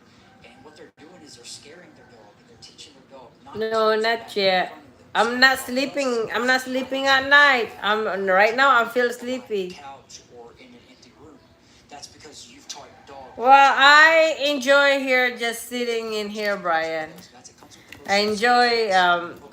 and what they're doing is they're scaring their dog and they're teaching their dog not No, to use the not bathroom in yet. front of them. I'm not sleeping. I'm not sleeping at night. I'm right now. I feel sleepy. Couch or in an empty room. That's because you've taught your dog. Well, I enjoy here just sitting in here, Brian. I enjoy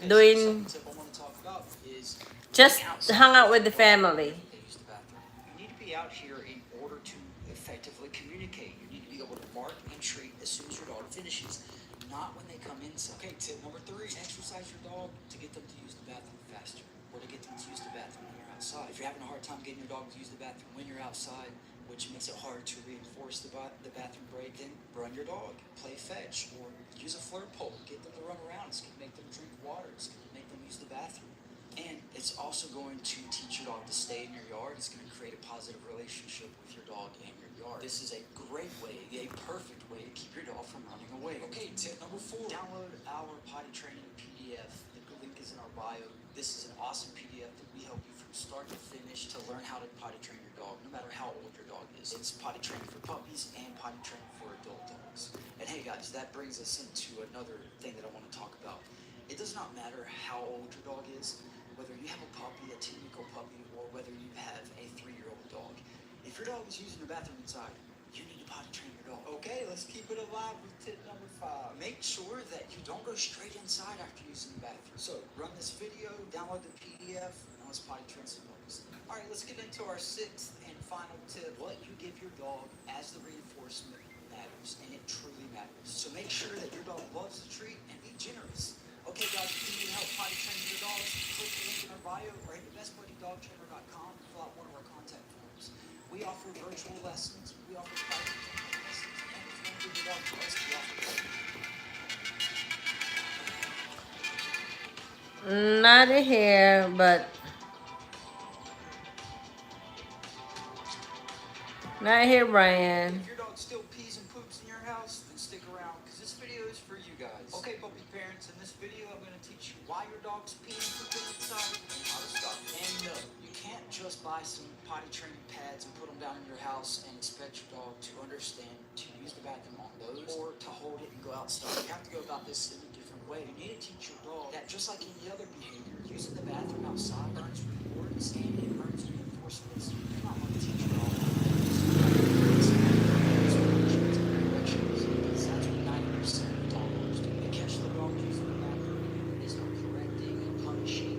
doing Tip I want to talk about is just hung out with the family. they use the bathroom. You need to be out here in order to effectively communicate. You need to be able to mark and treat as soon as your dog finishes, not when they come inside. Okay, tip number 3, exercise your dog to get them to use the bathroom faster or to get them to use the bathroom when you're outside. If you're having a hard time getting your dog to use the bathroom when you're outside, which makes it hard to reinforce the bathroom break, then run your dog, play fetch, or use a flirt pole, get them to run around. It's going to make them drink water. It's going to make them use the bathroom. And it's also going to teach your dog to stay in your yard. It's going to create a positive relationship with your dog and your yard. This is a great way, a perfect way to keep your dog from running away. Okay, tip number 4, download our potty training PDF. The link is in our bio. This is an awesome PDF that we help you from start to finish to learn how to potty train your dog, no matter how old your dog is. It's potty training for puppies and potty training for adult dogs. And hey guys, that brings us into another thing that I want to talk about. It does not matter how old your dog is, whether you have a puppy, a 10-week-old puppy, or whether you have a 3-year-old dog. If your dog is using the bathroom inside, you need to potty train your dog. Okay, let's keep it alive with tip number 5. Make sure that you don't go straight inside after using the bathroom. So run this video, download the PDF, and let's potty train some dogs. All right, let's get into our 6th and final tip. What you give your dog as the reinforcement matters, and it truly matters. So make sure that your dog loves the treat and be generous. Okay, guys, if you need help potty training your dogs, click the link in our bio or hit bestbuddydogtrainer.com and fill out one of our contact forms. We offer virtual lessons, we offer private training lessons, and if you want to give your dog to us, we offer Not here, but not here, Brian. If your dog still pees and poops in your house, then stick around, because this video is for you guys. Okay, puppy parents, in this video I'm going to teach you why your dog's peeing and pooping inside and how to stop it. And no, you can't just buy some potty training pads and put them down in your house and expect your dog to understand to use the bathroom on those or to hold it and go outside. You have to go about this in a different way. You need to teach your dog that just like any other behavior, using the bathroom outside earns rewards and it earns reinforcements. You're not going to teach your dog how to use the bathroom. That's what 90% of dog owners do. They catch the dog using the bathroom. They start correcting and punishing.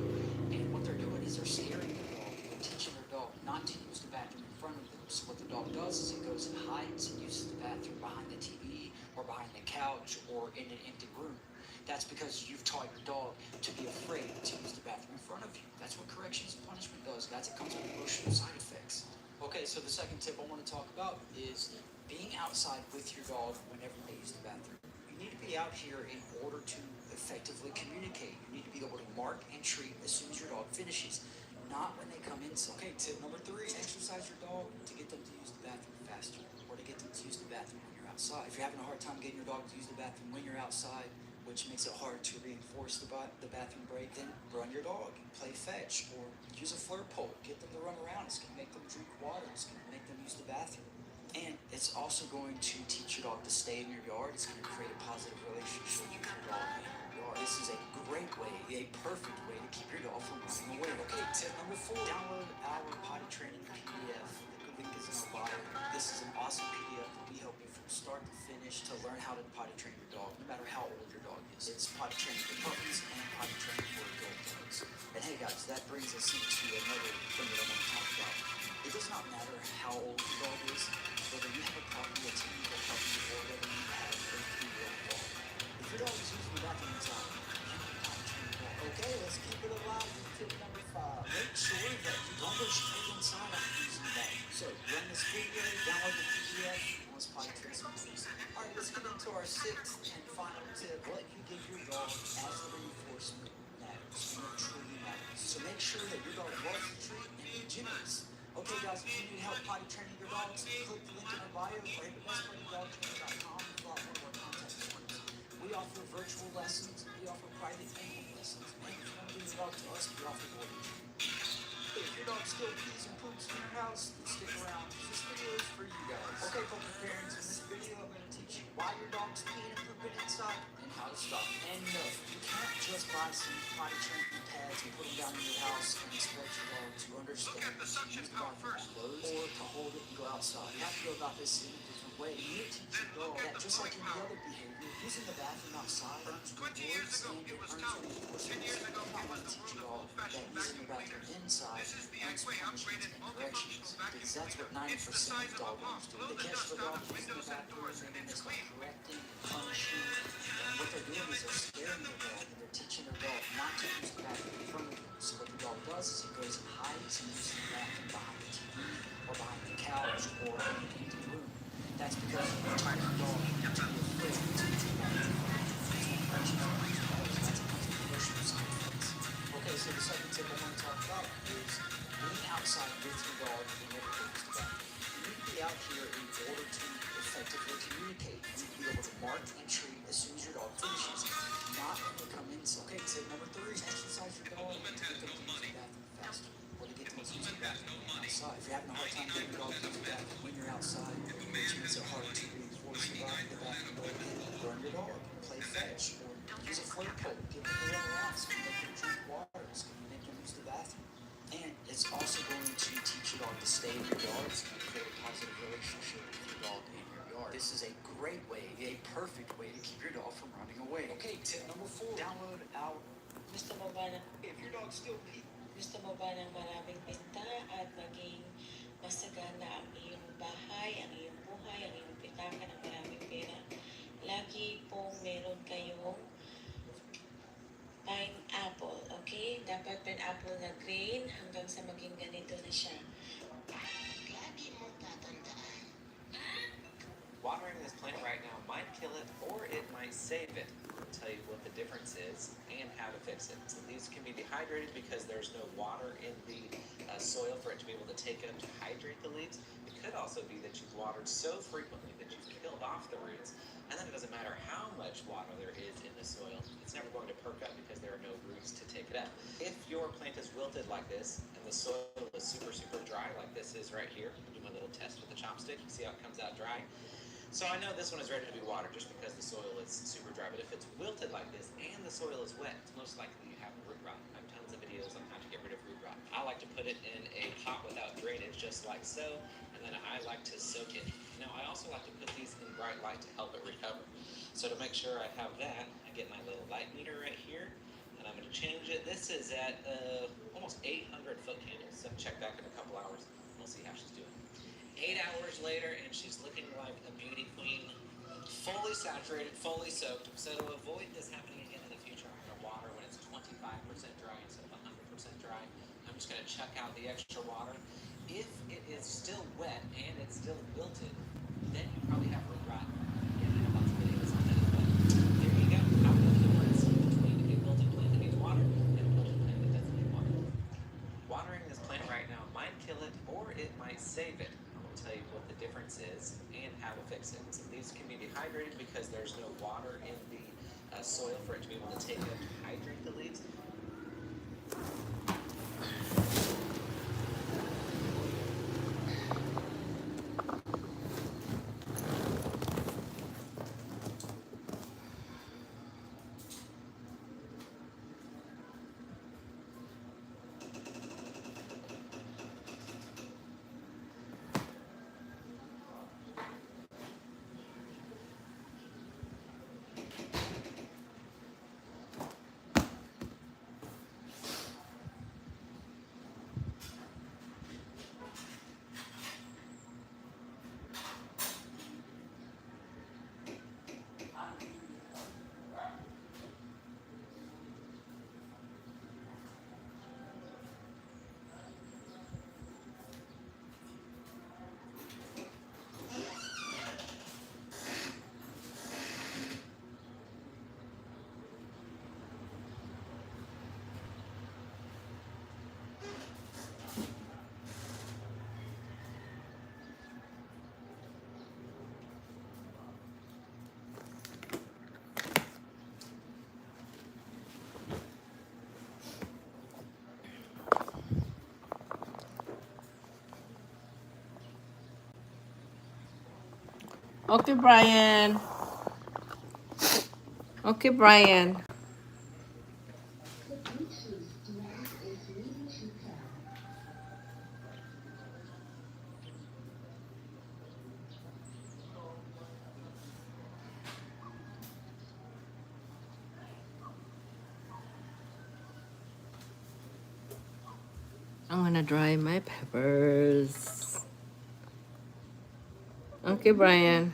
And what they're doing is they're scaring the dog. They're teaching their dog not to use the bathroom in front of them. So what the dog does is it goes and hides and uses the bathroom behind the TV or behind the couch or in an empty room. That's because you've taught your dog to be afraid to use the bathroom in front of you. That's what corrections and punishment does, guys. It comes with emotional side effects. Okay, so the second tip I want to talk about is being outside with your dog whenever they use the bathroom. You need to be out here in order to effectively communicate. You need to be able to mark and treat as soon as your dog finishes, not when they come inside. Okay, tip number 3, exercise your dog to get them to use the bathroom faster or to get them to use the bathroom when you're outside. If you're having a hard time getting your dog to use the bathroom when you're outside, which makes it hard to reinforce the bathroom break, then run your dog, play fetch, or use a flirt pole. Get them to run around. It's going to make them drink water. It's going to make them use the bathroom. And it's also going to teach your dog to stay in your yard. It's going to create a positive relationship with your dog in your yard. This is a great way, a perfect way to keep your dog from running away. Okay, tip number 4, download our potty training PDF. The link is in the bio. This is an awesome PDF that we help you from start to finish to learn how to potty train your dog, no matter how old your dog is. It's potty training for puppies and potty training for adult dogs. And hey guys, that brings us into another thing that I want to talk about. It does not matter how old your dog is, whether you have a puppy, a 10-year-old puppy, or whether you have a 3-year-old dog. If your dog is using the bathroom inside, you can potty train your dog. Okay, let's keep it alive with tip number 5. Make sure that you don't go straight inside after using the bathroom. So run this video, download the PDF, and let's potty train some dogs. Alright, let's get into our 6th and final tip. What you give your dog as the reinforcement matters, and it truly matters. So make sure that your dog loves the treat and be generous. Okay guys, if you need help potty training your dogs, click the link in our bio or hit bestbuddydogtrainer.com and fill out one of our contact forms. We offer virtual lessons, we offer private animal lessons, and if you want to give your dog to us, we offer boarding. If your dog still pees and poops in your house, then stick around, because this video is for you guys. Okay, puppy parents, in this video I'm going to teach you why your dog's peeing and pooping inside and how to stop it. And no, you can't just buy some potty training pads and put them down in your house and expect your dog to understand to use the bathroom on those or to hold it and go outside. You have to go about this in a different way. You need to teach your dog that just like any other behavior, using the bathroom outside earns rewards and it earns reinforcements. You're not going to teach your dog that using the bathroom inside earns punishments and corrections, because that's what 90% of dog owners do. They catch the dog using the bathroom and then they start correcting and punishing. And what they're doing is they're scaring their dog and they're teaching their dog not to use the bathroom in front of them. So what the dog does is it goes and hides and uses the bathroom behind the TV or behind the couch or in an empty room. That's because you're trying your dog to be afraid to use the bathroom. That's what corrections are. That's a comes with emotional side effects. Okay, so the second tip I want to talk about is being outside with your dog whenever they use the bathroom. You need to be out here in order to effectively communicate. You need to be able to mark and treat as soon as your dog finishes, not when they come inside. Okay, tip number 3, exercise your dog to get them to use the bathroom faster or to get them to use the bathroom when you're outside. If you're having a hard time getting your dog to use the bathroom when you're outside, which makes it hard to reinforce the bathroom break, run your dog, play fetch, or use a flirt pole, get them to run around, it's going to make them drink water, it's going to make them use the bathroom. And it's also going to teach your dog to stay in your yard. It's going to create a positive relationship with your dog in your yard. This is a great way, a perfect way to keep your dog from running away. Okay, tip number 4, download our... Gusto mo ba na, If your dog still pees, gusto mo ba ng maraming benta at maging masagana ang iyong bahay, ang iyong buhay, ang iyong pitaka ng maraming pera? Lagi pong meron kayong pineapple, okay? Dapat pineapple na green hanggang sa maging ganito na siya. Lagi mong tatandaan. Watering this plant right now might kill it or it might save it. I'll tell you what the difference is and how to fix it. So these can be dehydrated because there's no water in the soil for it to be able to take up to hydrate the leaves. It could also be that you've watered so frequently that you've killed off the roots, and then it doesn't matter how much water there is in the soil, it's never going to perk up because there are no roots to take it up. If your plant is wilted like this and the soil is super, super dry like this is right here, I'll do my little test with the chopstick, you see how it comes out dry? So I know this one is ready to be watered just because the soil is super dry, but if it's wilted like this and the soil is wet, it's most likely you have root rot. I have tons of videos on how to get rid of root rot. I like to put it in a pot without drainage, just like so, and then I like to soak it. Now I also like to put these in bright light to help it recover. So to make sure I have that, I get my little light meter right here, and I'm going to change it. This is at almost 800 foot candles, so check back in a couple hours. We'll see how she's doing. 8 hours later, and she's looking like a beauty queen, fully saturated, fully soaked. So to avoid this happening again in the future, I'm going to water when it's 25% dry instead of 100% dry. I'm just going to chuck out the extra water. If it is still wet and it's still wilted, then you probably have root rot. Yeah, I have lots of videos on that as well. There you go. How to know the difference between a wilted plant that needs water and a wilted plant that doesn't need water. Watering this plant right now might kill it or it might save it. Tell you what the difference is and how to fix it. So these can be dehydrated because there's no water in the soil for it to be able to take up to hydrate the leaves. Okay, Brian. Okay, Brian. I'm gonna dry my peppers. Okay, Brian.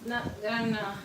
not gonna.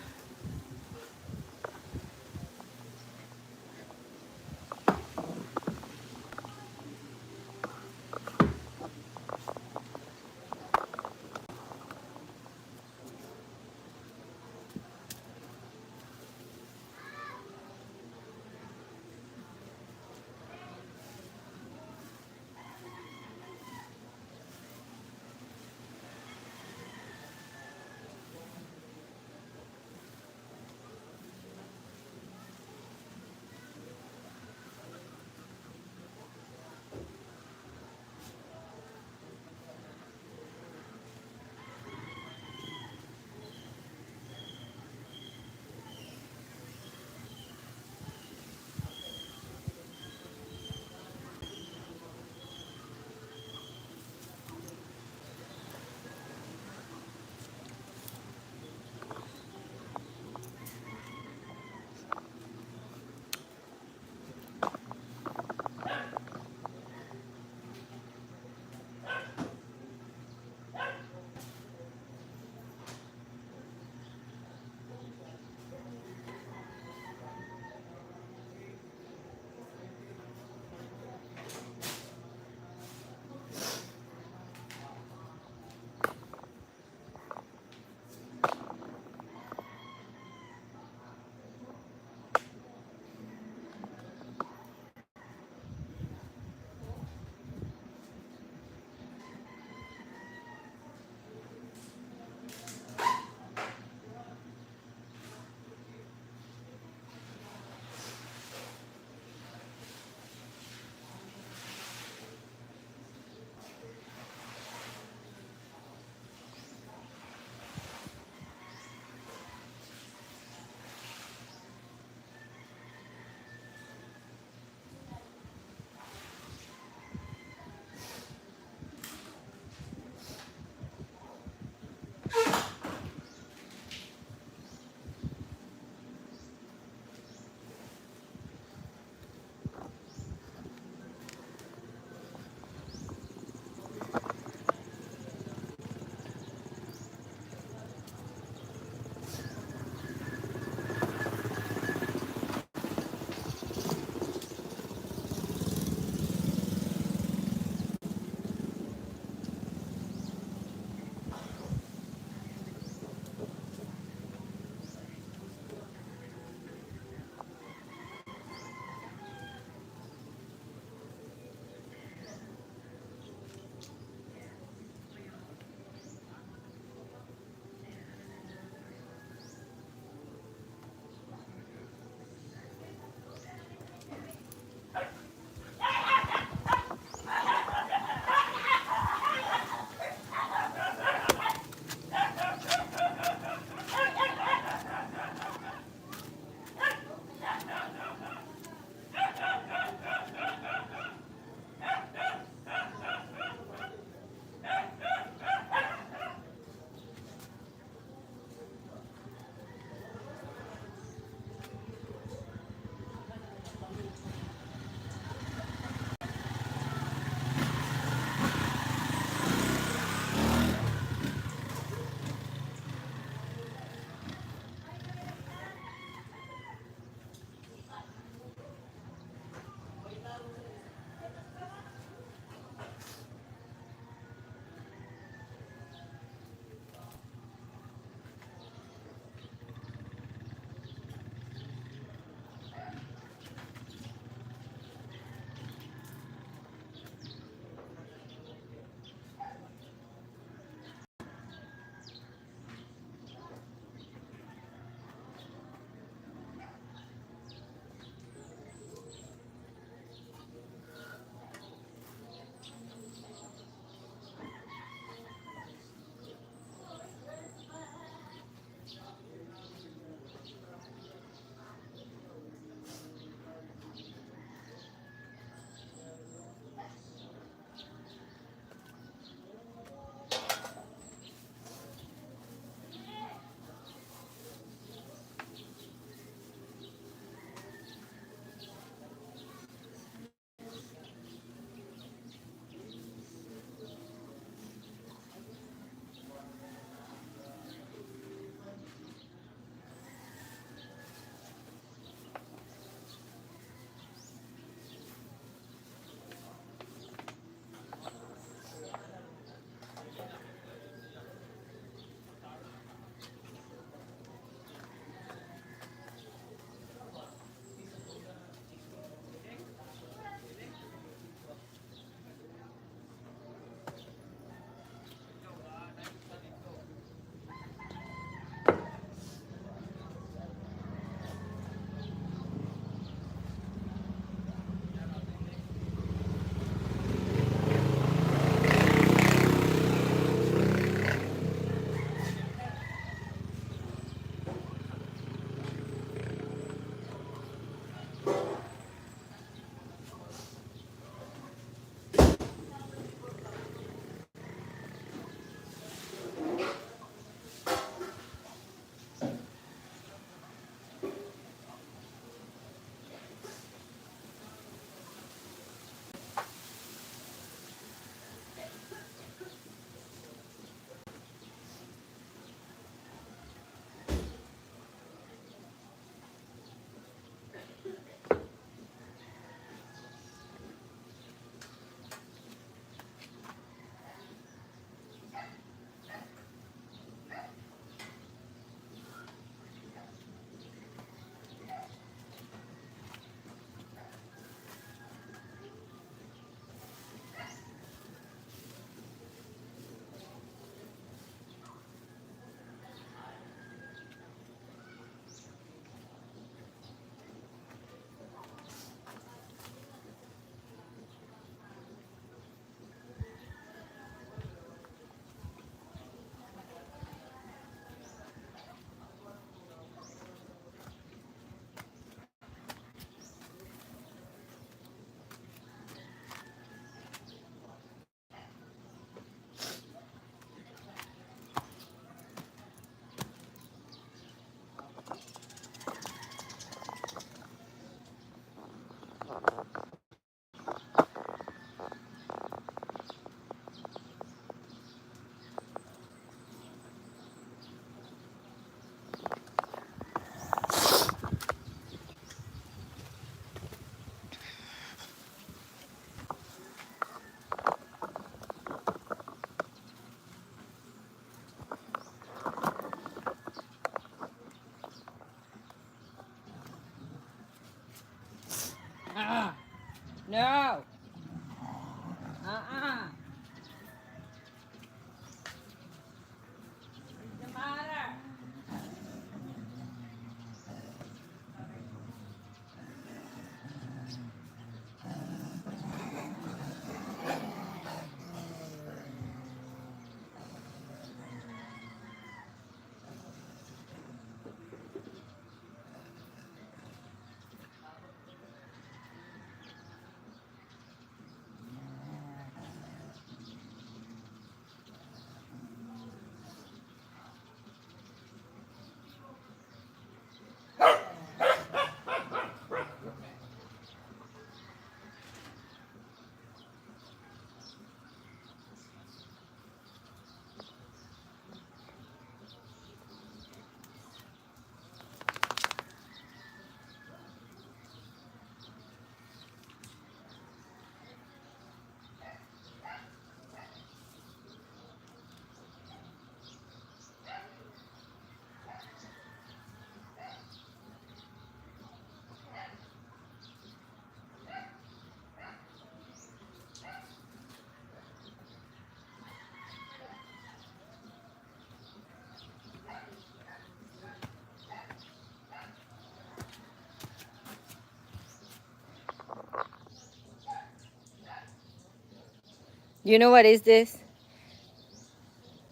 You know what is this?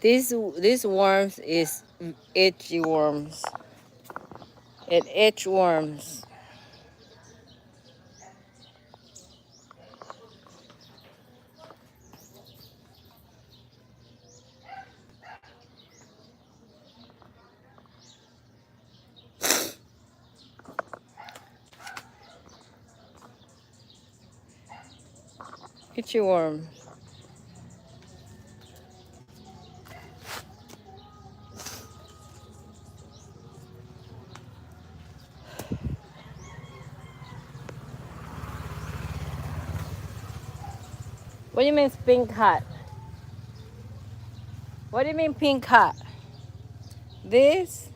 This worms is itchy worms. It itch worms. Itchy worm. What do you mean pink hot? What do you mean pink hot? This?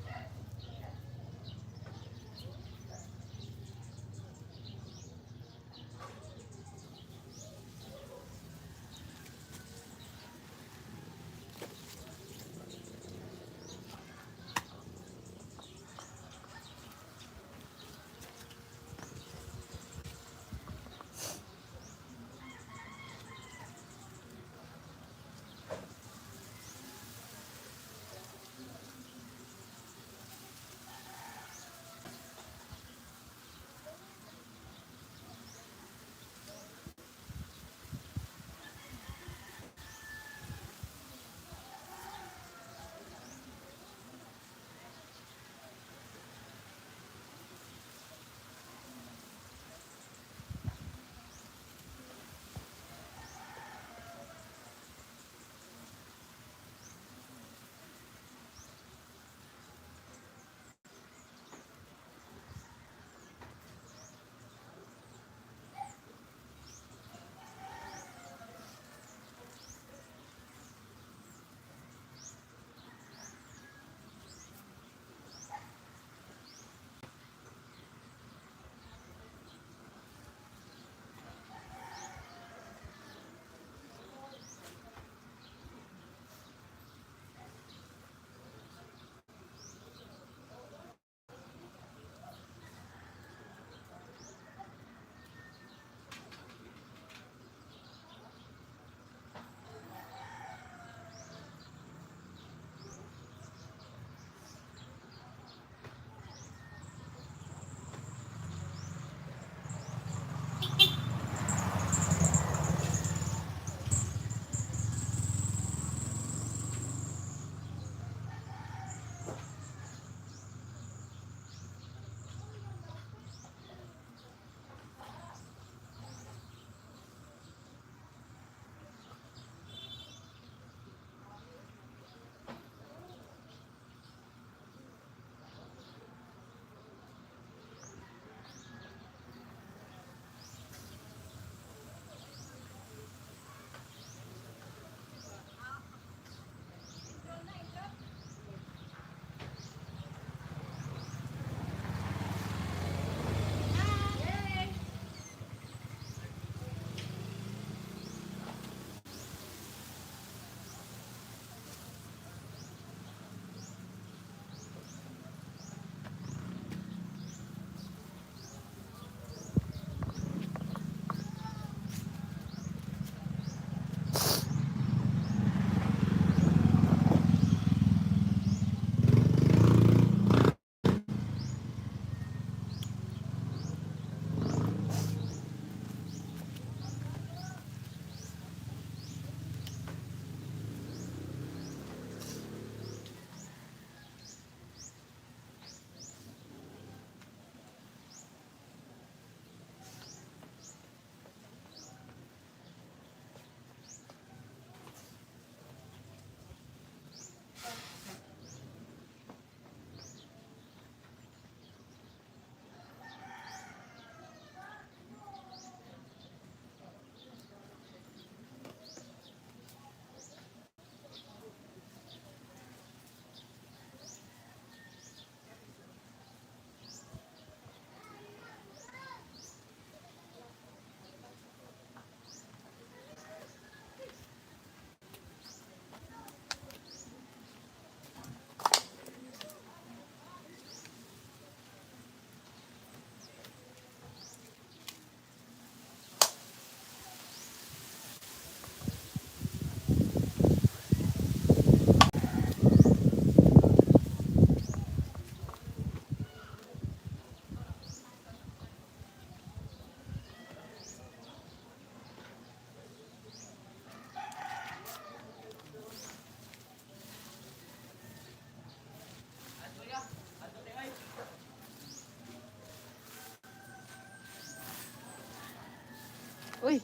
Uy.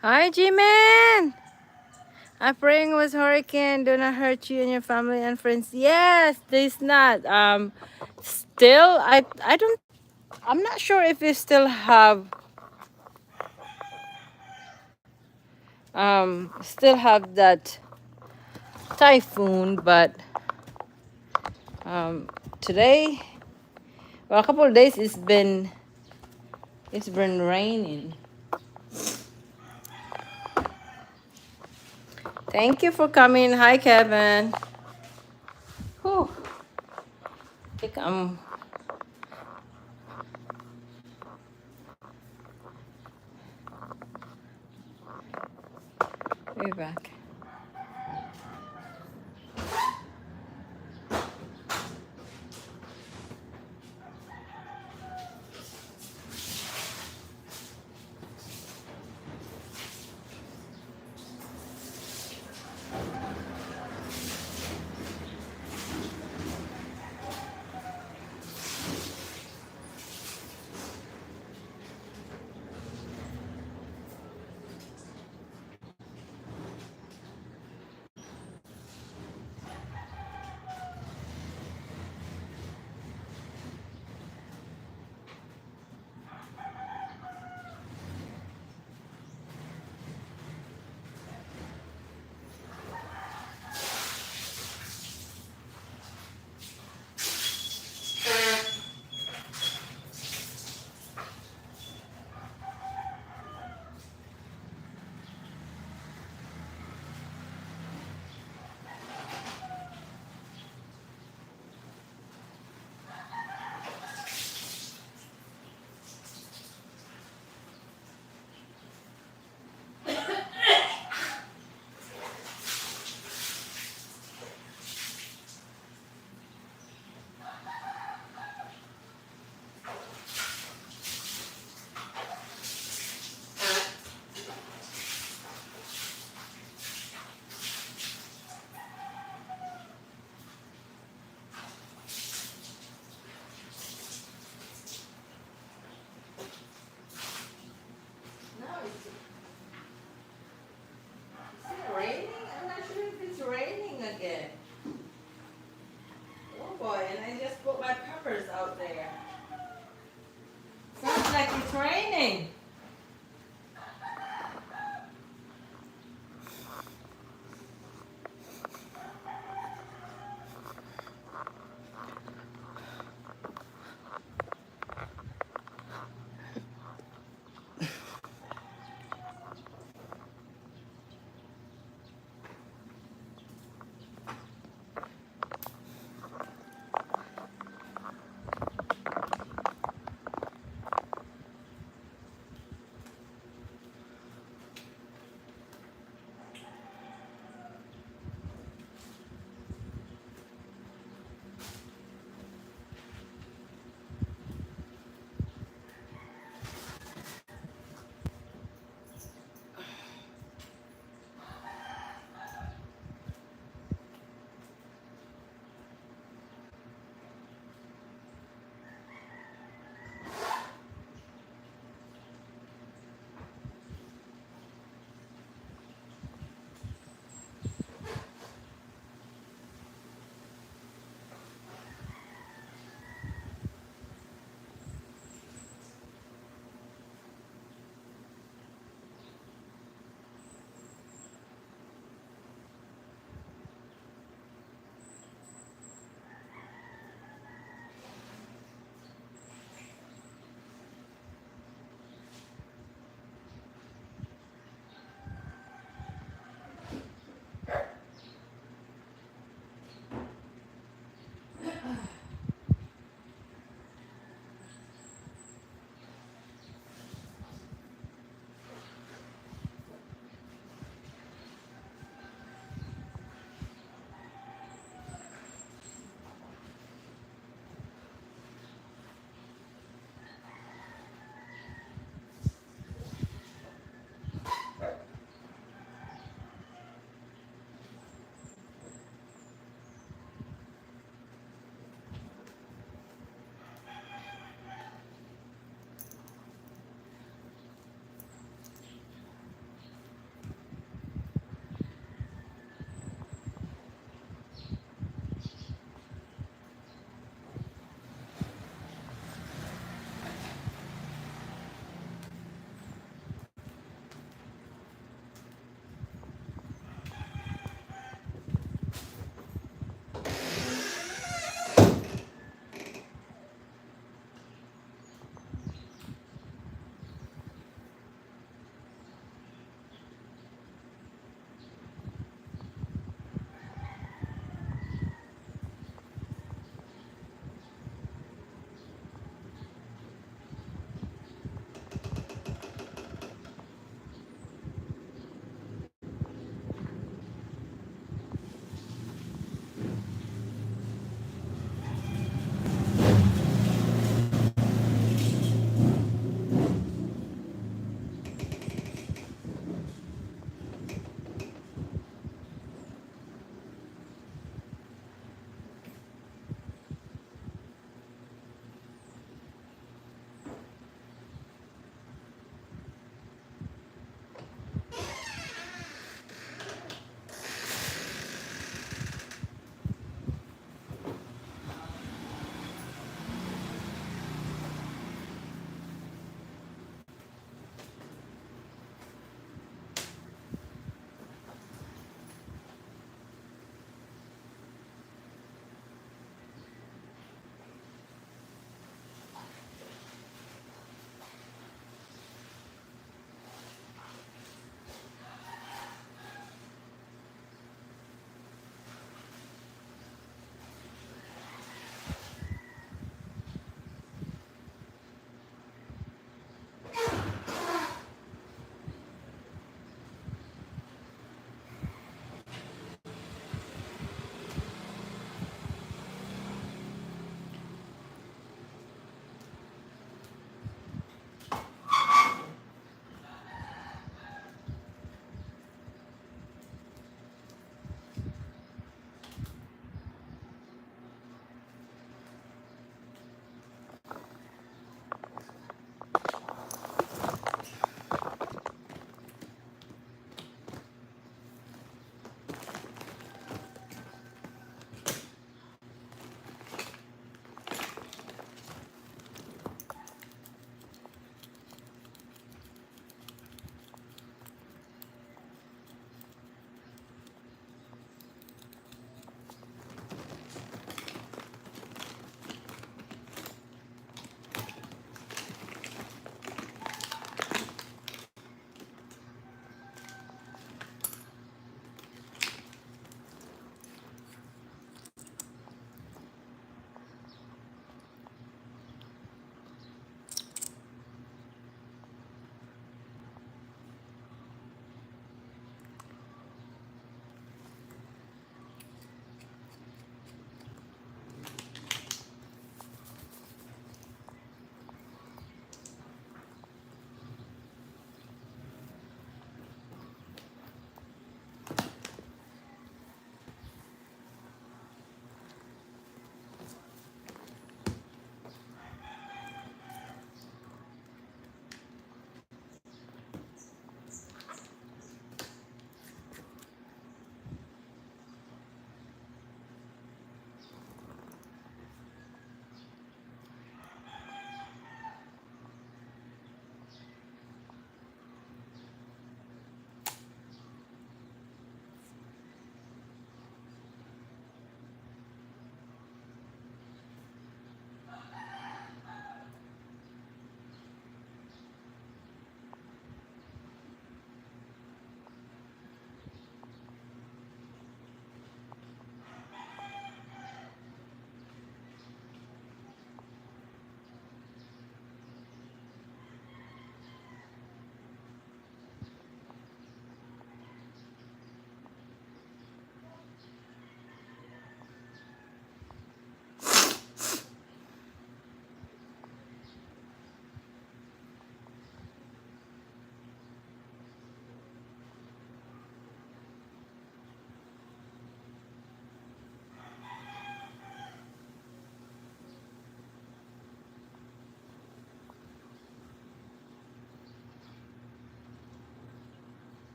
Hi, G-Man. I'm praying with hurricane do not hurt you and your family and friends. Yes, there's not. Still, I don't. I'm not sure if we still have that typhoon, but today, well, a couple of days it's been raining. Thank you for coming. Hi, Kevin. Whew. I think way back. Raining? I'm not sure if it's raining again. Oh boy, and I just put my peppers out there. Sounds like it's raining.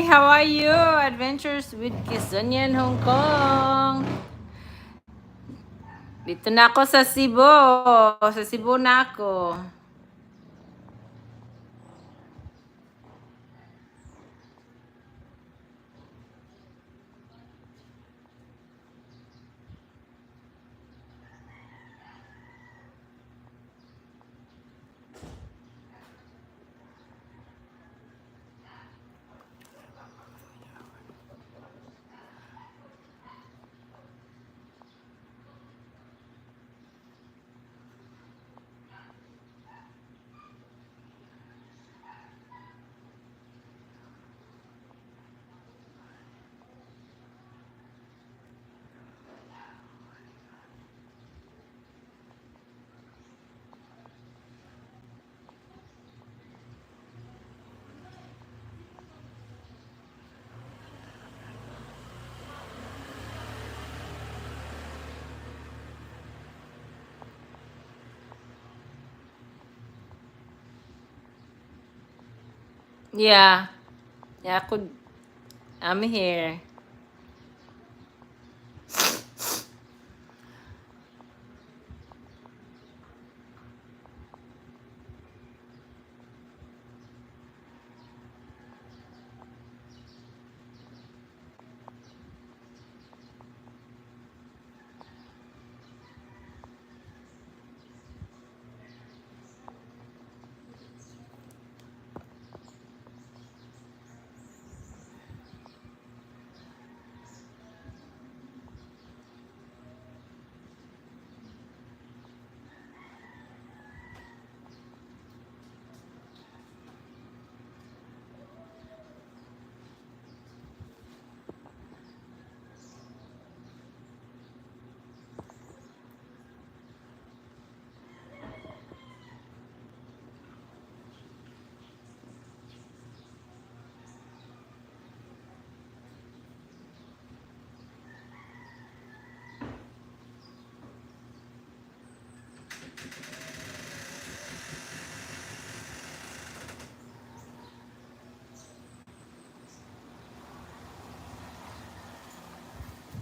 how are you? Adventures with Kisunian Hong Kong. Dito na ako sa Cebu. Sa Cebu na ako. Yeah. Yeah, I'm here.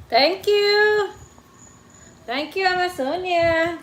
Thank you. Thank you, Amazonia.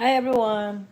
Hi everyone.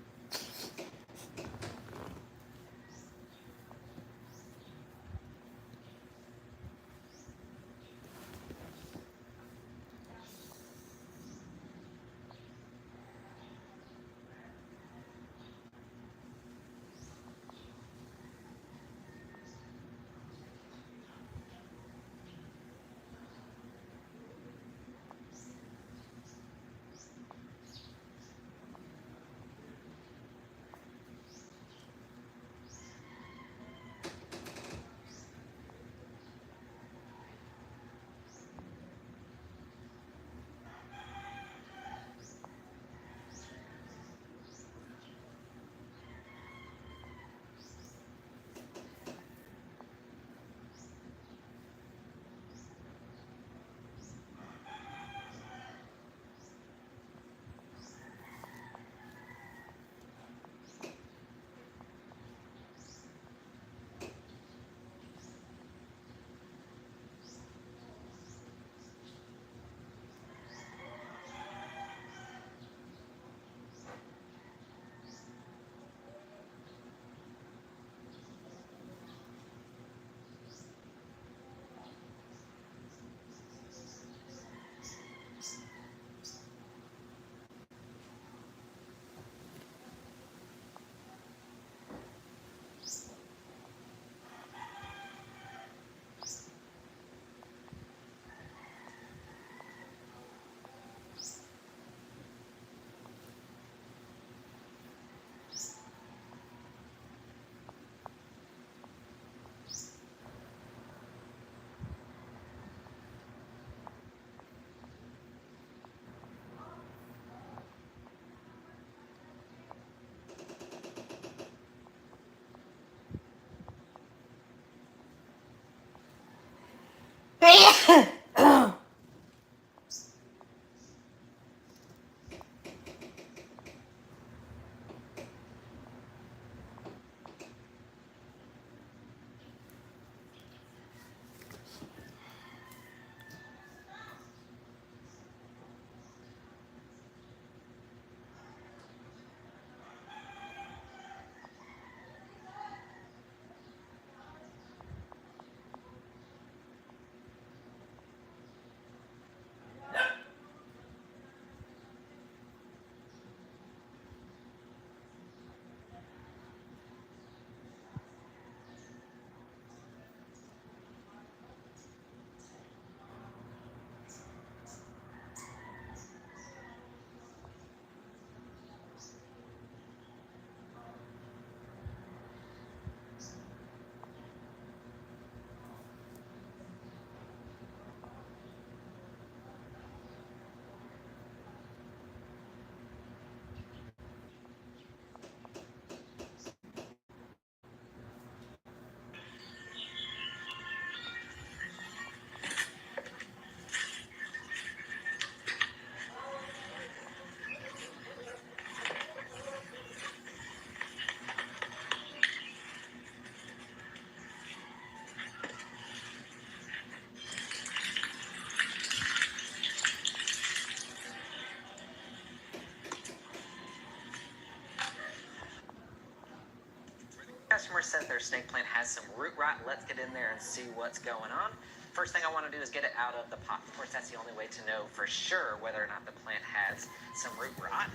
Customer said their snake plant has some root rot. Let's get in there and see what's going on. First thing I want to do is get it out of the pot. Of course, that's the only way to know for sure whether or not the plant has some root rot.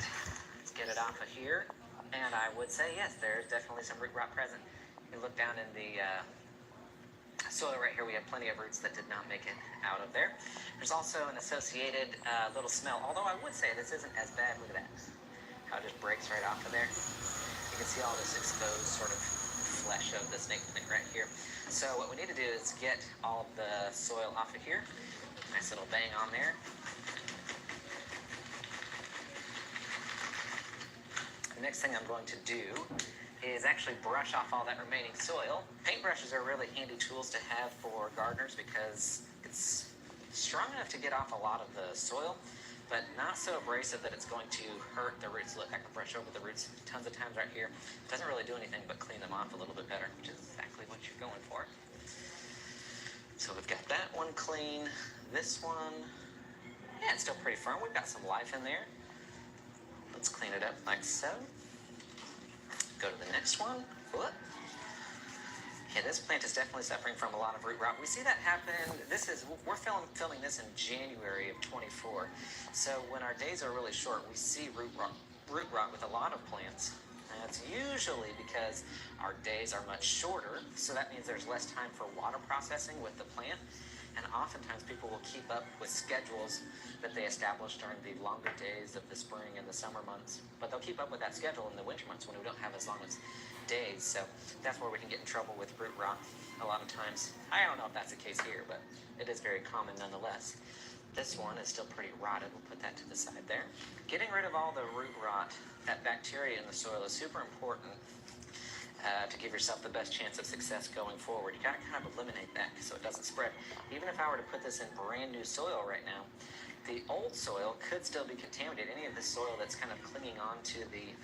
Let's get it off of here. And I would say, yes, there's definitely some root rot present. You look down in the soil right here, we have plenty of roots that did not make it out of there. There's also an associated little smell, although I would say this isn't as bad. Look at that. How it just breaks right off of there. You can see all this exposed sort of flesh of the snake plant right here. So what we need to do is get all of the soil off of here. Nice little bang on there. The next thing I'm going to do is actually brush off all that remaining soil. Paintbrushes are really handy tools to have for gardeners because it's strong enough to get off a lot of the soil, but not so abrasive that it's going to hurt the roots. Look, I can brush over the roots tons of times right here. It doesn't really do anything but clean them off a little bit better, which is exactly what you're going for. So we've got that one clean. This one, yeah, it's still pretty firm. We've got some life in there. A Let's clean it up like so. Go to the next one. Whoop. Okay, this plant is definitely suffering from a lot of root rot. We see that happen. We're filming this in January of 24. So when our days are really short, we see root rot with a lot of plants. And it's usually because our days are much shorter, so that means there's less time for water processing with the plant. And oftentimes people will keep up with schedules that they establish during the longer days of the spring and the summer months. But they'll keep up with that schedule in the winter months when we don't have as long as days. So that's where we can get in trouble with root rot a lot of times. I don't know if that's the case here, but it is very common nonetheless. This one is still pretty rotted. We'll put that to the side there. Getting rid of all the root rot, that bacteria in the soil is super important to give yourself the best chance of success going forward. You gotta kind of eliminate that so it doesn't spread. Even if I were to put this in brand new soil right now, the old soil could still be contaminated. Any of this soil that's kind of clinging on to the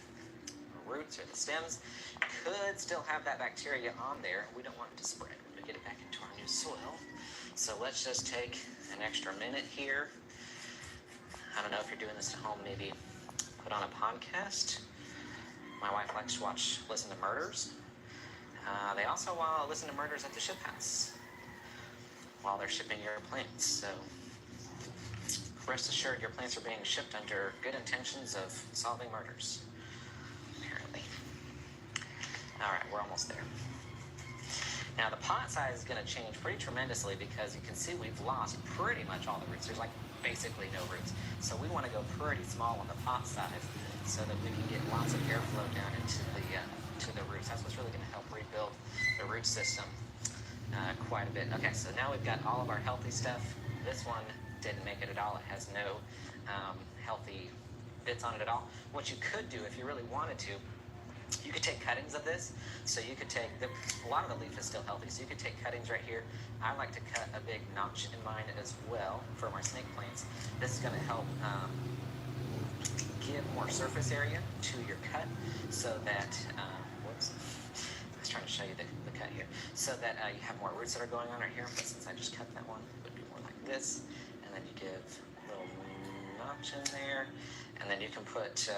roots or the stems could still have that bacteria on there. We don't want it to spread. We're gonna get it back into our new soil. So let's just take an extra minute here. I don't know if you're doing this at home, maybe put on a podcast. My wife likes to listen to murders. They also listen to murders at the ship house while they're shipping your plants. So rest assured your plants are being shipped under good intentions of solving murders. Apparently. All right, we're almost there. Now the pot size is going to change pretty tremendously because you can see we've lost pretty much all the roots. There's like basically no roots. So we want to go pretty small on the pot size so that we can get lots of airflow down into the roots. That's what's really going to help rebuild the root system quite a bit. Okay, so now we've got all of our healthy stuff. This one didn't make it at all. It has no healthy bits on it at all. What you could do if you really wanted to, you could take cuttings of this. So you could take, a lot of the leaf is still healthy, so you could take cuttings right here. I like to cut a big notch in mine as well for my snake plants. This is going to help give more surface area to your cut so that, whoops, I was trying to show you the cut here, so that you have more roots that are going on right here. But since I just cut that one, it would be more like this. And then you give a little notch in there. And then you can put,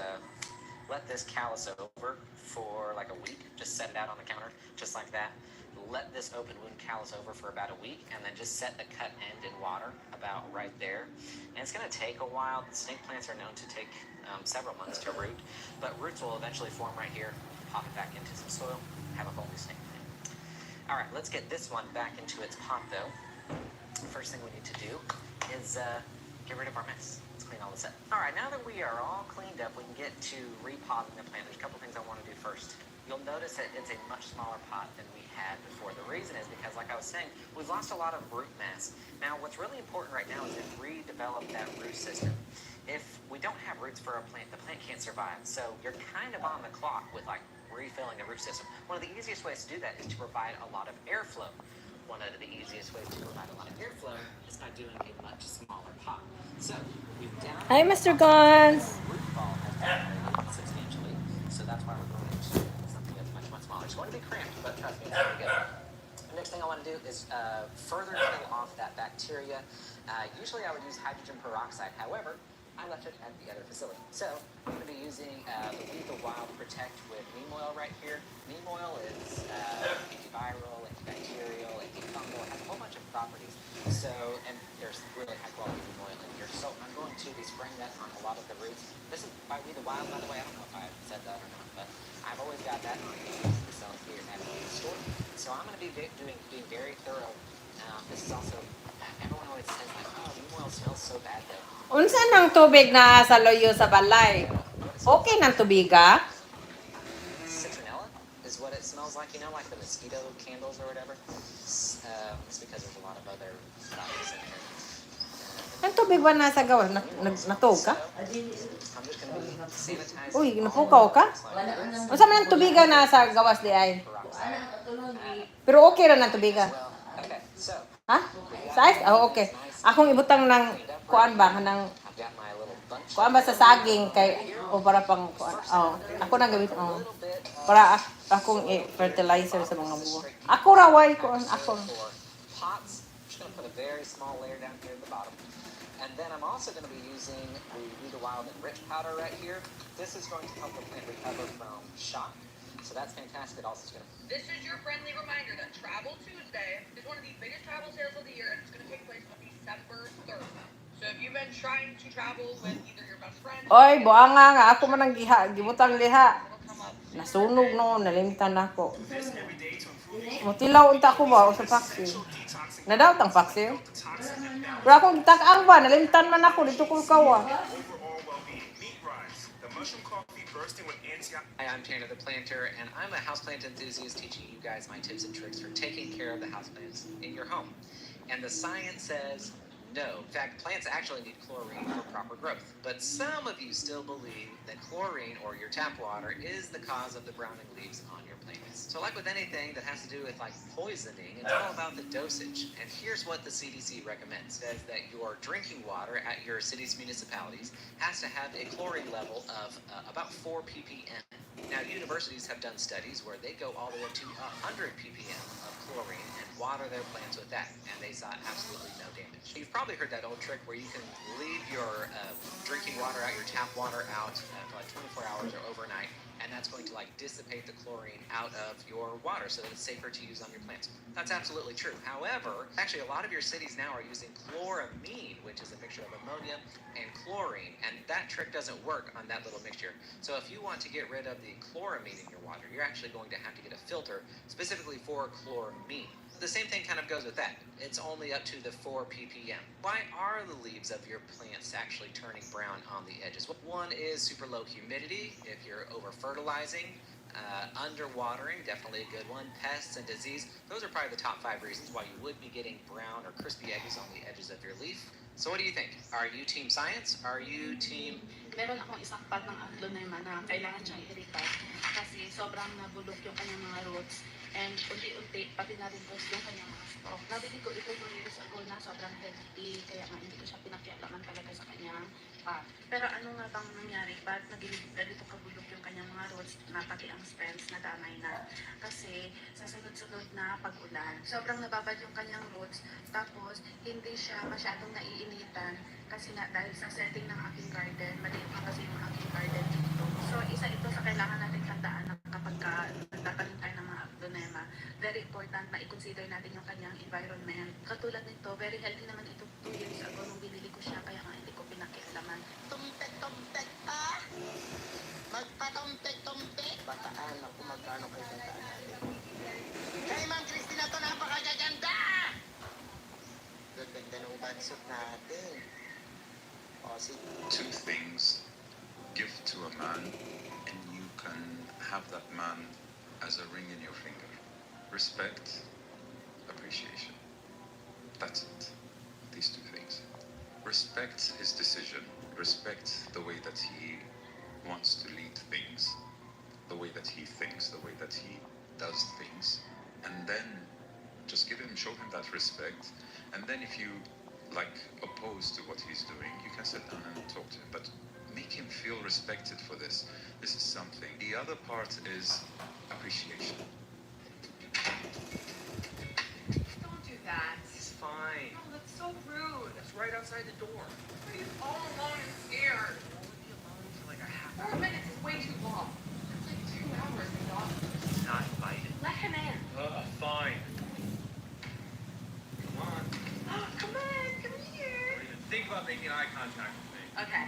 let this callus over for like a week. Just set it out on the counter, just like that. Let this open wound callus over for about a week, and then just set the cut end in water about right there. And it's going to take a while. Snake plants are known to take several months to root, but roots will eventually form right here. Pop it back into some soil, have a whole new snake plant. All right, let's get this one back into its pot though. First thing we need to do is get rid of our mess. Let's clean all this up. All right, now that we are all cleaned up, we can get to repotting the plant. There's a couple things I want to do first. You'll notice that it's a much smaller pot than we had before. The reason is because, like I was saying, we've lost a lot of root mass. Now, what's really important right now is to redevelop that root system. If we don't have roots for a plant, the plant can't survive. So you're kind of on the clock with like refilling the root system. One of the easiest ways to do that is to provide a lot of airflow. One of the easiest ways to provide a lot of airflow is by doing a much smaller pot. So we've down. Hi, Mr. Gons. Root ball has downregulated substantially. So that's why we're going to something that's much, much smaller. It's going to be cramped, but trust me, it's going to be good. The next thing I want to do is further kill off that bacteria. Usually I would use hydrogen peroxide. However, I left it at the other facility. So I'm going to be using the Lethal Wild Protect with neem oil right here. Neem oil is antiviral, antibacterial, antifungal. It has a whole bunch of properties. So, and there's really high quality neem oil in here. So I'm going to be spraying that on a lot of the roots. This is by Lethal Wild, by the way. I don't know if I said that or not, but I've always got that on hand to sell here at the store. So I'm going to be being very thorough. This is also, everyone always says like, oh, neem oil smells so bad though. Unsa nang tubig na sa loyo sa balay? Okay nang tubiga? Citronella is what it smells like, you know, like the mosquito candles or whatever. It's because there's a lot of other products in here. Ang tubig ba nasa gawas? Natog ka? I'm just going to be sanitizing. Uy, napukaw ka? Unsa man ang tubiga na sa gawas di ay? Pero okay ra nang tubiga. Okay, so. Ha? Size? Oh, okay. Akong ibutang ng kuan ba kanang kuan ba sa saging kay o para pang kuan. Oh, ako nang gamit para akong fertilizer sa mga buwa. Ako ra way kuan ako. Pots. I'm just going to put a very small layer down here at the bottom. And then I'm also going to be using the Be the Wild and Rich powder right here. This is going to help the plant recover from shock. So that's fantastic. It also is going to... This is your friendly reminder that Travel Tuesday is one of the biggest travel sales of the year, and it's going to take place on December 3rd. So if you've been trying to travel with either your best friend... Oy, buanga nga ako man ang gibutang liha. Nasunog no, nalimtan ako. Mutilaw unta ko ba sa paksi. Nadaw tang paksi. Pero akong gitak-ang ba, nalimtan man ako dito ko kawa. Hi, I'm Tanner the Planter, and I'm a houseplant enthusiast teaching you guys my tips and tricks for taking care of the houseplants in your home. And the science says no. In fact, plants actually need chlorine for proper growth. But some of you still believe that chlorine, or your tap water, is the cause of the browning leaves on your plants. So like with anything that has to do with like poisoning, it's all about the dosage. And here's what the CDC recommends. It says that your drinking water at your city's municipalities has to have a chlorine level of about 4 ppm. Now, universities have done studies where they go all the way up to 100 ppm of chlorine and water their plants with that, and they saw absolutely no damage. You've probably heard that old trick where you can leave your drinking water out, your tap water out for like 24 hours or overnight, and that's going to like dissipate the chlorine out of your water so that it's safer to use on your plants. That's absolutely true. However, actually a lot of your cities now are using chloramine, which is a mixture of ammonia and chlorine, and that trick doesn't work on that little mixture. So if you want to get rid of the chloramine in your water, you're actually going to have to get a filter specifically for chloramine. The same thing kind of goes with that. It's only up to the 4 ppm. Why are the leaves of your plants actually turning brown on the edges? Well, one is super low humidity. If you're over fertilizing, underwatering, definitely a good one. Pests and disease, those are probably the top 5 reasons why you would be getting brown or crispy edges on the edges of your leaf. So what do you think? Are you team science? Are you team... Meron akong isang pot ng aglonema na kailangan siyang ilipat kasi sobrang nabulok yung kanyang mga roots and unti-unti pati na rin yung kanyang mga stalk. Nabili ko ito 2 years ago na sobrang healthy kaya nga hindi ko siya pinakialaman talaga sa kanyang pot. Pero ano nga bang nangyari? Ba't naging ganito kabulok yung kanyang mga roots na pati ang stems na damay na? Kasi sa sunod-sunod na pag-ulan, sobrang nababad yung kanyang roots tapos hindi siya masyadong naiinitan kasi nga dahil sa setting ng aking garden, maliit na kasi yung aking garden dito. So isa ito sa kailangan natin tandaan na kapag nagtatanim tayo ng mga aglonema, very important na i-consider natin yung kanyang environment. Katulad nito, very healthy naman ito 2 years ago nung binili ko siya kaya nga hindi ko pinakialaman. Tumpek-tumpek pa! Magpatumpek-tumpek! Bataan ako magkano kayo bataan natin. Kay Ma'am Christina to napakagaganda! Gaganda ng bansot natin. Two things give to a man, and you can have that man as a ring in your finger. Respect, appreciation. That's it. These 2 things. Respect his decision. Respect the way that he wants to lead things, the way that he thinks, the way that he does things, and then just show him that respect. And then if you oppose to what he's doing, you can sit down and talk to him, but make him feel respected for this. This is something. The other part is appreciation. Don't do that. It's fine. Oh, that's so rude. It's right outside the door. He's all alone and scared. We'll be alone for like a half 4 minutes is way too long. It's like 2 hours in the office. He's not invited. Let him in. Fine. Come on. Come on, come here. Don't even think about making eye contact with me. Okay.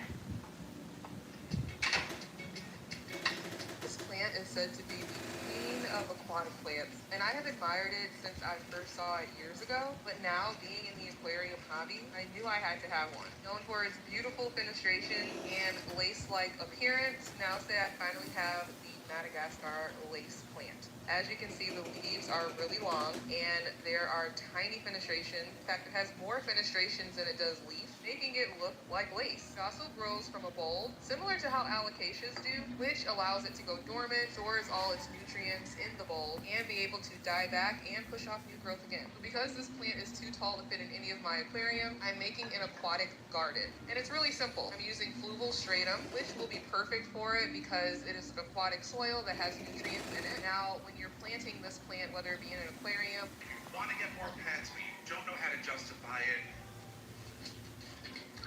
This plant is said to be the queen of aquatic plants, and I have admired it since I first saw it years ago, but now being in the aquarium hobby, I knew I had to have one. Known for its beautiful fenestration and lace-like appearance, now say I finally have the Madagascar lace plant. As you can see, the leaves are really long and there are tiny fenestrations. In fact, it has more fenestrations than it does leaf, making it look like lace. It also grows from a bulb, similar to how alocasias do, which allows it to go dormant, stores all its nutrients in the bulb, and be able to die back and push off new growth again. So because this plant is too tall to fit in any of my aquarium, I'm making an aquatic garden. And it's really simple. I'm using fluval stratum, which will be perfect for it because it is an aquatic soil that has nutrients in it. Now, when you're planting this plant, whether it be in an aquarium, Want to get more pets, but you don't know how to justify it.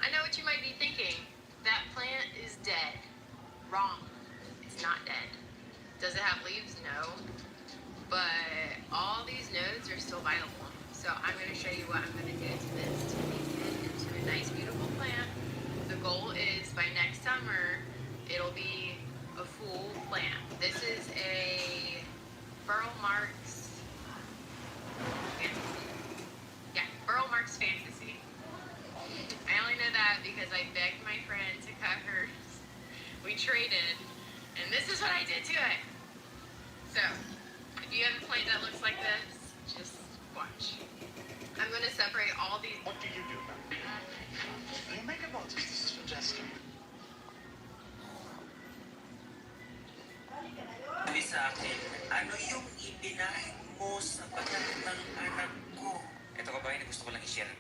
I know have leaves? No. But all these nodes are still viable. So I'm going to show you what I'm going to do to this to make it into a nice, beautiful plant. The goal is by next summer, it'll be a full plant. This is a Burl Marx fantasy. Yeah, Burl Marx fantasy. I only know that because I begged my friend to cut hers. We traded, and this is what I did to it. So, if you have a plant that looks like this, just watch. I'm going to separate all these. What do you do? You make a notice. This is for Jester. Sabi sa akin, ano yung ibinahin mo sa bagat ng anak ko? Ito kabayan na gusto ko lang i-share.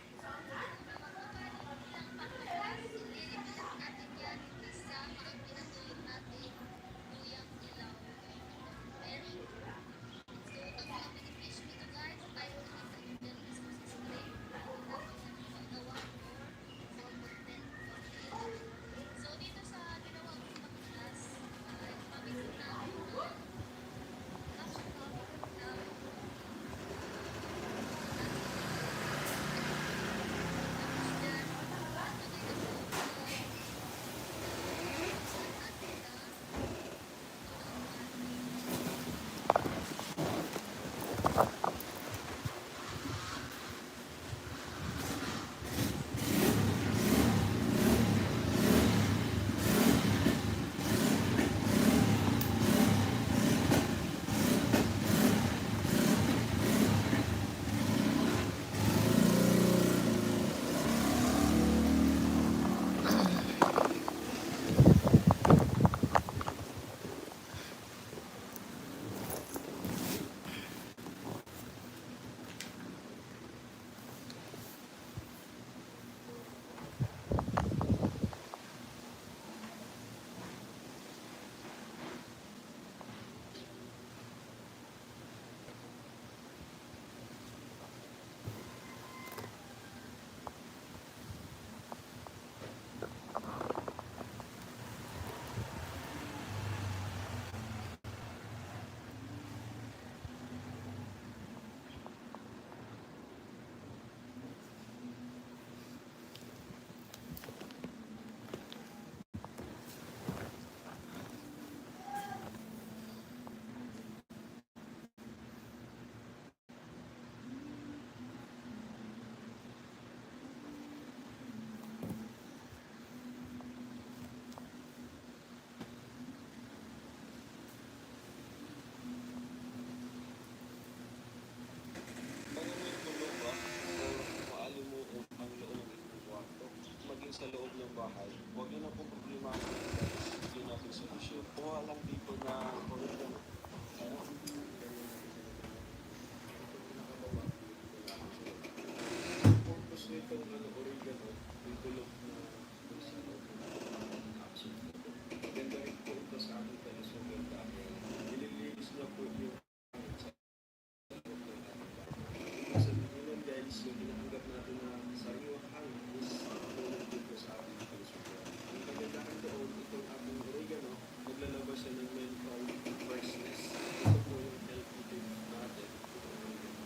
Sa loob ng bahay, huwag nyo na po problema yung natin solusyon. Kuha lang dito na oregano. Purpose nito ng oregano, yung tulog na sa loob ng capsule. Maganda rin po ito sa ating kalusugan dahil nililinis na po yung sa loob ng ating bahay. Ibig sabihin nun guys, yung ginahanggap natin na sariwang hangin is sa ating kalusugan. Ang kagandahan doon, itong ating oregano, maglalabas siya ng menthol freshness. Ito po yung healthy tip natin.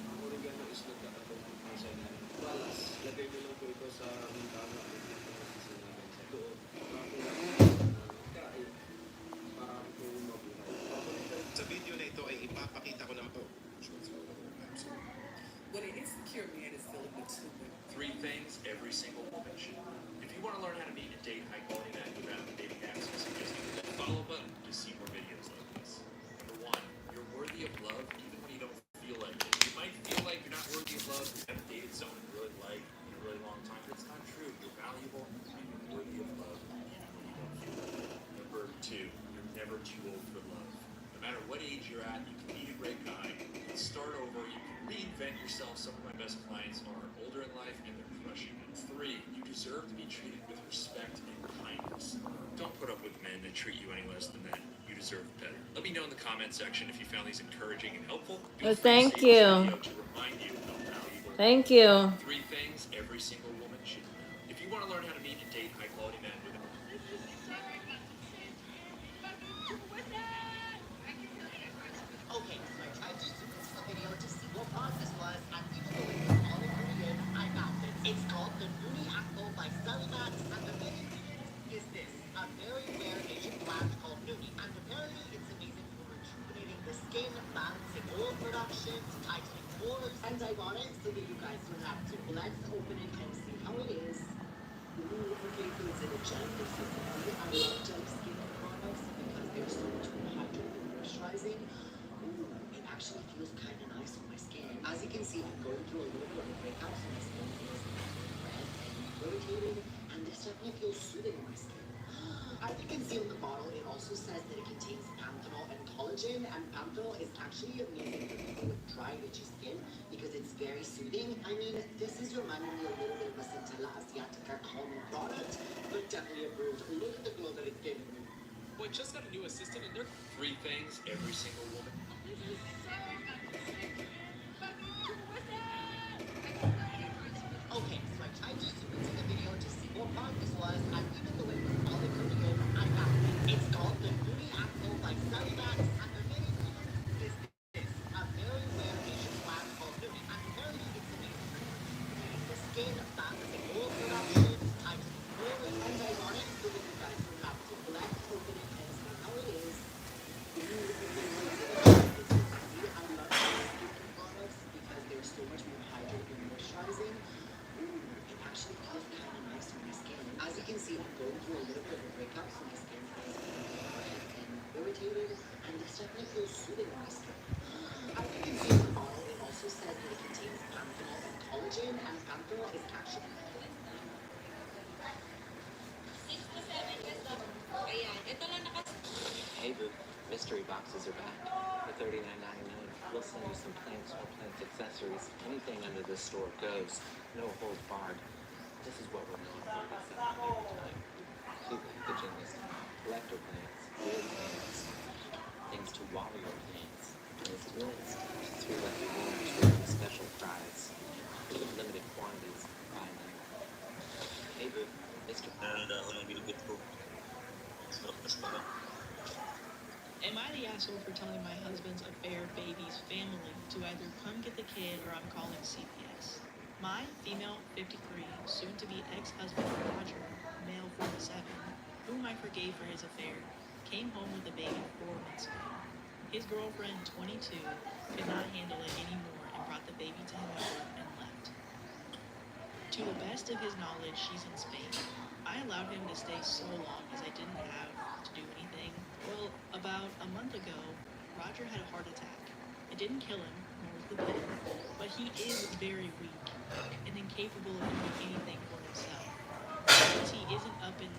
Ang oregano is nagkakatong ng sanay. Balas, lagay mo lang po ito sa bintana at ito na sisinagan sa doon. Kain para ito mabuhay. Sa video na ito ay ipapakita ko lang po. What an insecure man is filled with stupid. 3 things every single woman should know. If you want to learn how to meet and date high quality men without the dating apps, I suggest you hit the follow button to see more videos like this. Number 1, you're worthy of love even when you don't feel like it. You might feel like you're not worthy of love, you haven't dated someone you really like in a really long time, but it's not true. You're valuable and you're worthy of love even when you don't feel like it. Number 2, you're never too old for love. No matter what age you're at, you can meet a great guy, you can start over, you can reinvent yourself. Some of my best clients are older in life and they're crushing it. 3, you deserve to be treated with respect and kindness. Don't put up with men that treat you any less than that. You deserve better. Let me know in the comment section if you found these encouraging and helpful. Well, thank you. To remind you how valuable. Thank you. 3 things every single woman should know. If you want to learn how to meet and date high quality men with skin, balancing oil production, tightening pores, and I bought it so that you guys don't have to. Let's open it and see how it is. Ooh, okay, so it's in a gel consistency. I love gel skin products because they're so much more hydrating and moisturizing. Ooh, it actually feels kind of nice on my skin. As you can see, I'm going through a little bit of a breakout, so my skin is red and irritated, and this definitely feels soothing on my skin. As you can see on the bottle, it also says that it contains panthenol and collagen, and panthenol is actually amazing for people with dry, itchy skin because it's very soothing. I mean, this is reminding me a little bit of a Centella Asiatica calming product, but definitely approved. Look at the glow that it's giving me. Boy, just got a new assistant, and they're 3 things every single woman. Okay, so I tried to zoom into the video to see what product this was, and even though it was all included, I got it. It's called the Beauty Apple by Cellumax, and the name is this, a very rare Asian plant called Beauty, and apparently it's amazing for the skin, balancing oil production, tightening pores, and I got it so that you guys don't have to. Let's open it and see how it is. Ooh, okay, so it's in a gel consistency. I love these skincare products because they're so much more hydrating and moisturizing. Ooh, it actually feels kind of nice on my skin. As you can see, I'm going through a little bit of a breakout, so my skin is red and irritated, and this definitely feels soothing on my skin. As you can see in the bottle, it also says that it contains panthenol and collagen, and panthenol is actually... Hey, boo. Mystery boxes are back. For $39.99, we'll send you some plants or plant accessories. Anything under this store goes. No holds barred. This is what we're known for this time. Cute packaging this time. Collector plants, weird plants, things to water your plants, and it's minutes. 3 lucky winners with a special prize. Limited quantities. Buy now. Hey, boo. Mr. Am I the asshole for telling my husband's affair baby's family to either come get the kid or I'm calling CPS? My female 53, soon-to-be ex-husband Roger, male 47, whom I forgave for his affair, came home with a baby 4 months ago. His girlfriend, 22, could not handle it anymore and brought the baby to him at work and left. To the best of his knowledge, she's in Spain. I allowed him to stay so long as I didn't have to do anything. Well, about a month ago, Roger had a heart attack. It didn't kill him, nor was the baby, but he is very weak and incapable of doing anything for himself. Since he isn't up and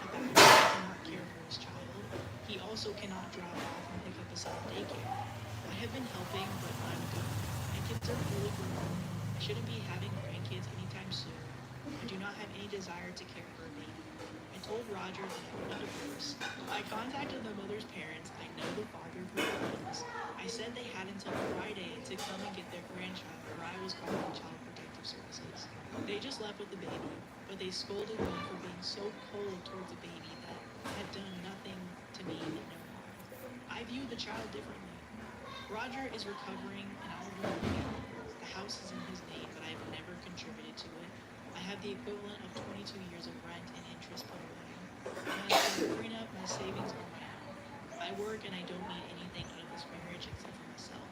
about and cannot care for his child, he also cannot drop off and pick up a son at daycare. I have been helping, but I'm good. My kids are fully grown. I shouldn't be having grandkids anytime soon. I do not have any desire to care for a baby. I told Roger that I wanted a divorce. I contacted the mother's parents. I know the father of her twins. I said they had until Friday to come and get their grandchild, or I was calling Child Protective Services. They just left with the baby, but they scolded me for being so cold towards the baby that had done nothing to me but no harm. I view the child differently. Roger is recovering and I'll remain. The house is in his name, but I have never contributed to it. I have the equivalent of 22 years of rent and interest put away. And I'm clearing up my savings on my own. I work and I don't need anything out of this marriage except for myself.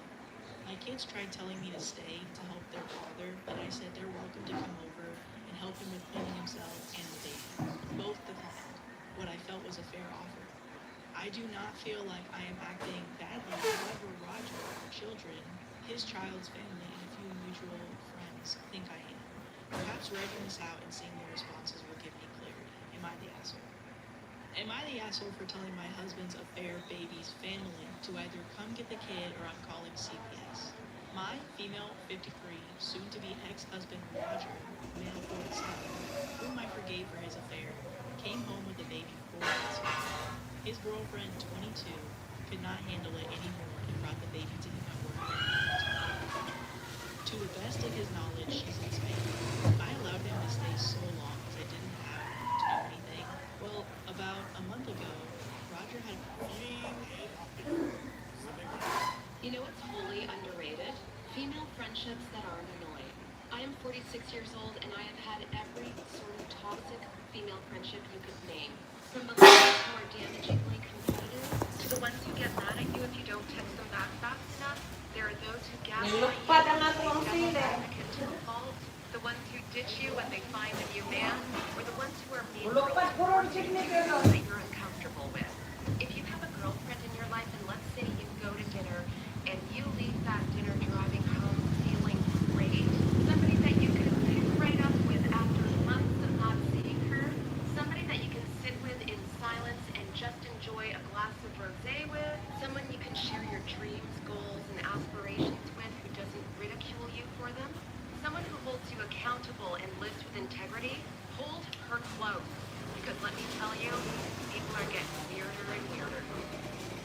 My kids tried telling me to stay to help their father, but I said they're welcome to come over and help him with cleaning himself and the baby. Both declined. What I felt was a fair offer. I do not feel like I am acting badly. However, Roger, children, his child's family, and a few mutual friends think I am. Perhaps writing this out and seeing their responses will give me clarity. Am I the asshole? Am I the asshole for telling my husband's affair baby's family to either come get the kid or I'm calling CPS? My female 53, soon-to-be ex-husband Roger, male 47, whom I forgave for his affair, came home with a baby 4 months ago. His girlfriend, 22, could not handle it anymore and brought the baby to him at work. To the best of his knowledge, she's in Spain. I allowed him to stay so long as I didn't have to do anything. Well, about a month ago, Roger had... You know what's wholly underrated? Female friendships that aren't annoying. I am 46 years old and I have had every sort of toxic female friendship you could name. From the ones who are damagingly competitive to the ones who get mad at you if you don't text them back fast enough. There are those who gaslight you Nilukpad ang and ato play ang devil's sili. advocate to a fault. The ones who ditch you when they find a new man, or the ones who are mean girls Ulukpad who puro force you to do signature no. things that you're uncomfortable with. If you have a girlfriend in your life and let's say you go to dinner and you leave that dinner driving home feeling great, somebody that you can pick right up with after months of not seeing her, somebody that you can sit with in silence and just enjoy a glass of rosé with, someone you can share your dreams, goals, and aspirations with who doesn't ridicule you for them, someone who holds you accountable and lives with integrity, hold her close. Because let me tell you, people are getting weirder and weirder.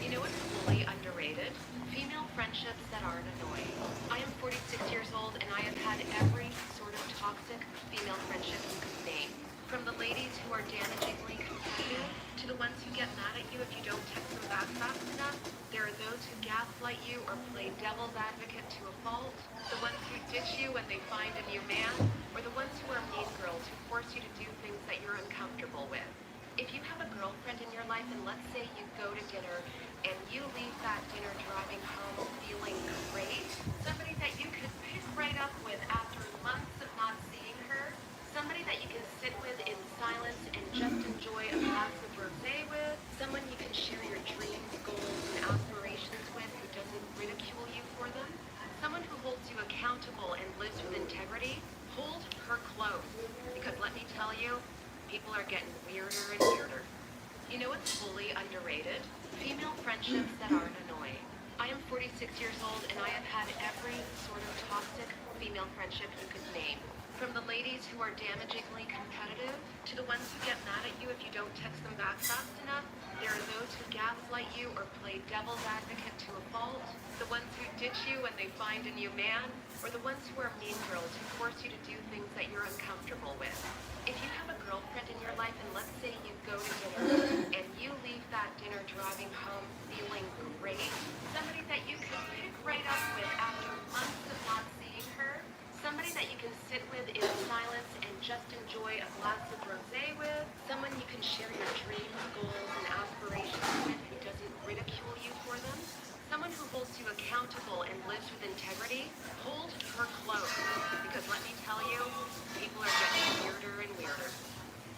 You know what's fully underrated? Female friendships that aren't annoying. I am 46 years old and I have had every sort of toxic female friendship you could name. From the ladies who are damagingly competitive, to the ones who get mad at you if you don't text them back fast enough, there are those who gaslight you or play devil's advocate to a fault, the ones who ditch you when they find a new man, or the ones who are mean girls who force you to do things that you're uncomfortable with. If you have a girlfriend in your life and let's say you go to dinner and you leave that dinner driving home feeling great, somebody that you could pick right up with after months of not seeing her, somebody that you can sit with in silence and just enjoy a glass of rosé with, someone you can share your dreams, goals, and aspirations with who doesn't ridicule you for them, someone who holds you accountable and lives with integrity, hold her close. Because let me tell you, people are getting weirder and weirder. You know what's fully underrated? Female friendships that aren't annoying. I am 46 years old and I have had every sort of toxic female friendship you could name. From the ladies who are damagingly competitive, to the ones who get mad at you if you don't text them back fast enough, there are those who gaslight you or play devil's advocate to a fault, the ones who ditch you when they find a new man, or the ones who are mean girls who force you to do things that you're uncomfortable with. If you have a girlfriend in your life and let's say you go to dinner and you leave that dinner driving home feeling great, somebody that you can pick right up with after months of not seeing her, somebody that you can sit with in silence and just enjoy a glass of rosé with, someone you can share your dreams, goals, and aspirations with who doesn't ridicule you for them, someone who holds you accountable and lives with integrity, hold her close. Because let me tell you, people are getting weirder and weirder.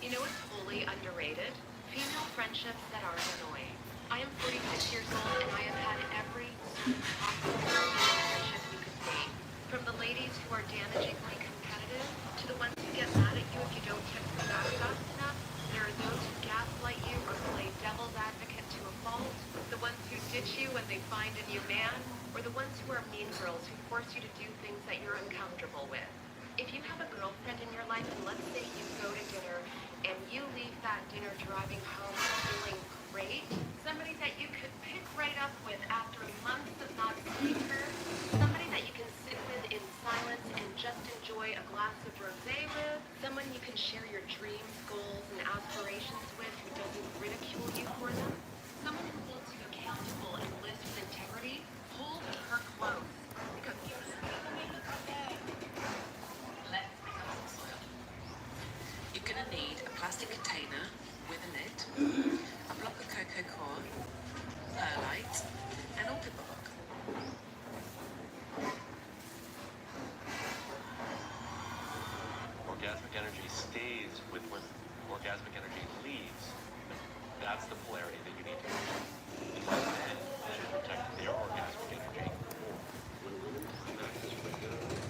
You know what's fully underrated? Female friendships that aren't annoying. I am 46 years old and I have had every sort of toxic female friendship you could name. From the ladies who are damagingly competitive, to the ones who get mad at you if you don't text them back fast enough, there are those who gaslight you or play devil's advocate to a fault, the ones who ditch you when they find a new man, or the ones who are mean girls who force you to do things that you're uncomfortable with. If you have a girlfriend in your life and let's say you go to dinner and you leave that dinner driving home feeling great, somebody that you could pick right up with after months of not seeing her, somebody that you can sit with in silence and just enjoy a glass of rosé with, someone you can share your dreams, goals, and aspirations with who doesn't ridicule you for them, someone who holds you accountable and lives with integrity, hold her close. Because You're going to need a plastic container with a lid, a block of cocoa core, perlite, and orchid bark. Orgasmic energy stays with women. Orgasmic energy leaves. That's the polarity that you need to protect. And men should protect their orgasmic energy more. When women climax regularly,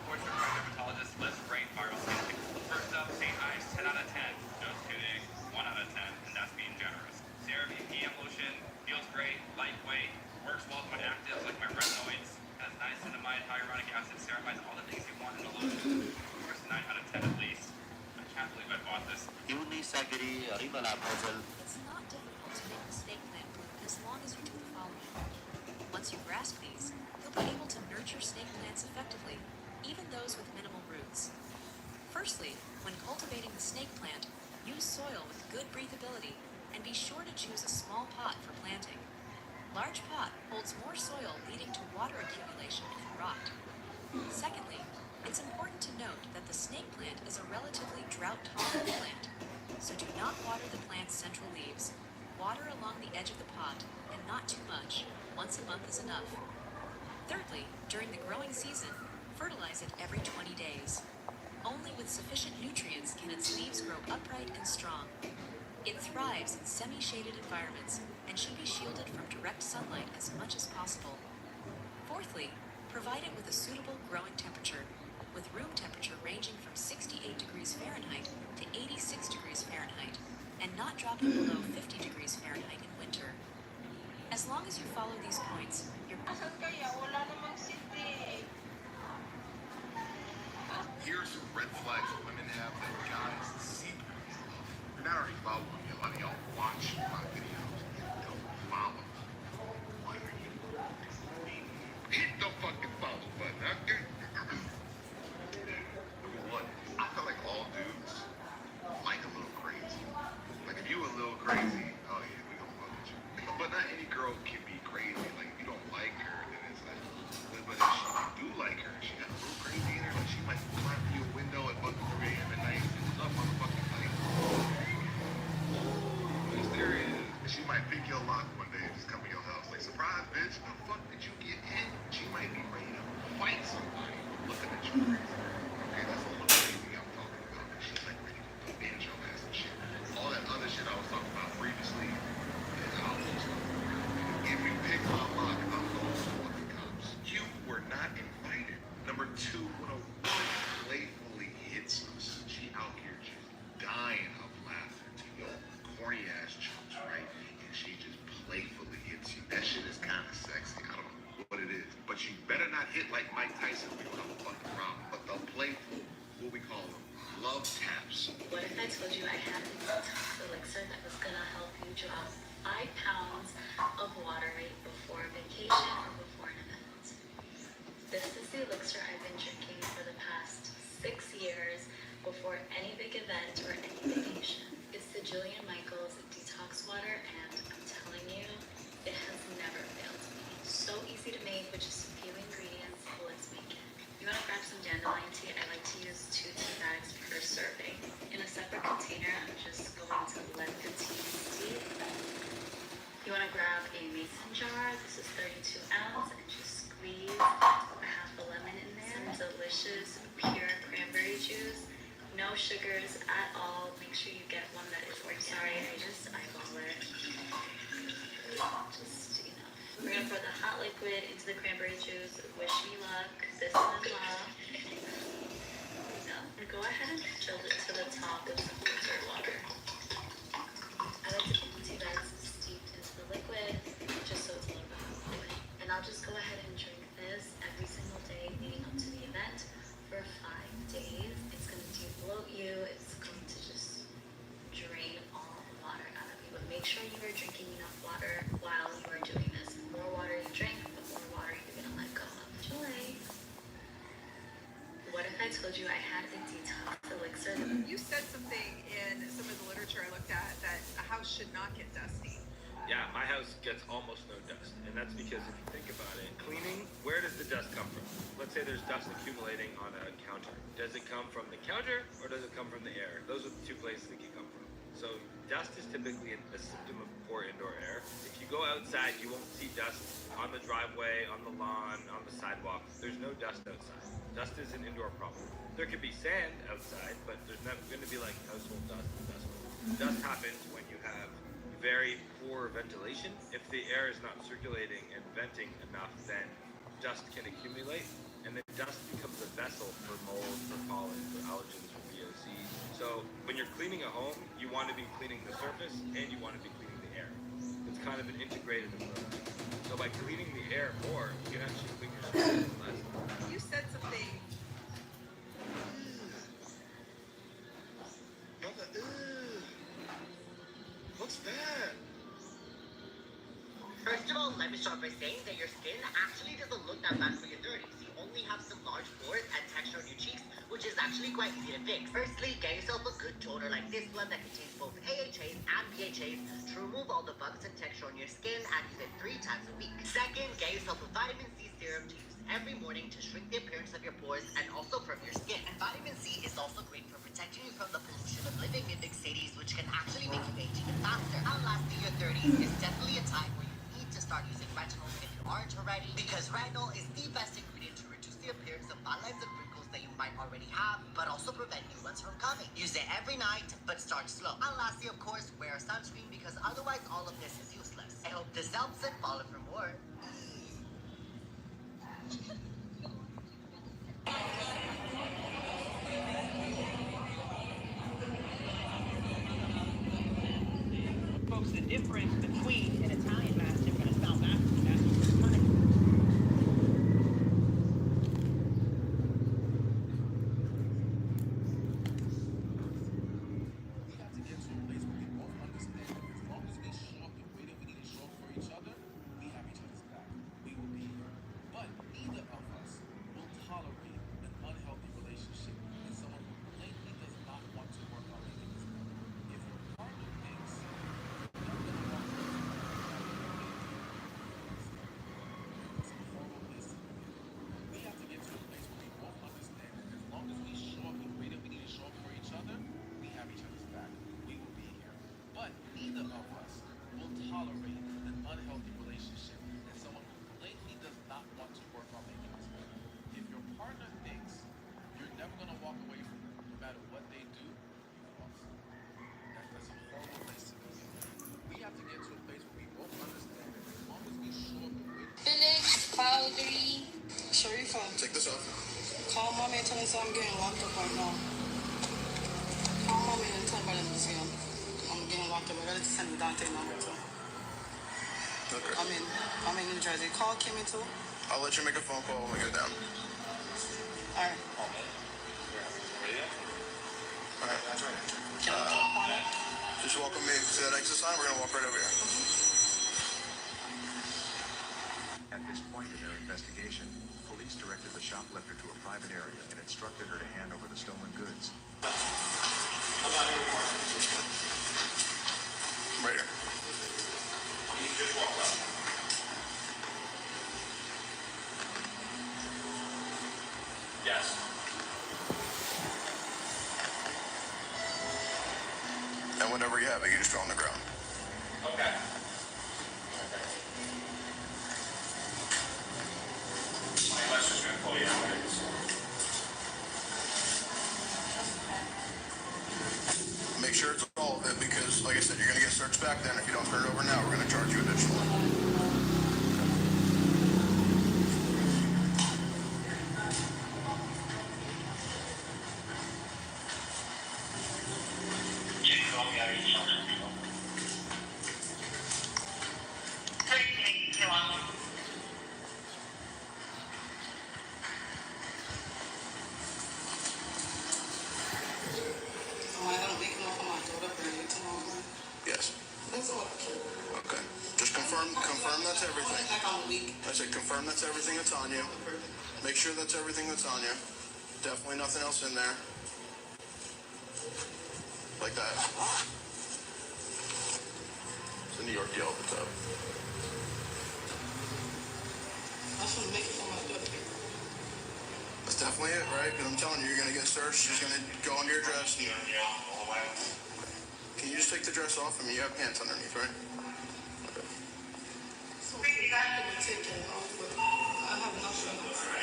Sports dermatologist lists rate viral skin. First up, St. Ives, 10 out of 10. Nose tuning, 1 out of 10, and that's being generous. CeraVe PM lotion feels great, lightweight, works well with my actives like my retinoids, has niacinamide, hyaluronic acid, ceramides, all the things you want in a lotion. Works 9 out of 10 at least. I can't believe I bought this. It's not difficult to make the snake plant bloom as long as you do the following. Once you grasp these, you'll be able to nurture snake plants effectively, even those with minimal roots. Firstly, when cultivating the snake plant, use soil with good breathability and be sure to choose a small pot for planting. Large pot holds more soil leading to water accumulation and rot. Secondly, it's important to note that the snake plant is a relatively drought-tolerant plant. so do not water the plant's central leaves. Water along the edge of the pot, and not too much. Once a month is enough. Thirdly, during the growing season, fertilize it every 20 days. Only with sufficient nutrients can its leaves grow upright and strong. It thrives in semi-shaded environments and should be shielded from direct sunlight as much as possible. Fourthly, provide it with a suitable growing temperature, with room temperature ranging from 68 degrees Fahrenheit to 86 degrees Fahrenheit, and not dropping below 50 degrees Fahrenheit in winter. As long as you follow these points, your Here are some red flags women have that guys secretly love. If you're not already following me, a lot of y'all watch my videos and don't follow. Why are you doing? Hit the fucking follow button, okay? Number one, I feel like all dudes like a little crazy. Like if you a little crazy, oh yeah, we gonna fuck with you. But not any girl can be crazy. Like if you don't like her, then it's like, but if she do like her, she got a little crazy in her, like she might climb through your window at fucking 3 a.m. at night and what's up, motherfucking like, yes, there is. And she might pick your lock one day and just come to your house like, surprise, bitch, the fuck did you get in? She might be ready to fight somebody looking at you crazy. Okay, that's a little crazy I'm talking about. She's like ready to avenge your ass and shit. All that other shit I was talking about previously is out. If you pick my lock, I'm going to fucking cops. You were not invited. Number two, when a woman playfully hits us, she out here just dying of laughter to your corny ass jokes, right? And she just playfully hits you. That shit is kind of sexy. I don't know what it is. But you better not hit like Mike Tyson. We don't have a fucking problem. But the playful, what we call them, love taps. What if I told you I had this detox elixir that was gonna help you drop 5 pounds of water weight before vacation or before an event? This is the elixir I've been drinking for the past 6 years before any big event or any vacation. It's the Jillian Michaels Detox Water, and I'm telling you, it has never failed me. So easy to make with just a few ingredients. Let's make it. You want to grab some dandelion tea? I like to use 2 tea bags per serving. In a separate container, I'm just going to let the tea steep. You want to grab a mason jar. This is 32 ounce, and just squeeze a half a lemon in there. Some delicious pure cranberry juice. No sugars at all. Make sure you get one that is organic. Sorry, I just eyeball it. Just enough. We're gonna pour the hot liquid into the cranberry juice. Wish me luck. This one as well. And go ahead and fill it to the top with some filtered water. I like to keep the tea bags steeped into the liquid, just so it's a little bit more fluid. And I'll just go ahead and drink this every single day leading up to the event for 5 days. It's going to de-bloat you. It's going to just drain all the water out of you. But make sure you are drinking enough water while you are doing this. The more water you drink, the more water you're going to let go of. Enjoy! What if I told you I had a detox elixir? You said something in some of the literature I looked at that a house should not get dusty. Yeah, my house gets almost no dust, and that's because if you think about it, cleaning, where does the dust come from? Let's say there's dust accumulating on a counter. Does it come from the counter, or does it come from the air? Those are the 2 places it can come from. So dust is typically a symptom of poor indoor air. If you go outside, you won't see dust on the driveway, on the lawn, on the sidewalk. There's no dust outside. Dust is an indoor problem. There could be sand outside, but there's not going to be like household dust and dust. Dust happens when you have very poor ventilation. If the air is not circulating and venting enough, then dust can accumulate, and then dust becomes a vessel for mold, for pollen, for allergens, for VOCs. So when you're cleaning a home, you want to be cleaning the surface and you want to be cleaning the air. It's kind of an integrated approach. So by cleaning the air more, you can actually clean your surface less. You said something. What's that? First of all, let me start by saying that your skin actually doesn't look that bad for your 30s. You only have some large pores and texture on your cheeks, which is actually quite easy to fix. Firstly, get yourself a good toner like this one that contains both AHAs and BHAs to remove all the bugs and texture on your skin, and use it 3 times a week. Second, get yourself a vitamin C serum to use every morning to shrink the appearance of your pores and also firm your skin. And vitamin C is also great for protecting protecting you from the pollution of living in big cities, which can actually make you age even faster. Outlasting your 30s is definitely a time where you need to start using retinol if you aren't already, because retinol is the best ingredient to reduce the appearance of fine lines and wrinkles that you might already have, but also prevent new ones from coming. Use it every night, but start slow. And lastly, of course, wear sunscreen, because otherwise all of this is useless. I hope this helps and follow for more. Folks, the difference between an Italian Mastiff and a South African Mastiff is kind of We have to get to a place where we both understand that as long as we show up the way that we need to show up for each other, we have each other's back. We will be here. But neither of us will tolerate an unhealthy relationship and someone who blatantly does not want to work on making this better. If your partner thinks you're never going to walk away from them, that's a horrible place to be. We have to get to a place where we both understand that as long as we show up the way that we need to show up for each other, we have each other's back. We will be here. But neither of us will tolerate an unhealthy relationship and someone who blatantly does not want to work on making this better. If your partner thinks you're never going to walk away from them, no matter what they do, you've lost. That's a horrible place to be in. We have to get to a place where we both understand that as long as we show up the way Felix, Powdery. Sharifa. Take this off. Call mommy and tell her I'm getting locked up right now. Call mommy and tell her this again. I'm getting locked up. I gotta send me Dante number too. Okay. I'm in New Jersey. Call Kimmy too. I'll let you make a phone call when we get down. Alright. Alright. Just walk with me to that exit sign. We're gonna walk right over here. At this point in their investigation, police directed the shoplifter to a private area and instructed her to hand over the stolen goods. Right here. Yes. And whatever you have, you just throw on the ground. Okay. My master's going to pull you out of this. Make sure it's all of it because, like I said, you're going to get searched back then. If you don't turn it over now, we're going to charge you additionally. Yes. Okay. Just confirm that's everything. I said confirm that's everything that's on you. Make sure that's everything that's on you. Definitely nothing else in there. Like that. It's a New York deal at the top. That's definitely it, right? Because I'm telling you, you're going to get searched. She's going to go under your dress. Can you just take the dress off? I mean, you have pants underneath, right? Okay.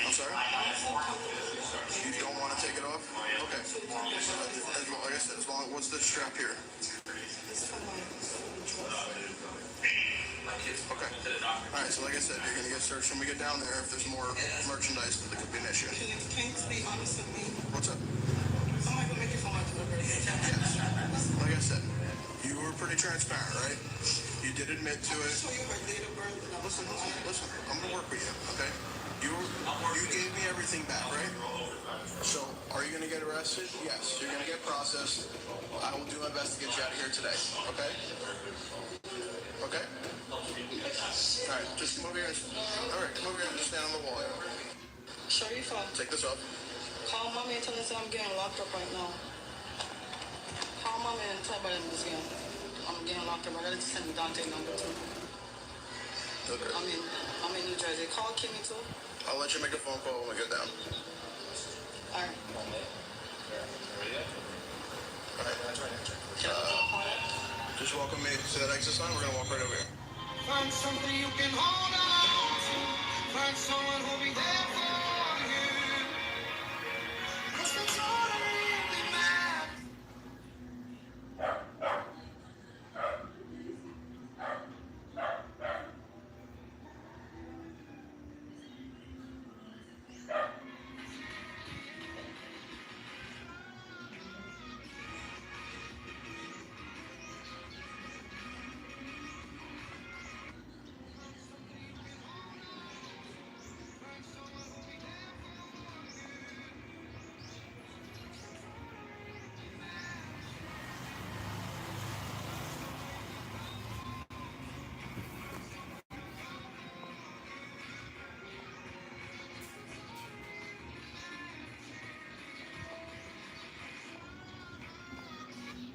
I'm sorry? You don't want to take it off? Okay. Like I said, as long what's the strap here? Okay. All right, so like I said, you're going to get searched when we get down there. If there's more merchandise, that could be an issue. Can you be honest with me? What's up? Somebody can make it for my delivery. Yes. Like I said, you were pretty transparent, right? You did admit to it. Show you her date of birth. Listen. I'm going to work with you, okay? You gave me everything back, right? So, are you going to get arrested? Yes. You're going to get processed. I will do my best to get you out of here today, okay? Okay? Alright, just come over here. Alright, come over here and just stand on the wall here. Sharifa. Take this off. Call mommy and tell her I'm getting locked up right now. Call mommy and tell her this again. I'm getting locked up. I gotta send me Dante number too. Okay. I'm in New Jersey. Call Kimmy too. I'll let you make a phone call when we get down. Alright. Just welcome me to that exit sign. We're gonna walk right over here. Find something you can hold on to. Find someone who'll be there for you. 'Cause that's all that really matters.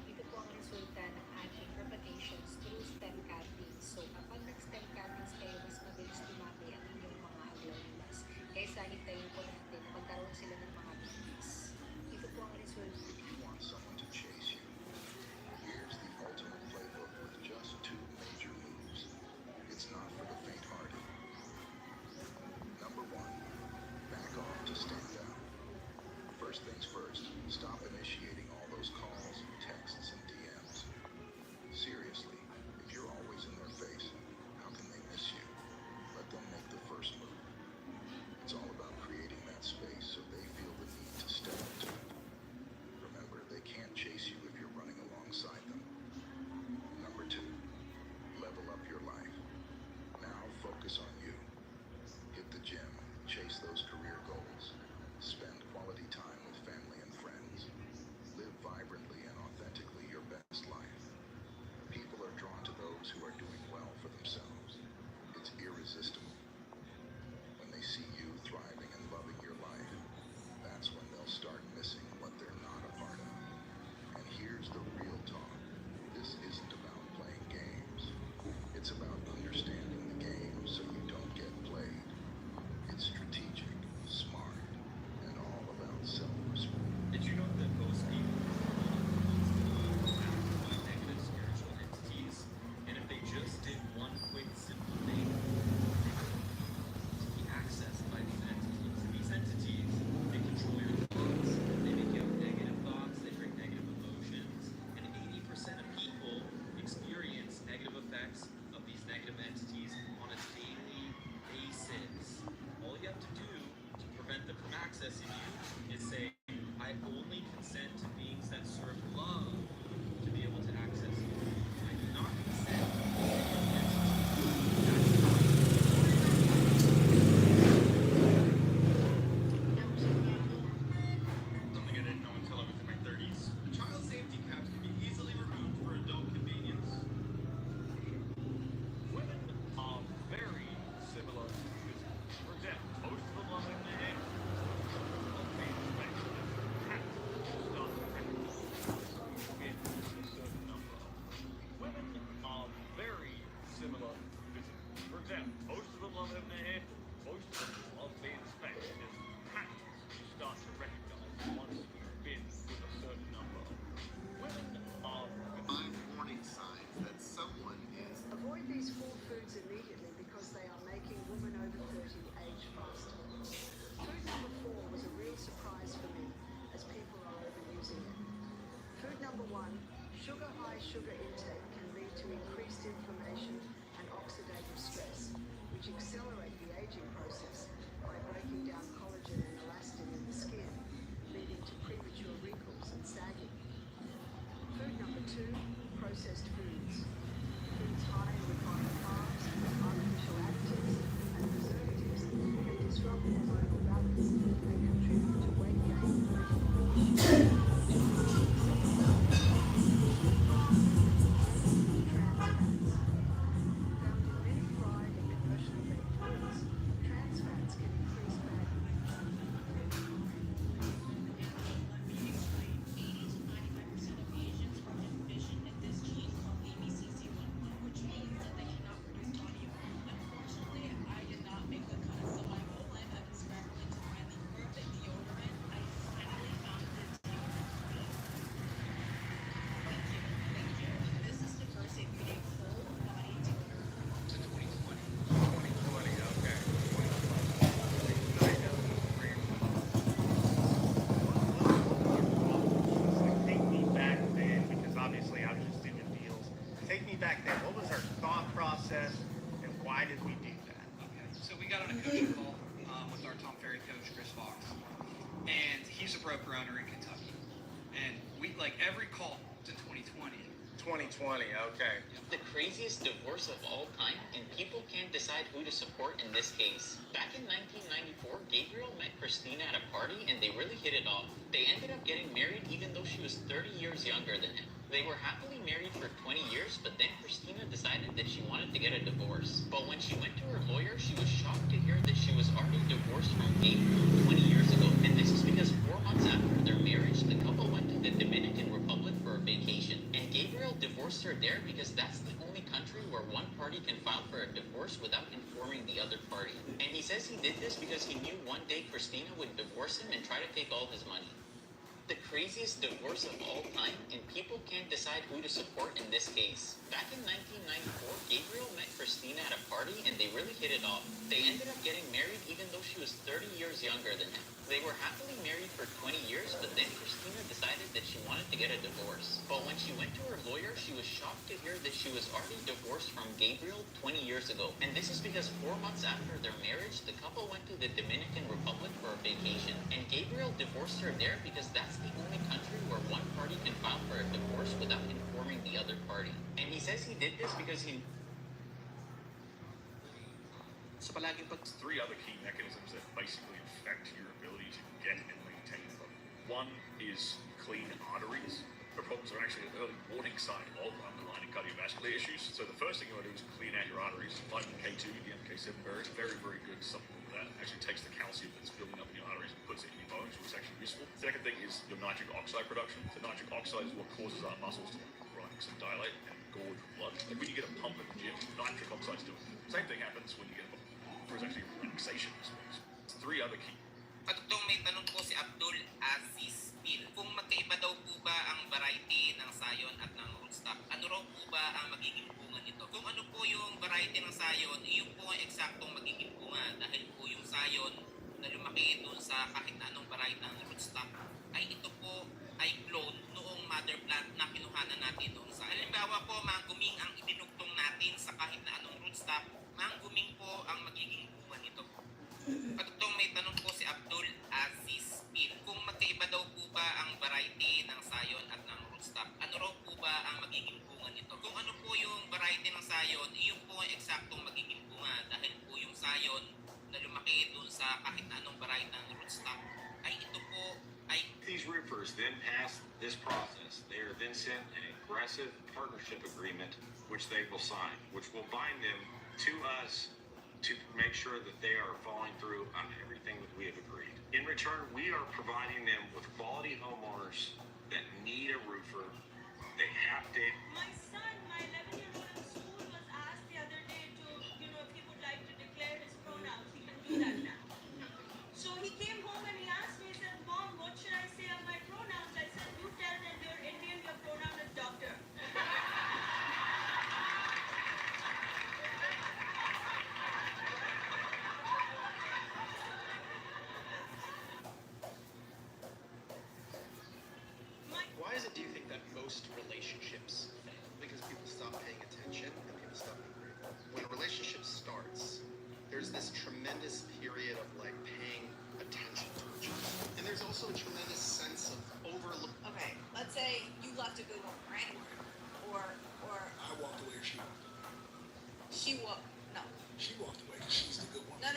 Ito po ang resulta ng ating propagations through stem cuttings. So kapag nag-stem cuttings kayo, mas mabilis dumami ang inyong mga aglaomas. Kaysa hintayin po natin na magkaroon sila ng mga babies. Ito po ang resulta. If you want someone to chase you, here's the ultimate playbook with just 2 major moves. It's not for the faint-hearted. Number 1, back off to stand down. First things first, stop initiating all those calls, texts, and DMs. Seriously, if you're always in their face, how can they miss you? Let them make the first move. It's all about creating that space so they feel the need to step into it. Remember, they can't chase you if you're running alongside them. Number 2, level up your life. Now focus on you. Hit the gym, chase those career goals, spend quality time with family and friends, live vibrantly and authentically your best life. People are drawn to those who are doing well for themselves. It's irresistible. When they see you thriving and loving your life, that's when they'll start missing what they're not a part of. And here's the real talk. This isn't about playing games. It's about understanding the game so you don't get played. It's strategic, smart, and all about self-respect. Did you know that most people have negative spiritual entities? And if they just did one quick, simple thing, to be accessed by these entities. And these entities, they control your thoughts. They make you have negative thoughts. They bring negative emotions. And 80% of people experience negative effects of these negative entities on a daily basis. All you have to do to prevent them from accessing you is say, I only consent to beings that serve love to be able to access you. I do not consent to something I didn't know until I was in my 30s. Child safety caps can be easily removed for adult convenience. Women are very similar. For example, most of them love their name. Women are very similar physically. For example, most of them love having their hair. Most of them love being spanked. There's patterns you start to recognize once you've been with a certain number. Women are 5 warning signs that someone is. Avoid these 4 foods immediately because they are making women over 30 age faster. Food number 4 was a real surprise for me as people are overusing it. Food number 1, high sugar intake can lead to increased inflammation and oxidative stress, which accelerate the aging process by breaking down collagen and elastin in the skin, leading to premature wrinkles and sagging. Food number 2, processed foods. Foods high in refined carbs, artificial additives, and preservatives can disrupt hormonal balance and contribute to weight gain. me back then. What was our thought process, and why did we do that? Okay, so we got on a coaching call with our Tom Ferry coach, Chris Fox, and he's a broker owner in Kentucky. And we, like, every call to 2020. 2020, okay. The craziest divorce of all time, and people can't decide who to support in this case. Back in 1994, Gabriel met Christina at a party and they really hit it off. They ended up getting married even though she was 30 years younger than him. They were happily married for 20 years, but then Christina decided that she wanted to get a divorce. But when she went to her lawyer, she was shocked to hear that she was already divorced from Gabriel 20 years ago. And this is because 4 months after their marriage, the couple went to the Dominican Republic for a vacation. And Gabriel divorced her there because that's the only country where one party can file for a divorce without informing the other party. And he says he did this because he knew one day Christina would divorce him and try to take all his money. The craziest divorce of all time, and people can't decide who to support in this case. Back in 1994, Gabriel met Christina at a party and they really hit it off. They ended up getting married even though she was 30 years younger than him. They were happily married for 20 years, but then Christina decided that she wanted to get a divorce. But when she went to her lawyer, she was shocked to hear that she was already divorced from Gabriel 20 years ago. And this is because 4 months after their marriage, the couple went to the Dominican Republic for a vacation. And Gabriel divorced her there because that's the only country where one party can file for a divorce without informing the other party. And he says he did this because he... So palaging pag 3 other key mechanisms that basically affect your ability to get and maintain them. One is clean arteries. The problems are actually an early warning sign of underlying cardiovascular issues. So the first thing you want to do is clean out your arteries. Vitamin K2, the MK7 berry, is very, very good supplement for that. It actually takes the calcium that's building up in your arteries and puts it in your bones, which is actually useful. Second thing is your nitric oxide production. So nitric oxide is what causes our muscles to relax and dilate and gorge blood. Like when you get a pump at the gym, nitric oxide's doing it. Same thing happens when you get a pump. There's actually relaxation response. 3 other key. Patutong may tanong po si Abdul Aziz Bill. Kung magkaiba daw po ba ang variety ng sayon at ng rootstock, ano raw po ba ang magiging bunga nito? Kung ano po yung variety ng sayon, iyon po ang eksaktong magiging bunga dahil po yung sayon na lumaki doon sa kahit na anong variety ng rootstock ay ito po ay clone noong mother plant na kinuhanan natin doon sa. Halimbawa po, mangguming ang idinugtong natin sa kahit na anong rootstock, mangguming po ang magiging bunga nito. Patutong may tanong po si Abdul Aziz Bill. Kung magkaiba daw po ba ang variety ng sayon at ng rootstock, ano raw po ba ang magiging bunga nito? Kung ano po yung variety ng sayon, iyon po ang eksaktong magiging bunga dahil po yung sayon na lumaki doon sa kahit na anong variety ng rootstock ay ito po ay... These roofers then pass this process. They are then sent an aggressive partnership agreement which they will sign, which will bind them to us to make sure that they are following through on everything that we have agreed. In return, we are providing them with quality homeowners that need a roofer. They have to... My son, my 11-year-old in school was asked the other day to, if he would like to declare his pronouns. He can do that now. So he came home and he asked me, he said, Mom, what should I say of my pronouns? I said, you tell them you're Indian, your pronoun is doctor. Why is it, do you think, that most relationships fail? Because people stop paying attention and people stop being grateful. When a relationship starts, there's this tremendous period of like paying attention to each other. And there's also a tremendous sense of overlook. Okay, let's say you left a good one, right? Or I walked away, she walked away. she walked. No. She walked away because she's the good one. No.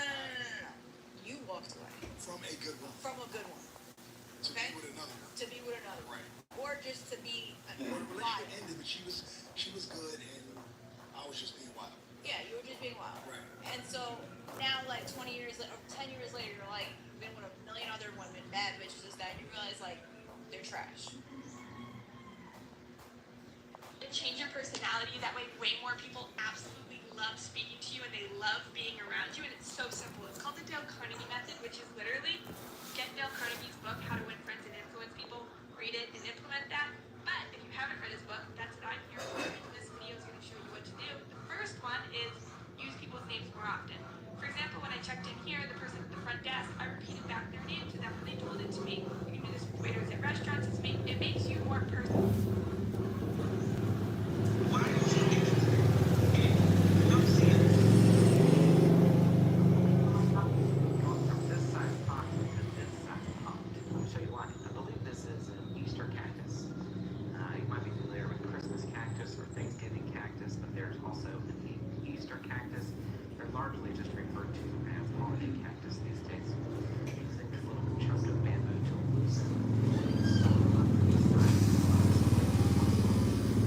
You walked away. From a good one. From a good one. To Okay? be with another one. To be with another one. Right. Or just to be Or the wild. relationship ended, but she was good and I was just being wild. Yeah, you were just being wild. Right. And so now, like 20 years later, or 10 years later, you're like, you've been with a million other women, bad bitches, this, that, and you realize, like, they're trash. Change your personality. That way, way more people absolutely love speaking to you and they love being around you. And it's so simple. It's called the Dale Carnegie method, which is literally get Dale Carnegie's book, How to Win Friends and Influence People, read it and implement that. But if you haven't read his book, that's what I'm here for. And this video is going to show you what to do. The first one is use people's names more often. For example, when I checked in here, the person at the front desk, I repeated back their name to them when they told it to me. You can do this with waiters at restaurants. It makes you more personal. Why do you think There's also the Easter cactus. They're largely just referred to as holiday cactus these days. Using this little chunk of bamboo to loosen the stalk up the side of the flower.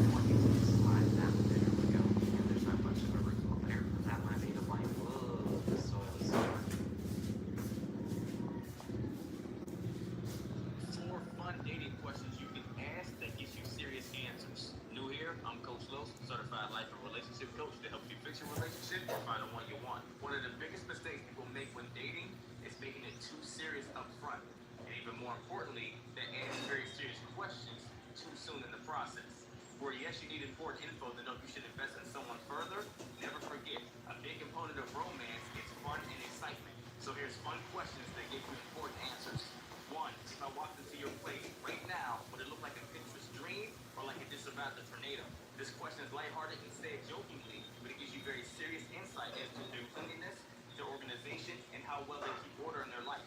Or you can slide that. There we go. And there's not much of a wrinkle there. That might be the light. Whoa, the soil is so hard. 4 fun dating questions you can ask that gets you serious answers. New here, I'm Coach Los, certified life and relationship coach that helps you fix your relationship or find the one you want. One of the biggest mistakes people make when dating is making it too serious up front. And even more importantly, they ask very serious questions too soon in the process. Where yes, you need important info to know if you should invest in someone further, never forget, a big component of romance is fun and excitement. So here's fun questions that give you important answers. 1, if I walked into your place right now, would it look like a Pinterest dream or like it just survived a tornado? This question is lighthearted and said jokingly, but it gives you very serious insight as to their cleanliness, their organization, and how well they keep order in their life.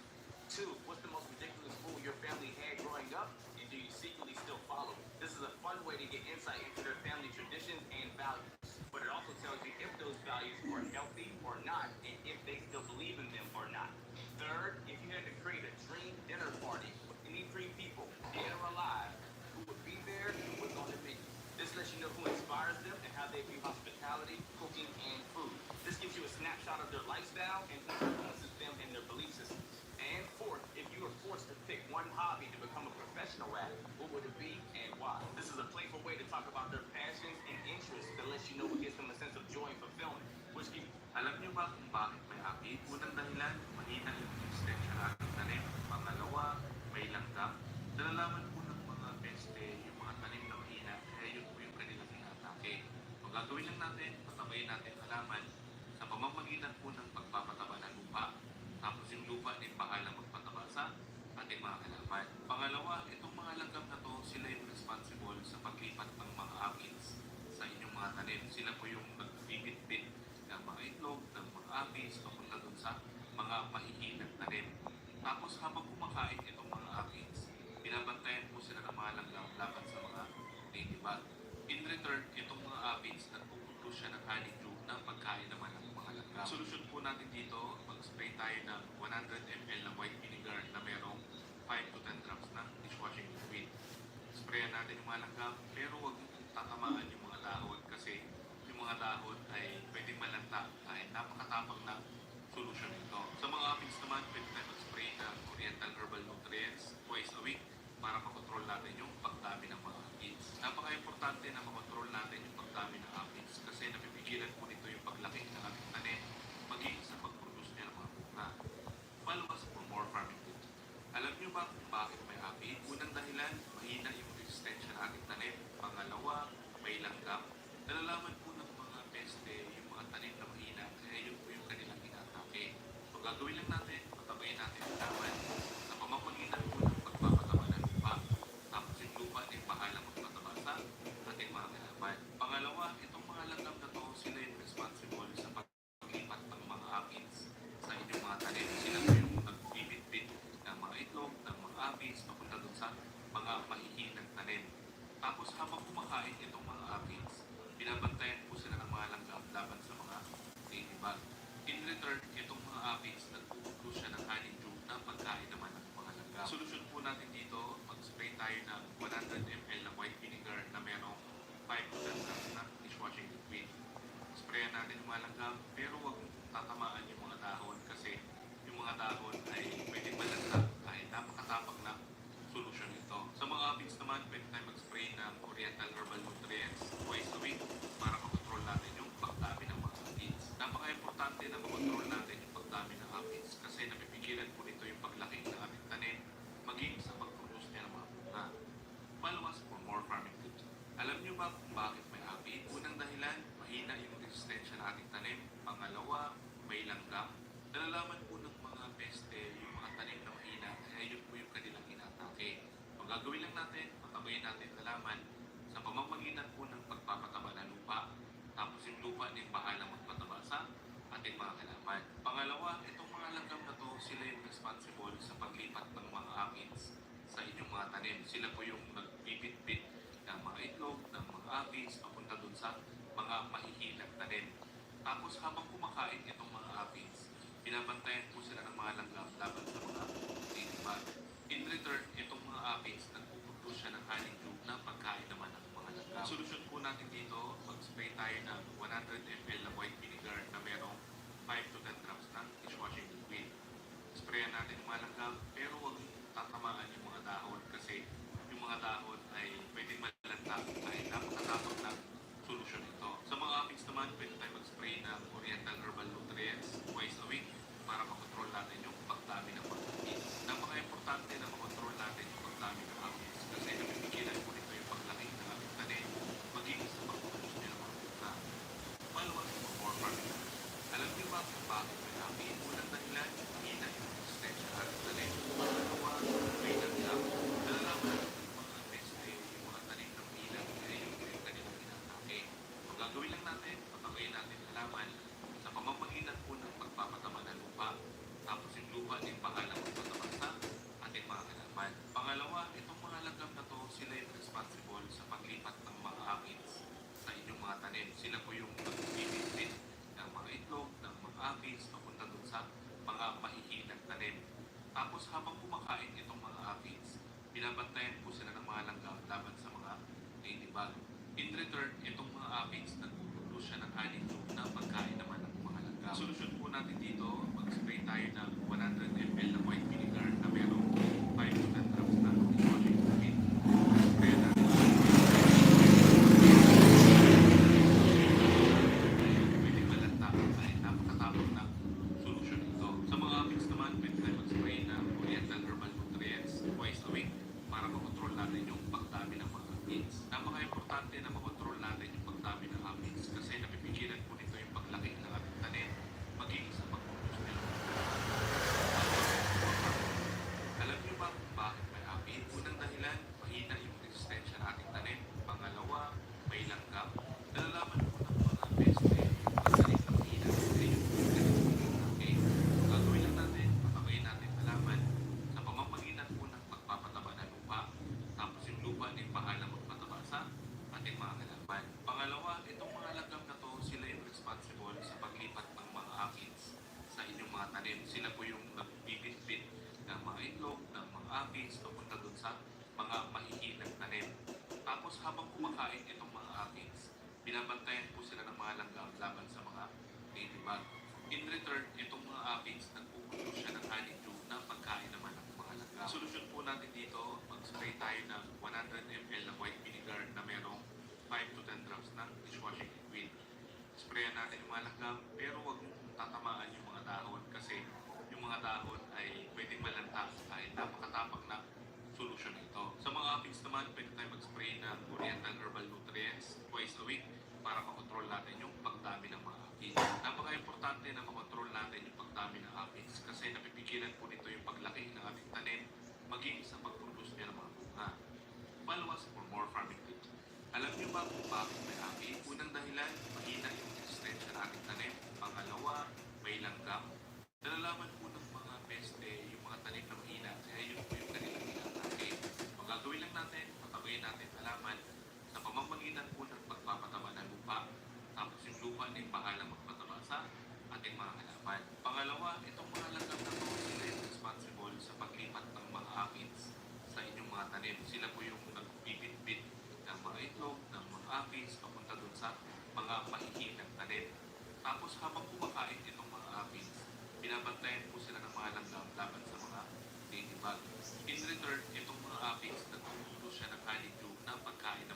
2, what's the most ridiculous rule your family had growing up, and do you secretly still follow it? This is a fun way to get insight into their family traditions and values, but it also tells you if those values are healthy or not, and if they still believe in them or not. 3rd, if you had to create a dream dinner party with any 3 people, dead or alive, who would be there and what's on the menu. This lets you know who inspires them and how they view hospitality, cooking, and food. This gives you a snapshot of their lifestyle and influences them in their belief systems. And 4th, if you were forced to pick one hobby to become a professional at, what would it be and why? This is a playful way to talk about their passions and interests that lets you know what gives them a sense of joy and fulfillment, which gives. Alam niyo ba kung bakit may api? Unang dahilan, mahina yung extension ng ating tanim. Pangalawa, may langgam. Nalalaman po ng mga peste yung mga tanim na mahina, kaya yun po yung kanilang inatake. Kung gagawin lang natin, patabayin natin halaman sa pamamagitan po ng pagpapataba ng lupa. Tapos yung lupa din bahalang magpataba sa ating mga halaman. Pangalawa, itong mga langgam na to, sila yung responsible sa paglipat ng mga aphids sa inyong mga tanim. Sila po yung nagbibitbit ng mga itlog, ng mga aphids, papunta dun sa mga mahihinang tanim. Tapos habang kumakain itong mga aphids, binabantayan po sila ng mga langgam laban sa mga ladybug. In return, itong mga aphids, nagpupunto siya ng honeydew ng pagkain naman ng mga langgam. Solusyon po natin dito, mag-spray tayo ng 100 ml ng white vinegar na merong 5 to 10 drops ng dishwashing liquid. Sprayan natin yung mga langgam, pero huwag tatamaan yung mga dahon kasi yung mga dahon ay pwedeng malanta dahil napakatapang na solusyon nito. Sa mga aphids naman, pwede tayo mag-spray ng oriental herbal nutrients twice a week para makontrol natin yung pagdami ng mga aphids. Napaka-importante na makontrol natin yung pagdami ng aphids kasi napipigilan po nito yung paglaki ng ating tanim maging sa pag-produce niya ng mga bunga. Follow us for more farming tips. Alam niyo ba kung bakit may aphids? Unang dahilan, mahina yung resistensya ng ating tanim. Pangalawa, may langgam. Nalalaman po ng mga peste yung mga tanim na mahina, kaya yun po yung kanilang inatake. So gagawin lang natin, patabayin natin ang laman sa pamamagitan po ng pagpapataba ng lupa. Tapos yung lupa din bahalang magpataba sa ating mga halaman. Pangalawa, itong mga langgam na to, sila yung responsible sa paglipat ng mga aphids sa inyong mga tanim. Sila po yung nagbibitbit ng mga itlog, ng mga aphids, papunta dun sa mga mahihinang tanim. Tapos habang kumakain itong mga aphids, binabantayan po sila ng mga langgam laban sa mga ladybug. In return, itong mga aphids, nagpupunto siya ng honeydew na pagkain naman ng mga langgam. Solusyon po natin dito, mag-spray tayo ng 100 ml ng white vinegar na merong 5 to 10 drops ng dishwashing liquid. Sprayan natin yung mga langgam, pero huwag tatamaan yung mga dahon kasi yung mga dahon ay pwedeng malanta dahil napakatapang na solusyon nito. Sa mga aphids naman, pwede tayo mag-spray ng oriental herbal nutrients twice a week para makontrol natin yung pagdami ng mga aphids. Napaka-importante na makontrol natin yung pagdami ng aphids kasi napipigilan po nito yung paglaki ng ating tanim maging sa pag-produce niya ng mga bunga. Follow us for more farming tips. Alam niyo ba kung bakit may aphids? Unang dahilan, mahina yung resistensya ng ating tanim. Pangalawa, may langgam. Nalalaman po ng mga peste yung mga tanim na mahina, kaya yun po yung kanilang inatake. Kung gagawin lang natin, patabayin natin halaman sa pamamagitan po ng pagpapataba ng lupa. Tapos yung lupa din bahalang magpataba sa ating mga halaman. Pangalawa, itong mga langgam na to, sila yung responsible sa paglipat ng mga aphids sa inyong mga tanim. Sila po yung nagbibitbit ng mga itlog, ng mga aphids, papunta dun sa mga mahihinang Tapos habang kumakain itong mga aphids, binabantayan po sila ng mga langgam laban sa mga ladybug. In return, itong mga aphids, nagpupuntos siya ng honeydew na pagkain naman ng mga langgam. Solusyon po natin dito, mag-spray tayo ng 100 ml na white vinegar na merong 5 to 10 drops ng dishwashing liquid. Sprayan natin yung mga langgam, pero huwag tatamaan yung mga dahon kasi yung mga dahon ay pwedeng malanta ay napakatapang ng solusyon ito. Sa mga aphids naman, pwede tayo mag-spray ng oriental herbal nutrients twice a week para makontrol natin yung pagdami ng mga aphids. Napaka-importante na makontrol natin yung pagdami ng aphids kasi napipigilan po nito yung paglaki ng ating tanim maging sa pagpupuntos niya ng mga bunga. Palawas for more farming. Alam niyo ba kung bakit may aphid? Unang dahilan, mahina yung resistensya ng ating tanim. Pangalawa, may langgam. Nalalaman natin yung mga peste, yung mga tanim ng bilang ay yung kanilang inatake. Ang gagawin lang natin, patawain natin halaman sa pamamagitan po ng pagpapataba ng lupa. Tapos yung lupa din pangalang magpataba sa ating mga halaman. Pangalawa, itong mga langgam na to, sila yung responsible sa paglipat ng mga aphids sa inyong mga tanim. Sila po yung magbibigit ng mga itlog, ng mga aphids, papunta dun sa mga mahihinang tanim. Tapos habang kumakain itong mga aphids, binabantayan po sila ng mga langgam laban sa mga ladybug. In return, itong mga aphids, nagpupuntos siya ng honeydew na pagkain naman ng mga langgam. Solusyon po natin dito, mag-spray tayo ng 100 ml na white vinegar na merong 5 to 10 drops ng dishwashing liquid. Kaya natin pwedeng malanta ay napakatapang na solusyon ito. Sa mga aphids naman, pwede tayo mag-spray ng oriental herbal nutrients twice a week para makontrol natin yung pagdami ng mga aphids. Napaka-importante na makontrol natin yung pagdami ng aphids kasi napipigilan po nito yung paglaki ng ating tanim maging sa pagpupuntos nila. Alam niyo ba kung bakit may aphids? Unang dahilan, mahina yung resistensya ng ating tanim. Pangalawa, may langgam. Nalalaman po ng mga peste, yung mga tanim na mahina ay yung kanilang inatake. Ang gagawin lang natin, patawain natin halaman sa pamamagitan po ng pagpapataba ng lupa. Tapos yung lupa din bahala magpataba sa ating mga halaman. Pangalawa, itong mga langgam na to, sila yung responsible sa paglipat ng mga aphids sa inyong mga tanim. Sila po yung nagbibitbit ng mga itlog, ng mga aphids, papunta dun sa mga mahihinang tanim. Tapos habang kumakain itong mga aphids, binabantayan po sila ng mga langgam laban sa mga ladybug. In return, itong mga aphids, nagpupuntos siya ng honeydew na pagkain naman ng mga langgam. Solusyon po natin dito, mag-spray tayo ng 100 ml na white vinegar na merong 5 to 10 drops ng dishwashing liquid. Sprayan natin yung mga langgam, pero huwag tatamaan yung mga dahon kasi yung mga dahon ay pwedeng malanta dahil napakatapang na solusyon ito. Sa mga aphids naman, pwede tayo mag-spray ng oriental herbal nutrients twice a week para makontrol natin yung pagdami ng mga aphids. Napaka-importante na makontrol natin yung pagdami ng aphids kasi napipigilan po nito yung paglaki ng ating tanim maging sa pagproduce niya ng mga bunga. Palawas for more farming tips. Alam niyo ba kung bakit may aphids? Unang dahilan, mahina yung resistensya ng ating tanim. Pangalawa, may langgam. Nalalaman po ng mga peste, yung mga tanim na mahina, kaya yun po yung kanilang inatake. Ang gagawin lang natin, patawain natin halaman sa pamamagitan po ng pagpapataba ng lupa. Tapos yung lupa din bahala magpataba sa ating mga halaman. Pangalawa, itong mga langgam na to, sila yung responsible sa paglipat ng mga aphids sa inyong mga tanim. Sila po yung nagbibitbit ng mga itlog, ng mga aphids, papunta dun sa mga mahihinang tanim. Tapos habang kumakain itong mga aphids, binabantayan po sila ng mga langgam laban sa mga ladybug. In return, itong mga aphids, nagpupuntos siya ng honeydew na pagkain ng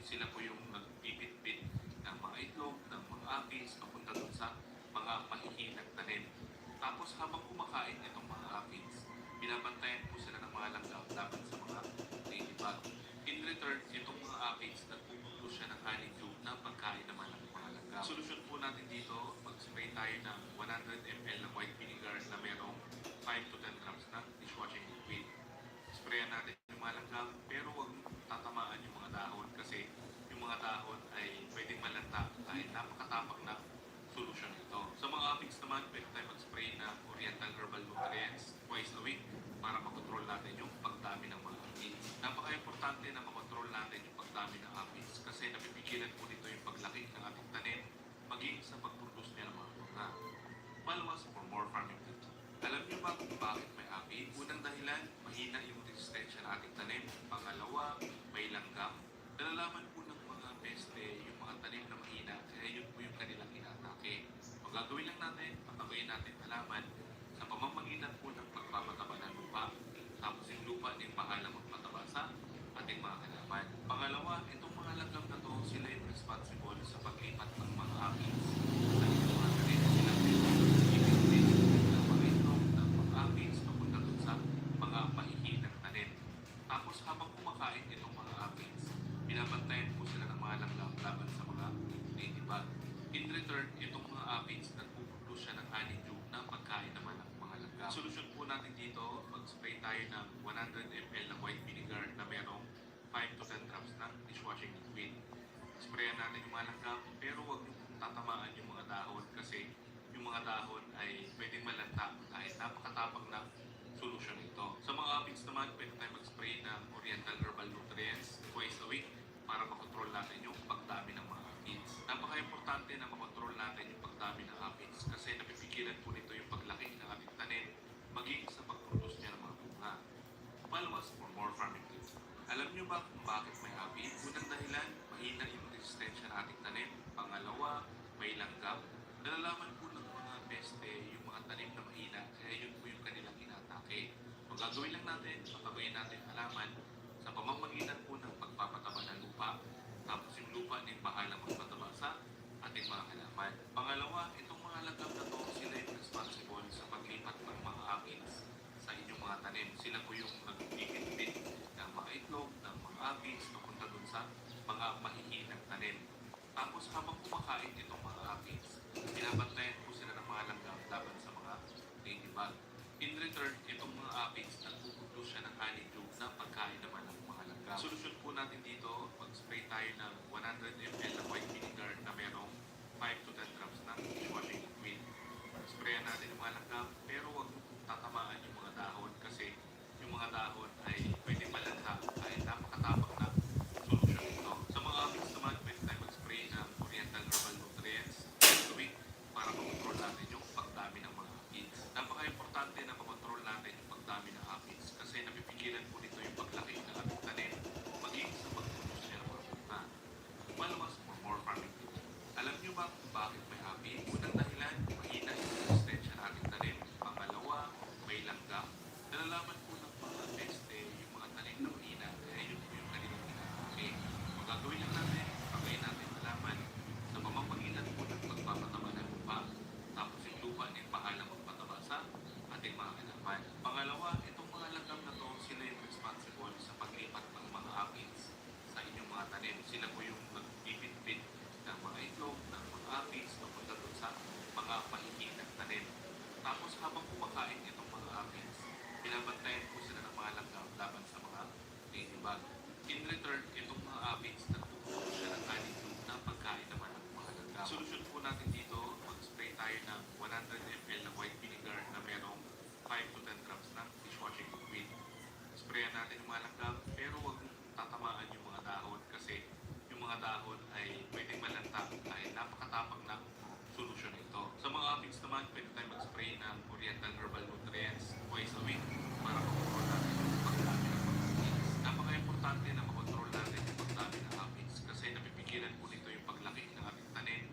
Sila po yung nagbibit-bit ng mga itlog, ng mga aphids, papunta dun sa mga mahihinang tanim. Tapos habang kumakain itong mga aphids, binabantayan po sila ng mga langgam laban sa mga ladybug. In return, itong mga aphids, nagpupulo siya ng honeydew na pagkain naman ng mga langgam. Solusyon po natin dito, mag-spray tayo ng 100 ml ng white vinegar na merong 5 to 10 grams ng dishwashing liquid. Sprayan natin yung mga langgam, pero huwag tatamaan yung mga dahon kasi yung mga dahon ay pwedeng malanta dahil napakatapang na solusyon ito. Sa mga aphids naman, pwede tayo mag-spray ng oriental herbal nutrients twice a week para makontrol natin yung pagdami ng mga aphids. Napaka-importante na makontrol natin yung pagdami ng aphids kasi napipigilan po nito yung paglaki ng ating tanim maging sa pag-produce niya ng mga bunga. Follow us for more farming tips. Alam niyo ba kung bakit may aphids? Unang dahilan, mahina yung resistensya ng ating tanim. Pangalawa, may langgam. Nalalaman po ng mga peste yung mga tanim na mahina kaya yun po yung kanilang inaatake. Ang gagawin lang natin, patabayin natin halaman sa pamamagitan po ng pagpapataba ng lupa. Tapos yung lupa din bahala magpataba sa ating mga halaman. Pangalawa, itong mga langgam na to, sila yung responsible sa paglipat ng mga aphids. Sa inyong mga tanim, sila yung ibigay ng mga itlog, ng mga aphids, papunta dun sa mga mahihinang tanim. Tapos habang kumakain itong mga aphids, binabantayan po sila ng mga langgam laban sa mga ladybug. In return, itong mga aphids, nagpupulo siya ng honeydew na pagkain naman ng mga langgam. Solusyon po natin dito, mag-spray tayo ng 100 ml ng white vinegar na merong 5 to 10 grams ng dishwashing liquid. Sprayan natin yung mga langgam, pero huwag yung tatamaan yung mga dahon kasi yung mga dahon ay pwedeng malanta dahil napakatapang na solusyon ito. Sa mga aphids naman, pwede tayo mag-spray ng oriental herbal nutrients twice a week para makontrol natin yung pagdami ng mga aphids. Napaka-importante na makontrol natin yung pagdami ng aphids kasi napipigilan po nito yung paglaki ng ating tanim maging sa pag-produce niya ng mga bunga. Follow us for more farming tips. Alam niyo ba kung bakit may aphids? Unang dahilan, mahina yung resistensya ng ating tanim. Pangalawa, may langgam. Nalalaman po ng mga peste yung mga tanim na mahina kaya yun po yung kanilang inatake. Ang gagawin lang natin, patabayin natin halaman sa pamamagitan po ng pagpapataba ng lupa. Tapos yung lupa din bahala magpataba sa ating mga halaman. Pangalawa, itong mga langgam na to, sila yung responsible sa paglipat ng mga aphids sa inyong mga tanim. Sila po yung nagbibit-bit ng mga itlog, ng mga aphids, papunta dun sa mga mahihinang tanim. Tapos habang kumakain itong mga aphids, binabantayan po sila ng mga langgam laban sa mga ladybug. In return, itong mga aphids, nagpupulo siya ng honeydew na pagkain naman ng mga langgam. Solusyon po natin dito, mag-spray tayo ng 100 ml ng white vinegar na merong 5 to 10 grams ng dishwashing liquid. Sprayan natin yung mga langgam, pero huwag tatamaan yung mga dahon kasi yung mga dahon ay pwede malanta dahil napakatapang na solusyon ito. Sa mga aphids naman, pwede tayo mag-spray ng oriental herbal nutrients twice a week para makontrol natin yung pagdami ng mga aphids. Napaka-importante na makontrol natin yung pagdami ng aphids kasi napipigilan po nito yung paglaki ng ating tanim maging sa pag-produce niya ng mga bunga. Follow us for more farming tips. Alam niyo ba kung bakit may aphids? Unang dahilan, mahina yung resistensya ng ating tanim. Pangalawa, may langgam. Nalalaman po ng mga peste yung mga tanim na mahina kaya yun po yung kanilang inatake. Ang gagawin lang natin, pagayin natin halaman sa pamamagitan po ng pagpapataba ng lupa. Tapos yung lupa din bahala magpataba sa ating mga halaman. Pangalawa, itong mga langgam na to, sila yung responsible sa paglipat ng mga aphids sa inyong mga tanim. Sila po yung nagbibit-bit ng mga itlog, ng mga aphids, papunta dun sa mga mahihinang tanim. Tapos habang kumakain itong mga aphids, binabantayan po sila ng mga langgam laban sa mga ladybug. In return, itong mga aphids, nagpupulo siya ng honeydew na pagkain naman ng mga langgam. Solusyon po natin dito, mag-spray tayo ng 100 ml ng white vinegar na merong 5 to 10 grams ng dishwashing liquid. Sprayan natin yung mga langgam, pero huwag tatamaan yung mga dahon kasi yung mga dahon ay pwedeng malanta dahil napakatapang na solusyon ito. Sa mga aphids naman, pwede tayo mag-spray ng oriental herbal nutrients twice a week para makontrol natin yung pagdami ng mga aphids. Napaka-importante na makontrol natin yung pagdami ng aphids kasi napipigilan po nito yung paglaki ng ating tanim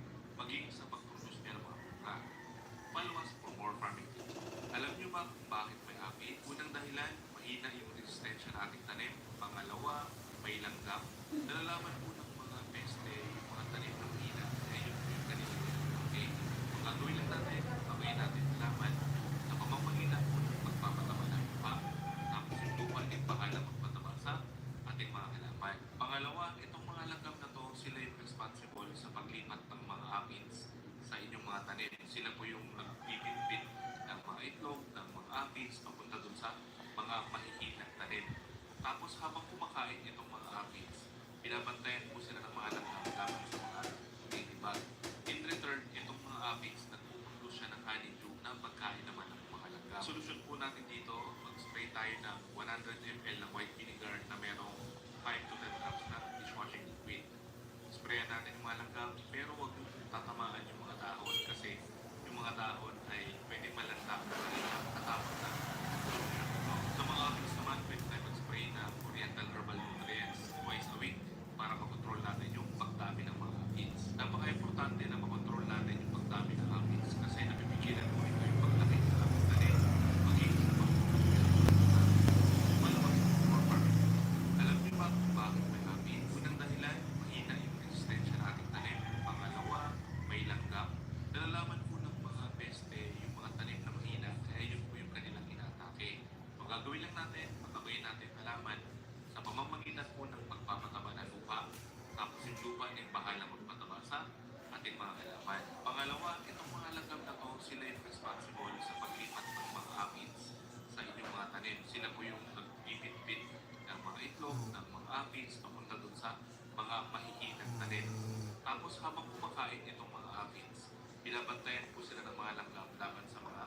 maging sa pag-produce niya ng mga bunga. Follow us for more farming tips. Alam niyo ba kung bakit may aphids? Unang dahilan, mahina yung resistensya ng ating tanim. Pangalawa, may langgam. Nalalaman po ng mga tanim na mahina, kaya yun po yung kanilang inatake. Ang gagawin lang natin, patabayin natin halaman sa pamamagitan po ng pagpapataba ng lupa. Tapos yung lupa din bahala magpataba sa ating mga halaman. Pangalawa, itong mga langgam na to, sila yung responsible sa paglipat ng mga aphids sa inyong mga tanim. Sila po yung nagbibitbit ng mga itlog, ng mga aphids, papunta dun sa mga mahihinang tanim. Tapos habang kumakain itong mga aphids, binabantayan po sila ng mga langgam laban sa mga ladybug. In return, itong mga aphids, nagpupundos siya ng honeydew na pagkain naman ng mga langgam. Solusyon po natin dito, mag-spray tayo ng 100 ml ng white vinegar na merong 5 to 10 drops na dishwashing liquid. Sprayan natin yung mga langgam, pero huwag yung tatamaan yung mga dahon kasi yung mga dahon ay pwedeng malanta at katapos na. Sa mga aphids naman, pwede tayo mag-spray ng oriental herbal nutrients twice a week para makontrol natin yung pagdami ng mga aphids. Napaka-importante na makontrol natin yung pagdami ng aphids kasi napipigilan mo ito yung paglaki ng ating tanim, maging sa malamang for farming. Alam niyo ba kung bakit may aphids? Unang dahilan, mahina yung resistensya ng ating tanim. Pangalawa, may langgam. Nalalaman po ng mga peste yung mga tanim na mahina, kaya yun po yung kanilang inaatake. Ang gagawin lang natin, patabayin natin halaman sa pamamagitan po ng pagpapataba ng lupa. Tapos yung lupa din bahala magpataba sa ating mga halaman. Pangalawa, itong mga langgam na to, sila yung responsible sa paglipat ng mga aphids sa inyong mga tanim. Sila po yung nagbibitbit ng mga itlog, ng mga aphids, papunta dun sa mga mahihinang tanim. Tapos habang kumakain itong mga aphids, binabantayan po sila ng mga langgam laban sa mga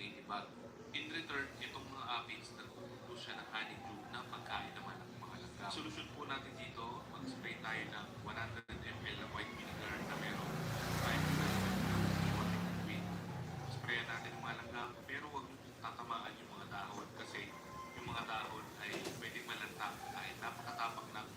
ladybug. In return, itong mga aphids, nagpupundos siya ng honeydew na pagkain naman ng mga langgam. Solusyon po natin dito, mag-spray tayo ng 100 ml ng white vinegar na merong 5 to 10 dishwashing liquid. Sprayan natin yung mga langgam, pero huwag tatamaan yung mga dahon kasi yung mga dahon ay pwedeng malanta dahil napakatapang ng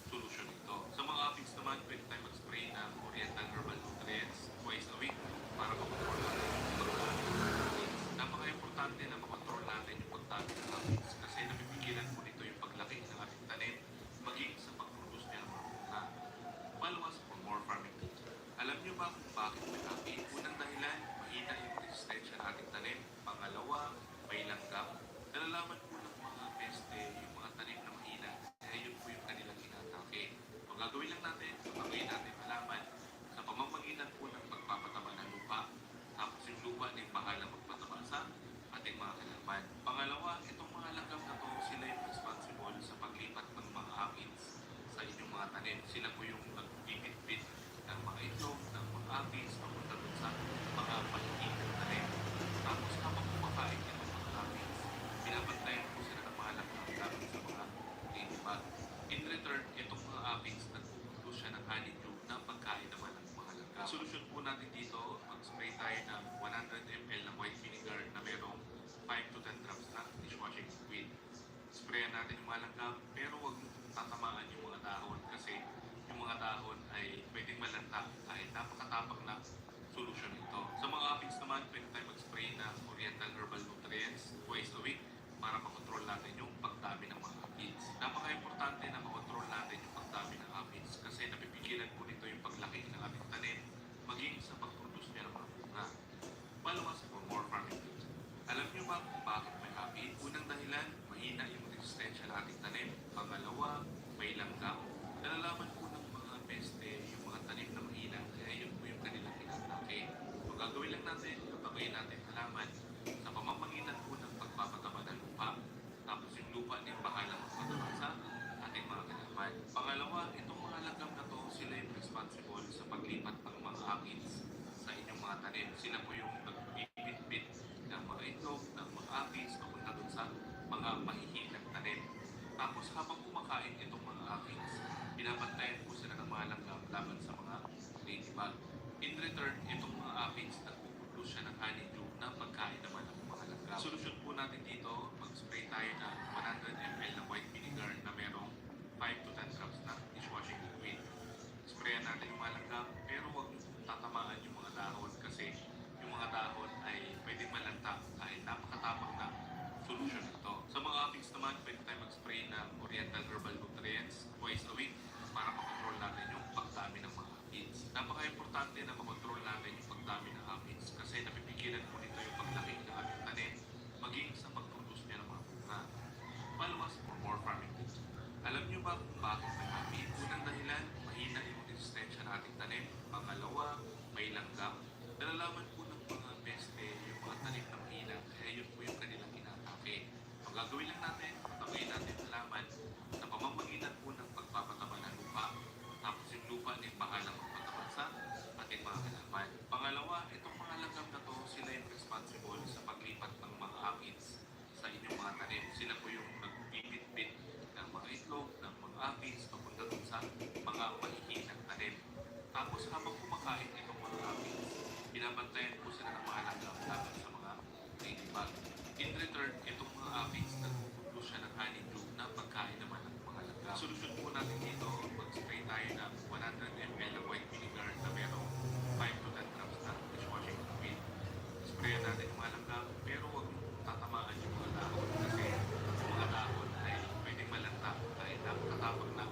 solusyon ito. Sa mga aphids naman, pwede tayo mag-spray ng oriental herbal nutrients twice a week para makontrol natin yung pagdami ng aphids. Napaka-importante na makontrol natin yung pagdami ng aphids kasi napipigilan po nito yung paglaki ng ating tanim maging sa pag-produce niya ng mga bunga. Followers for more farming tips. Alam niyo ba kung bakit may aphid? Unang dahilan, mahina yung resistensya ng ating tanim. Pangalawa, may langgam. Nalalaman po ng mga peste yung mga tanim na mahina, kaya yun po yung kanilang inaatake. Ang gagawin lang natin, patabayin natin halaman sa pamamagitan po ng pagpapataba ng lupa. Tapos yung lupa din bahala magpataba sa ating mga halaman. Pangalawa, itong mga langgam na to, sila yung responsible sa paglipat ng mga aphids sa inyong mga tanim. Sila po yung nagbibitbit ng mga itlog, ng mga aphids, papunta dun sa mga mahihinang tanim. Tapos habang kumakain itong mga aphids, binabantayan po sila ng mga langgam laban sa mga ladybug. In return, itong mga aphids, nagpupundos siya ng honeydew na pagkain naman ng mga langgam. Solusyon po natin dito, mag-spray tayo ng 100 ml ng white vinegar na merong 5 to 10 drops na dishwashing liquid. Sprayan natin yung mga langgam, pero huwag tatamaan yung mga dahon kasi yung mga dahon ay pwedeng malanta dahil napakatapang na solusyon ito. Sa mga aphids naman, pwede tayo mag-spray ng oriental herbal nutrients twice a week para makontrol natin yung pagdami ng mga aphids. Napaka-importante na makontrol natin yung pagdami ng aphids kasi napipigilan po nito yung paglaki ng ating tanim maging sa pag-produce niya ng mga bunga. Follow us for more farming tips. Alam niyo ba kung bakit may aphid? Unang dahilan, mahina yung resistensya ng ating tanim. Pangalawa, may langgam. Nalalaman po ng mga peste yung mga tanim na mahina, kaya yun po yung kanilang inaatake. Ang gagawin lang natin, patabayin natin halaman sa pamamagitan Tapos habang kumakain itong mga aphids, binabantayan po sila ng mga langgam laban sa mga ladybug. In return, itong mga aphids nagpupunto siya ng honeydew na pagkain naman ng mga langgam. Solusyon po natin dito, mag-spray tayo ng 100 ml ng white vinegar na merong 5 to 10 grams na dishwashing liquid. Sprayan natin yung mga langgam, pero huwag tatamaan yung mga dahon kasi yung mga dahon ay pwedeng malanta dahil nakakatapag na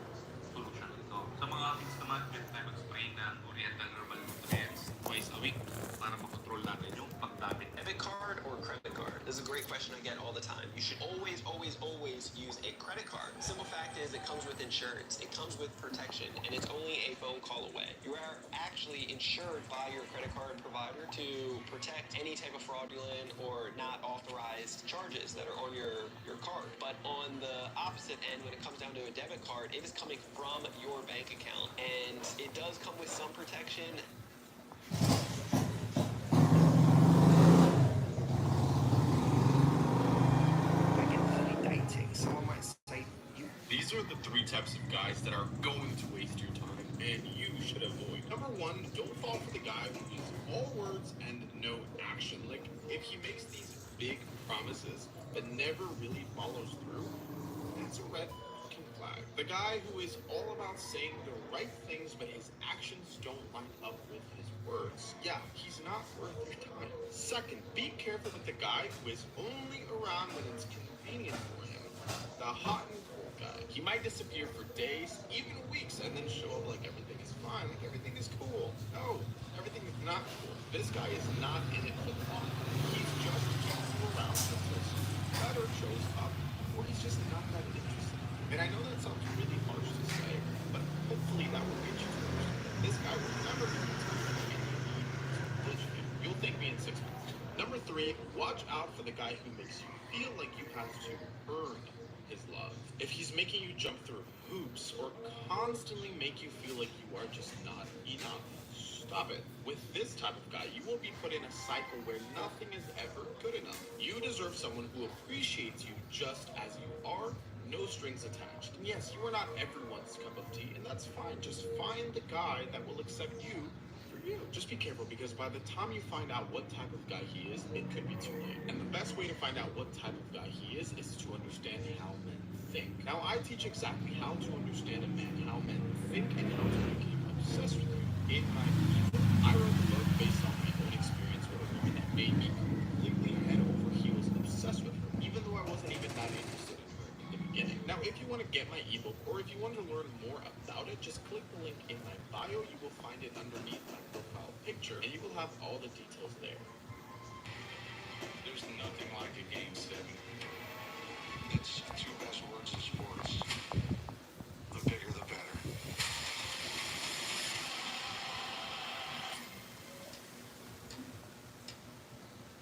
solusyon ito. Sa mga aphids naman, pwede tayo mag-spray ng oriental herbal nutrients twice a week para makontrol natin yung pagdamit. Debit card or credit card? This is a great question I get all the time. You should always, always, always use a credit card. Simple fact is it comes with insurance, it comes with protection, and it's only a phone call away. You are actually insured by your credit card provider to protect any type of fraudulent or not authorized charges that are on your card. But on the opposite end, when it comes down to a debit card, it is coming from your bank account, and it does come with some protection. Like in early dating, someone might say, These are the three types of guys that are going to waste your time and you should avoid. Number one, don't fall for the guy who is all words and no action. Like, if he makes these big promises but never really follows through, that's a red fucking flag. The guy who is all about saying the right things but his actions don't line up with his words. Yeah, he's not worth your time. Second, be careful with the guy who is only around when it's convenient for him. The hot and cold guy. He might disappear for days, even weeks, and then show up like everything is fine, like everything is cool. No, everything is not cool. This guy is not in it for the long haul. He's just keeping you around until something better shows up, or he's just not that interested. And I know that sounds really harsh to say, but hopefully that will get you to understand that this guy will never be interested in you. You'll thank me in 6 months. Number three, watch out for the guy who makes you feel like you have to earn his love. If he's making you jump through hoops or constantly make you feel like you are just not enough, stop it. With this type of guy, you will be put in a cycle where nothing is ever good enough. You deserve someone who appreciates you just as you are, no strings attached. And yes, you are not everyone's cup of tea, and that's fine. Just find the guy that will accept you for you. Just be careful, because by the time you find out what type of guy he is, it could be too late. And the best way to find out what type of guy he is to understand how men think. Now, I teach exactly how to understand a man, how men think, and how to make him obsessed with you. In my ebook, I wrote the book based on my own experience with a woman that made me completely head over heels obsessed with her, even though I wasn't even that interested in her in the beginning. Now, if you want to get my ebook, or if you want to learn more about it, just click the link in my bio. You will find it underneath my profile picture, and you will have all the details there. There's nothing like a game 7. It's the two best words in sports. The bigger the better.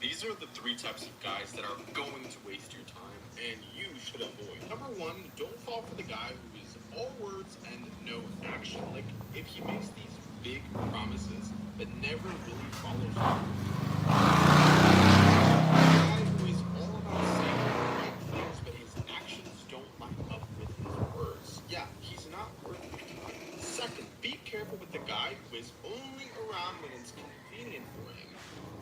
These are the three types of guys that are going to waste your time and you should avoid. Number one, don't fall for the guy who is all words and no action. Like, if he makes these big promises but never really follows through. The guy who is all about saying the right things but his actions don't line up with his words. Yeah, he's not worth your time. Second, be careful with the guy who is only around when it's convenient for him.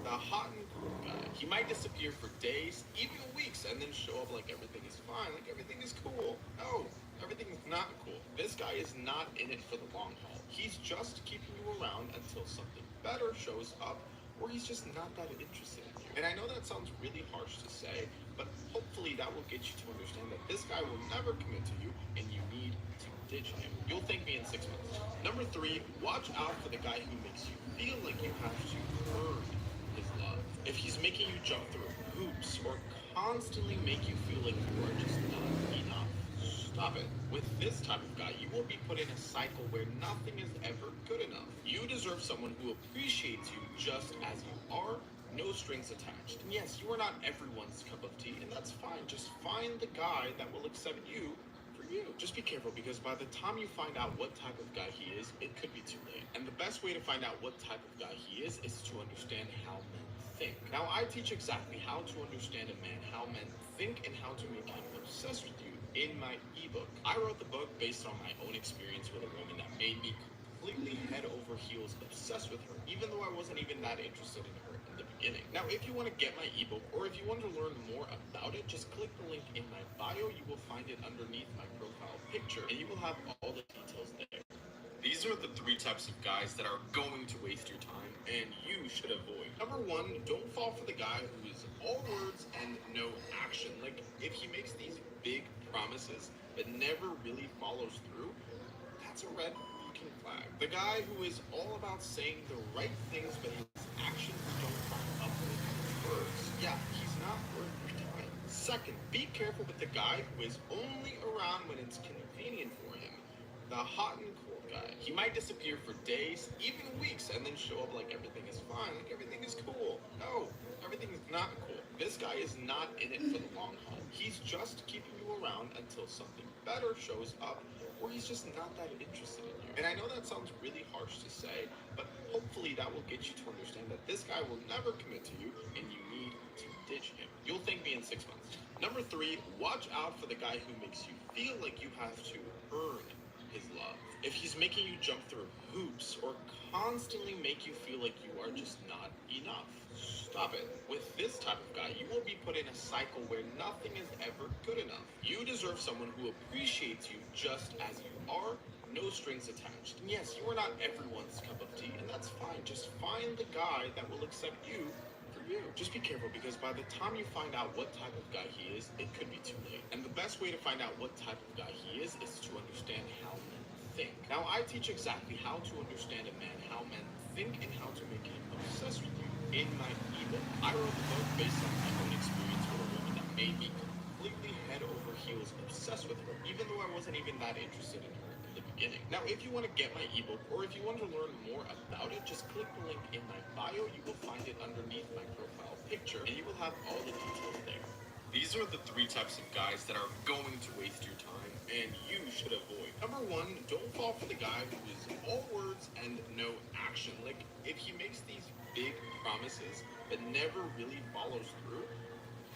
The hot and cold guy. He might disappear for days, even weeks, and then show up like everything is fine, like everything is cool. No, everything is not cool. This guy is not in it for the long haul. He's just keeping you around until something better shows up, or he's just not that interested in you. And I know that sounds really harsh to say, but hopefully that will get you to understand that this guy will never commit to you, and you need to ditch him. You'll thank me in 6 months. Number three, watch out for the guy who makes you feel like you have to earn his love. If he's making you jump through hoops or constantly make you feel like you are just not enough, stop it. With this type of guy, you will be put in a cycle where nothing is ever good enough. You deserve someone who appreciates you just as you are, no strings attached. And yes, you are not everyone's cup of tea, and that's fine. Just find the guy that will accept you for you. Just be careful, because by the time you find out what type of guy he is, it could be too late. And the best way to find out what type of guy he is to understand how men think. Now, I teach exactly how to understand a man, how men think, and how to make him obsessed with you in my ebook. I wrote the book based on my own experience with a woman that made me completely head over heels obsessed with her, even though I wasn't even that interested in her in the beginning. Now, if you want to get my ebook or if you want to learn more about it, just click the link in my bio. You will find it underneath my profile picture, and you will have all the details there. These are the 3 types of guys that are going to waste your time and you should avoid. Number 1, don't fall for the guy who is all words and no action. Like, if he makes these big promises but never really follows through, that's a red fucking flag. The guy who is all about saying the right things but his actions don't line up with his words. Yeah, he's not worth your time. Second, be careful with the guy who is only around when it's convenient for him. The hot and cool guy. He might disappear for days, even weeks, and then show up like everything is fine, like everything is cool. No, everything is not cool. This guy is not in it for the long haul. He's just keeping you around until something better shows up, or he's just not that interested in you. And I know that sounds really harsh to say, but hopefully that will get you to understand that this guy will never commit to you, and you need to ditch him. You'll thank me in 6 months. Number 3, watch out for the guy who makes you feel like you have to earn his love. If he's making you jump through hoops or constantly make you feel like you are just not enough, stop it. With this type of guy, you will be put in a cycle where nothing is ever good enough. You deserve someone who appreciates you just as you are, no strings attached. And yes, you are not everyone's cup of tea, and that's fine. Just find the guy that will accept you for you. Just be careful, because by the time you find out what type of guy he is, it could be too late. And the best way to find out what type of guy he is to understand how men think. Now, I teach exactly how to understand a man, how men think, and how to make him obsessed with you in my ebook. I wrote the book based on my own experience with a woman that made me completely head over heels obsessed with her, even though I wasn't even that interested in her in the beginning. Now, if you want to get my ebook or if you want to learn more about it, just click the link in my bio. You will find it underneath my profile picture, and you will have all the details there. These are the 3 types of guys that are going to waste your time and you should avoid. Number 1, don't fall for the guy who is all words and no action. Like, if he makes these big promises but never really follows through,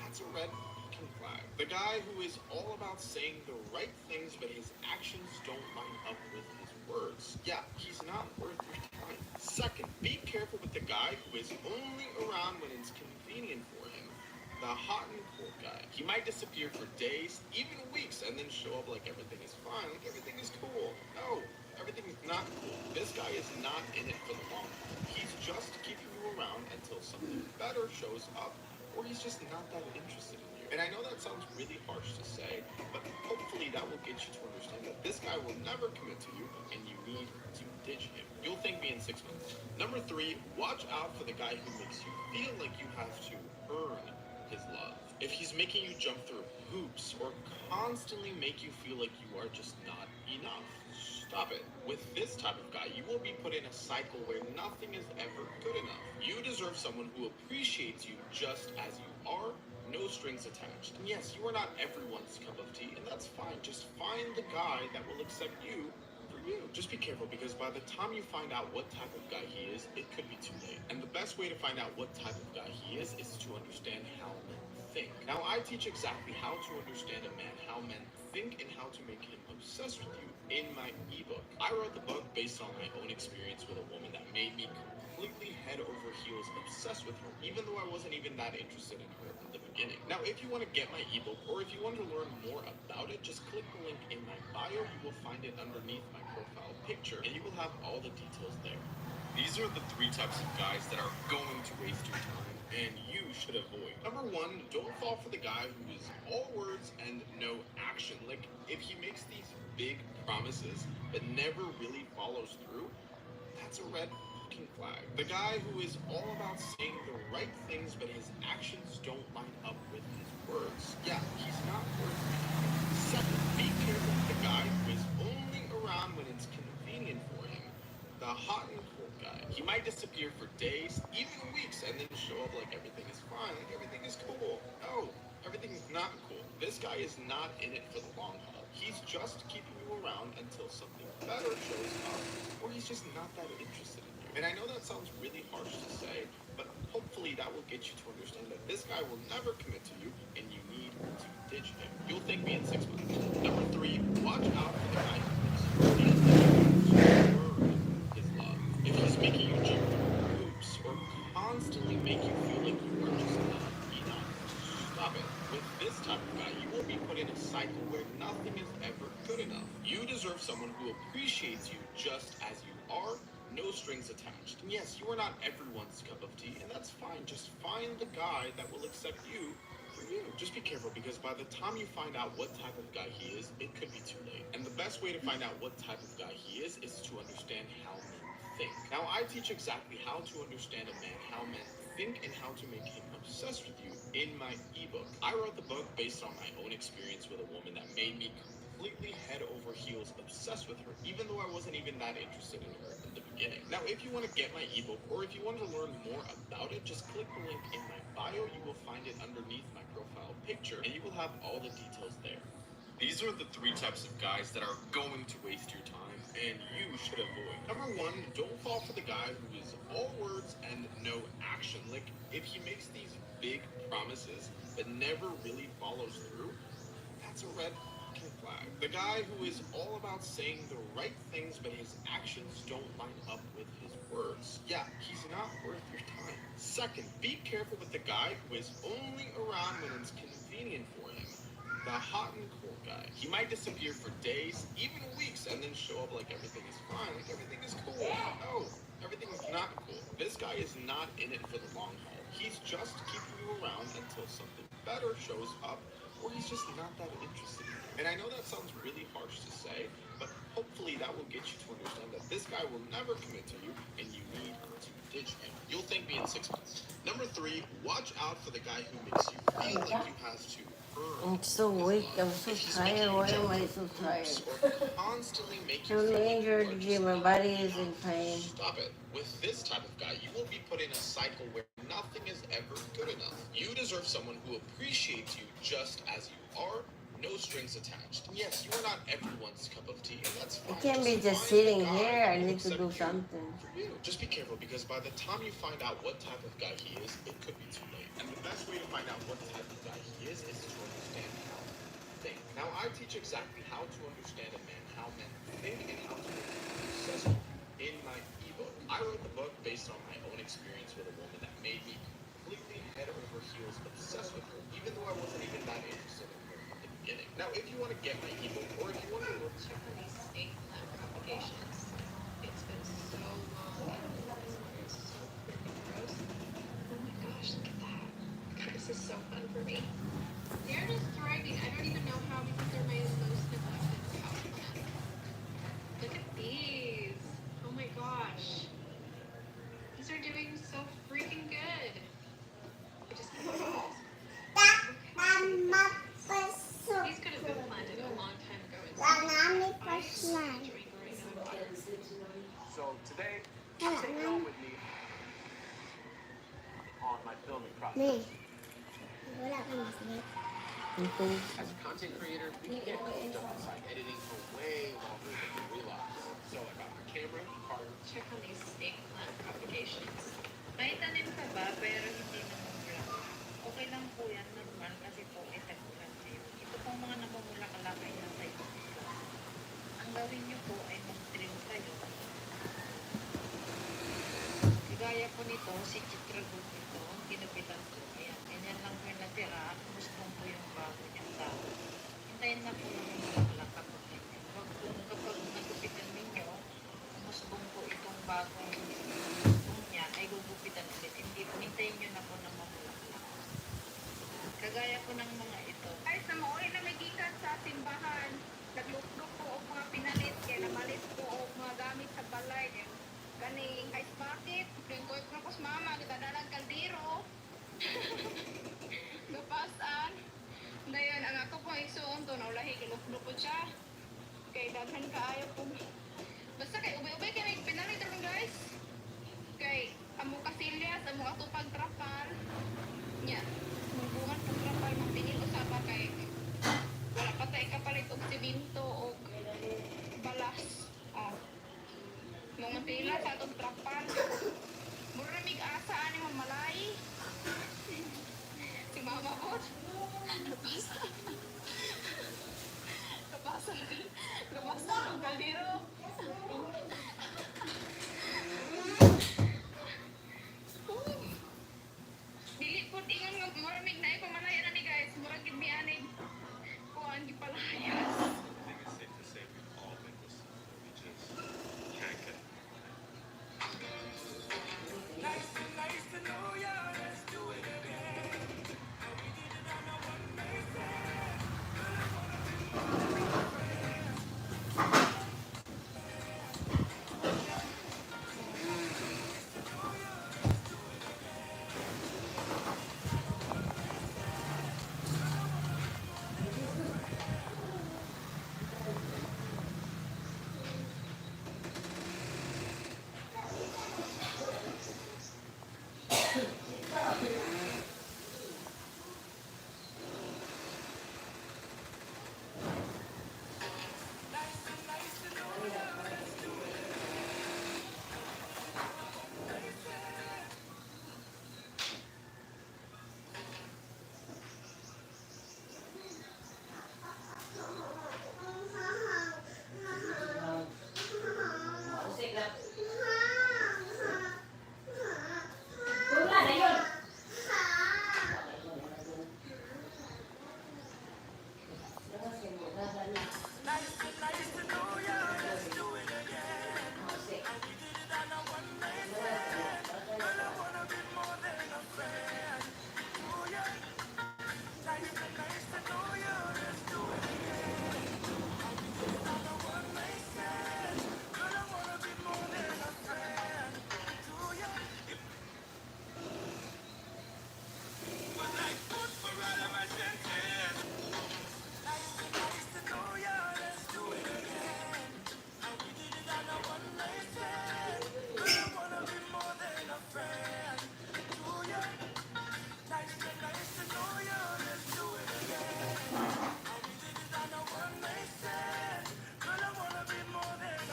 that's a red fucking flag. The guy who is all about saying the right things but his actions don't line up with his words. Yeah, he's not worth your time. Second, be careful with the guy who is only around when it's convenient for him. The hot and cool guy. He might disappear for days, even weeks, and then show up like everything is fine, like everything is cool. No, everything is not cool. This guy is not in it for the long haul. He's just keeping you around until something better shows up, or he's just not that interested in you. And I know that sounds really harsh to say, but hopefully that will get you to understand that this guy will never commit to you, and you need to ditch him. You'll thank me in 6 months. Number 3, watch out for the guy who makes you feel like you have to earn his love. If he's making you jump through hoops or constantly make you feel like you are just not enough, stop it. With this type of guy, you will be put in a cycle where nothing is ever good enough. You deserve someone who appreciates you just as you are, no strings attached. And yes, you are not everyone's cup of tea, and that's fine. Just find the guy that will accept you for you. Just be careful, because by the time you find out what type of guy he is, it could be too late. And the best way to find out what type of guy he is to understand how men think. Now, I teach exactly how to understand a man, how men think, and how to make him obsessed with you in my ebook. I wrote the book based on my own experience with a woman that made me completely head over heels obsessed with her, even though I wasn't even that interested in her in the beginning. Now, if you want to get my ebook or if you want to learn more about it, just click the link in my bio. You will find it underneath my profile picture, and you will have all the details there. These are the 3 types of guys that are going to waste your time and you should avoid. Number 1, don't fall for the guy who is all words and no action. Like, if he makes these big promises but never really follows through, that's a red fucking flag. The guy who is all about saying the right things but his actions don't line up with his words. Yeah, he's not worth your time. Second, be careful with the guy who is only around when it's convenient for him. The hot and cool guy. He might disappear for days, even weeks, and then show up like everything is fine, like everything is cool. No, everything is not cool. This guy is not in it for the long haul. He's just keeping you around until something better shows up, or he's just not that interested in you. And I know that sounds really harsh to say, but hopefully that will get you to understand that this guy will never commit to you, and you need to ditch him. You'll thank me in 6 months. Number 3, watch out for the guy who makes you feel like you have to earn You deserve someone who appreciates you just as you are, no strings attached. And yes, you are not everyone's cup of tea, and that's fine. Just find the guy that will accept you for you. Just be careful, because by the time you find out what type of guy he is, it could be too late. And the best way to find out what type of guy he is to understand how men think. Now, I teach exactly how to understand a man, how men think, and how to make him obsessed with you in my ebook. I wrote the book based on my own experience with a woman that made me completely head over heels obsessed with her, even though I wasn't even that interested in her in the beginning. Now, if you want to get my ebook, or if you want to learn more about it, just click the link in my bio. You will find it underneath my profile picture, and you will have all the details there. These are the 3 types of guys that are going to waste your time, and you should avoid. Number 1, don't fall for the guy who is all words and no action. Like, if he makes these big promises but never really follows through, that's a red fucking flag. The guy who is all about saying the right things but his actions don't line up with his words, yeah, he's not worth your time. Second, be careful with the guy who is only around when it's convenient for him. The hot and cold guy. He might disappear for days, even weeks, and then show up like everything is fine, like everything is cool. No, everything is not cool. This guy is not in it for the long haul. He's just keeping you around until something better shows up, or he's just not that interested in you. And I know that sounds really harsh to say, but hopefully that will get you to understand that this guy will never commit to you, and you need to ditch him. You'll thank me in 6 months. Number 3, watch out for the guy who makes you feel like you have to I'm so weak. I'm so tired. Why am I so tired? Constantly make you I'm feel like injured, you are G. just My body is in pain. Stop it. With this type of guy, you will be put in a cycle where nothing is ever good enough. You deserve someone who appreciates you just as you are, no strings attached. Yes, you are not everyone's cup of tea, and that's I fine. can't be just find sitting the guy here. I who will need to accept do you something. for you. Just be careful, because by the time you find out what type of guy he is, it could be too late. And the best way to find out what type of guy he is to understand how men think. Now, I teach exactly how to understand a man, how men think, and how to make him successful in my ebook. I wrote the book based on my own experience with a woman that made me completely head over heels obsessed with her, even though I wasn't even that interested in her in the beginning. Now, if you want to get my ebook, or if you want to look These steak lamp applications. It's been so long and it's so freaking gross. Oh my gosh, look at that. This is so fun for me. They're just thriving. I don't even know how because they're my most neglected house plant. Look at these. Oh my gosh. These are doing so freaking good. I just these could have been planted a long time ago. I enjoy growing them in water. So today, I'm taking you on with me on my filming process. As a content creator, we can get cooped up inside editing for way longer than we realize. So I got my camera, card. Check on these steak lamp applications. May tanim ka ba pero hindi namumula? Okay lang po yan, normal kasi po ay tag-ulan ngayon. Ito pong mga namumula kalakay na sa ibang lugar. Ang gawin niyo po ay mag-trim kayo. Kagaya po nito, si Chitragood nito, ginupitan ko. Ayan, ganyan lang po yung natira. Gusto po yung bago niyang tao. Hintayin na po yung mga kapag ninyo. Huwag po kapag nagupitan ninyo, umusbong po itong bagong niya ay gugupitan ulit. Hindi po, hintayin nyo na po ng mamulaklak. Kagaya po ng mga ito. Ay, sa maoy na may gikan sa simbahan, naglukdok po og mga pinalit, kaya namalit po og mga gamit sa balay. Kaning ice bucket, lingkod ko po sa mama, kitadalang kaldero. Gapasan. Dayon, ang ako po isuon to, naulahi, kilukdok ko siya. Kay daghan kaayo po. Basta kay ubay-ubay kay may pinalit ron guys. Kay amo kasilyas, amo ato pagtrapal. Nya, mungguhan pagtrapal mong pinil usaba kay wala pa tayo kapalit og simento o balas. Oh. Mga pila sa atong trapal. Mura mig asa ani mamalay. Si mama po. Kapasa. Kapasa. Kapasa ang kaldero. Dili po ingon nga mura mig na ipamalayan na ni guys. Mura gid mi anig ko ang gipalayas. I think it's safe to say we've all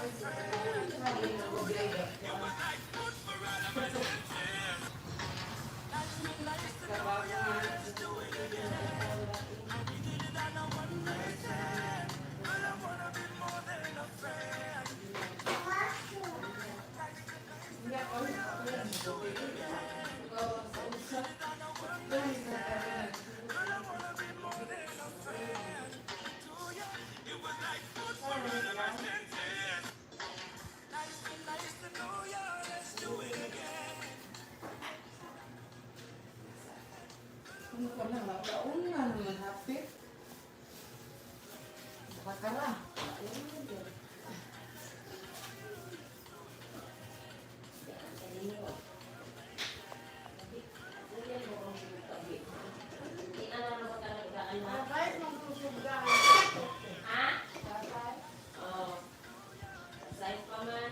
Ano ka na, laon na naman hapit. Bakara. Kahit magsusugahan. Ha? Oo. Saan pa man?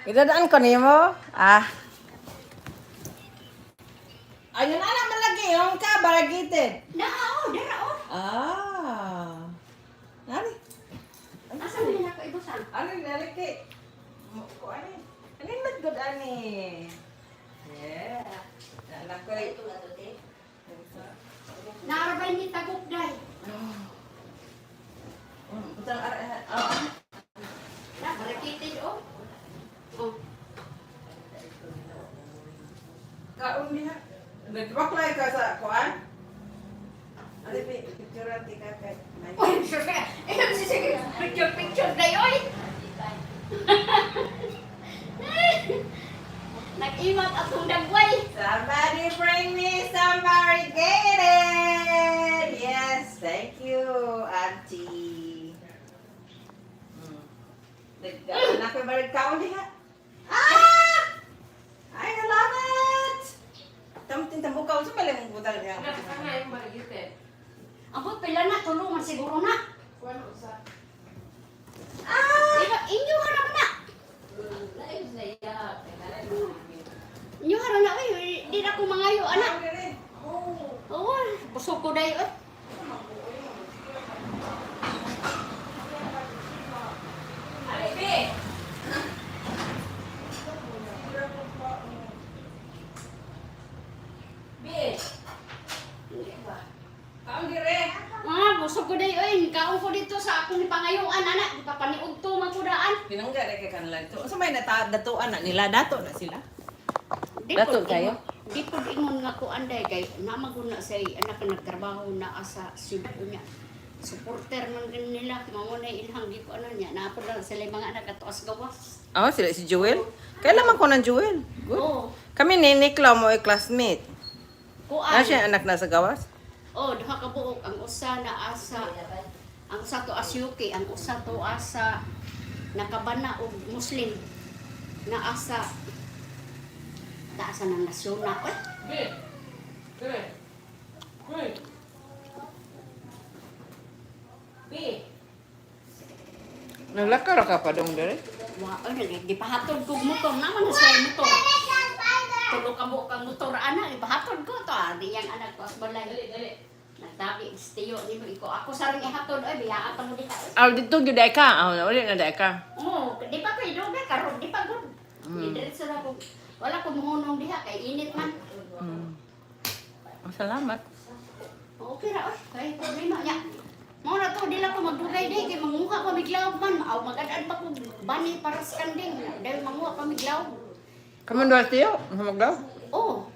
Idadaan ko nimo. Ayun anak malagi yung ka baragited. Nao, dira oh. Nani? Asa man ako ibusan? Ani lalaki. Ko ani. Ani nagdod ani. Yeah. Anak ko ito na to te. Naarabay ni tagok day. Butang Na barakited oh. Oh. Kaon niya. Nagbaklay ka sa kuan? Ano ba? Picture ti ka kay. Oy, sige. Sige. Picture day oy. Nag-imat atong dagway. Somebody bring me some variegated. Yes, thank you, Auntie. Anak ko balik kaon diha. I love it. Tambo kaon sa pala mong butang diha. Abot pila na tulungan siguro na. Kuno usa. Inyo harap na. Inyo harap na oy, di na ko mangayo anak. Oo, busog ko day oy. Alibi. Kaon dire. Busog ko day oy, kaon ko dito sa akong pangayuan anak, papaniud to man ko daan. Pinangga ra kay kanila ito. Sa may datuan na nila, dato na sila. Dato kayo? Di po ingon nga ko anday kay namaguna say anak na nagtrabaho na asa siyudad niya. Supporter man din nila, mao na ilhang di ko ano niya, naapod lang sila yung mga anak katuas gawas. Sila si Joel. Kailan man ko ng Joel? Good. Oo. Kami ni Nikla mo ay classmate. Kuan. Siya anak na sa gawas? Duha ka buok, ang usa na asa, ang usa to asyuki, ang usa to asa nakabana og Muslim na asa taasa ng nasyon na ko. Naglakar ka pa dong dire? Di pahatod kog motor naman na sa motor. Tulo ka buok ang motor ana, ipahatod ko to. Di yang anak ko as balay. Nagtabi istiyo nimo iko. Ako sa ring ihatod ay biya ata mo di ka. Dito gyud ka. Wala na dai ka. Di pa ko iduga karon di pa gud. Diretso na ko. Wala ko mohunong diha kay init man. Salamat. Okay ra oy, kay problema niya. Mao na to dila ko magdugay day kay manguha pa miglaw man. Aw magad-ad pa ko bani para sa kanding. Dahil manguha pa miglaw. Kamu dua tiyo, magdaw? Oo.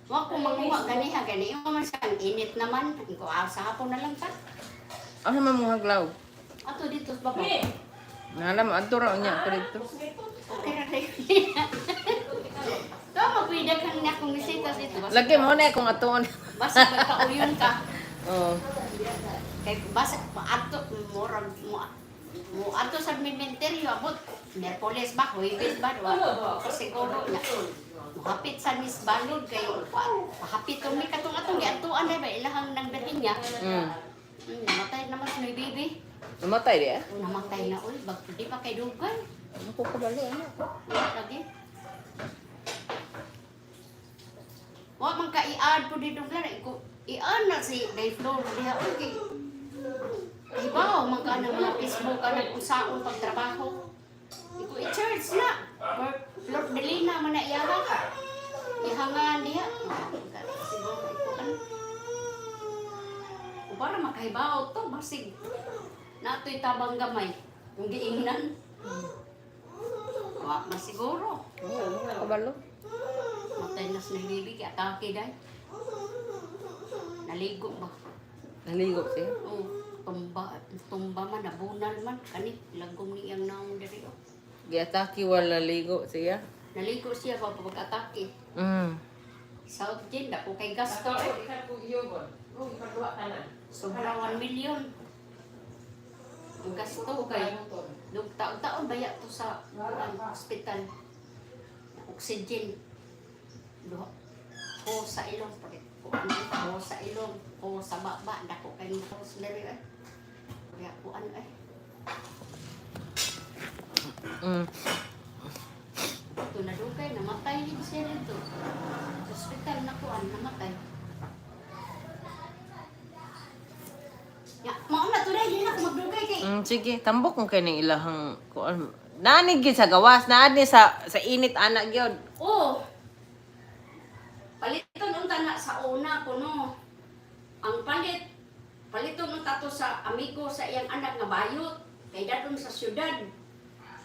Wa ko manguha ganiha gani. Yung man sa init naman. Ko sa hapon na lang ta. Ano man mo haglaw? Ato dito sa baba. Nalam adto ra unya dito. Okay ra day. To magpida kan na akong bisita dito. Lagi mo na akong atuon. Basta pagkauyon ka. Oo. Kay basta ato mo ato sa cemetery abot. Merkules ba, Huwebes ba, siguro na. Hapit sa Miss Balod kay hapit to mi katong atong giatuan ba ilahang nang berhin niya. Namatay naman si baby. Namatay dia? Namatay na ul, di pa kay dugay. Ano ko kabali ano? Lagi. Wa man ka i-add po dito dugay ko. I-add na si Flor diha okay. Ibaw man ka na mga Facebook ka nag-usaon pagtrabaho. Iko i-charge na. Flordilina man na iyaha. Ihangan diha. Siguro iko kan. O para makahibaw to basig. Natoy tabang gamay. Kung giingnan. Wa masiguro. Oo, kabalo. Matay na sa bibig atake dai. Naligo ba? Naligo siya? Oo. Tumba man, nabunal man. Kani, lagom ni ang naong diri. Giatake wala ligo siya? Naligo siya pa pag-atake. South Jane, dako kay gasto eh. Sobra 1 million. Ang gasto kay taon-taon baya to sa hospital. Oxygen. Ko sa ilong pa. Ko sa ilong. Ko sa baba. Dako kay house diri eh. Kaya ko ano eh. namatay din siya dito. Sa hospital na kuan, namatay. Ya, mao na tuloy, hindi na ako magdugay kay. Sige, tambok mo kayo ng ilahang kuan. Naanig gyud sa gawas, naani sa init anak gyud. Oh. Paliton unta na sa una ko no. Ang paliton unta to sa amigo sa iyang anak nga bayot. Kay dadon sa syudad.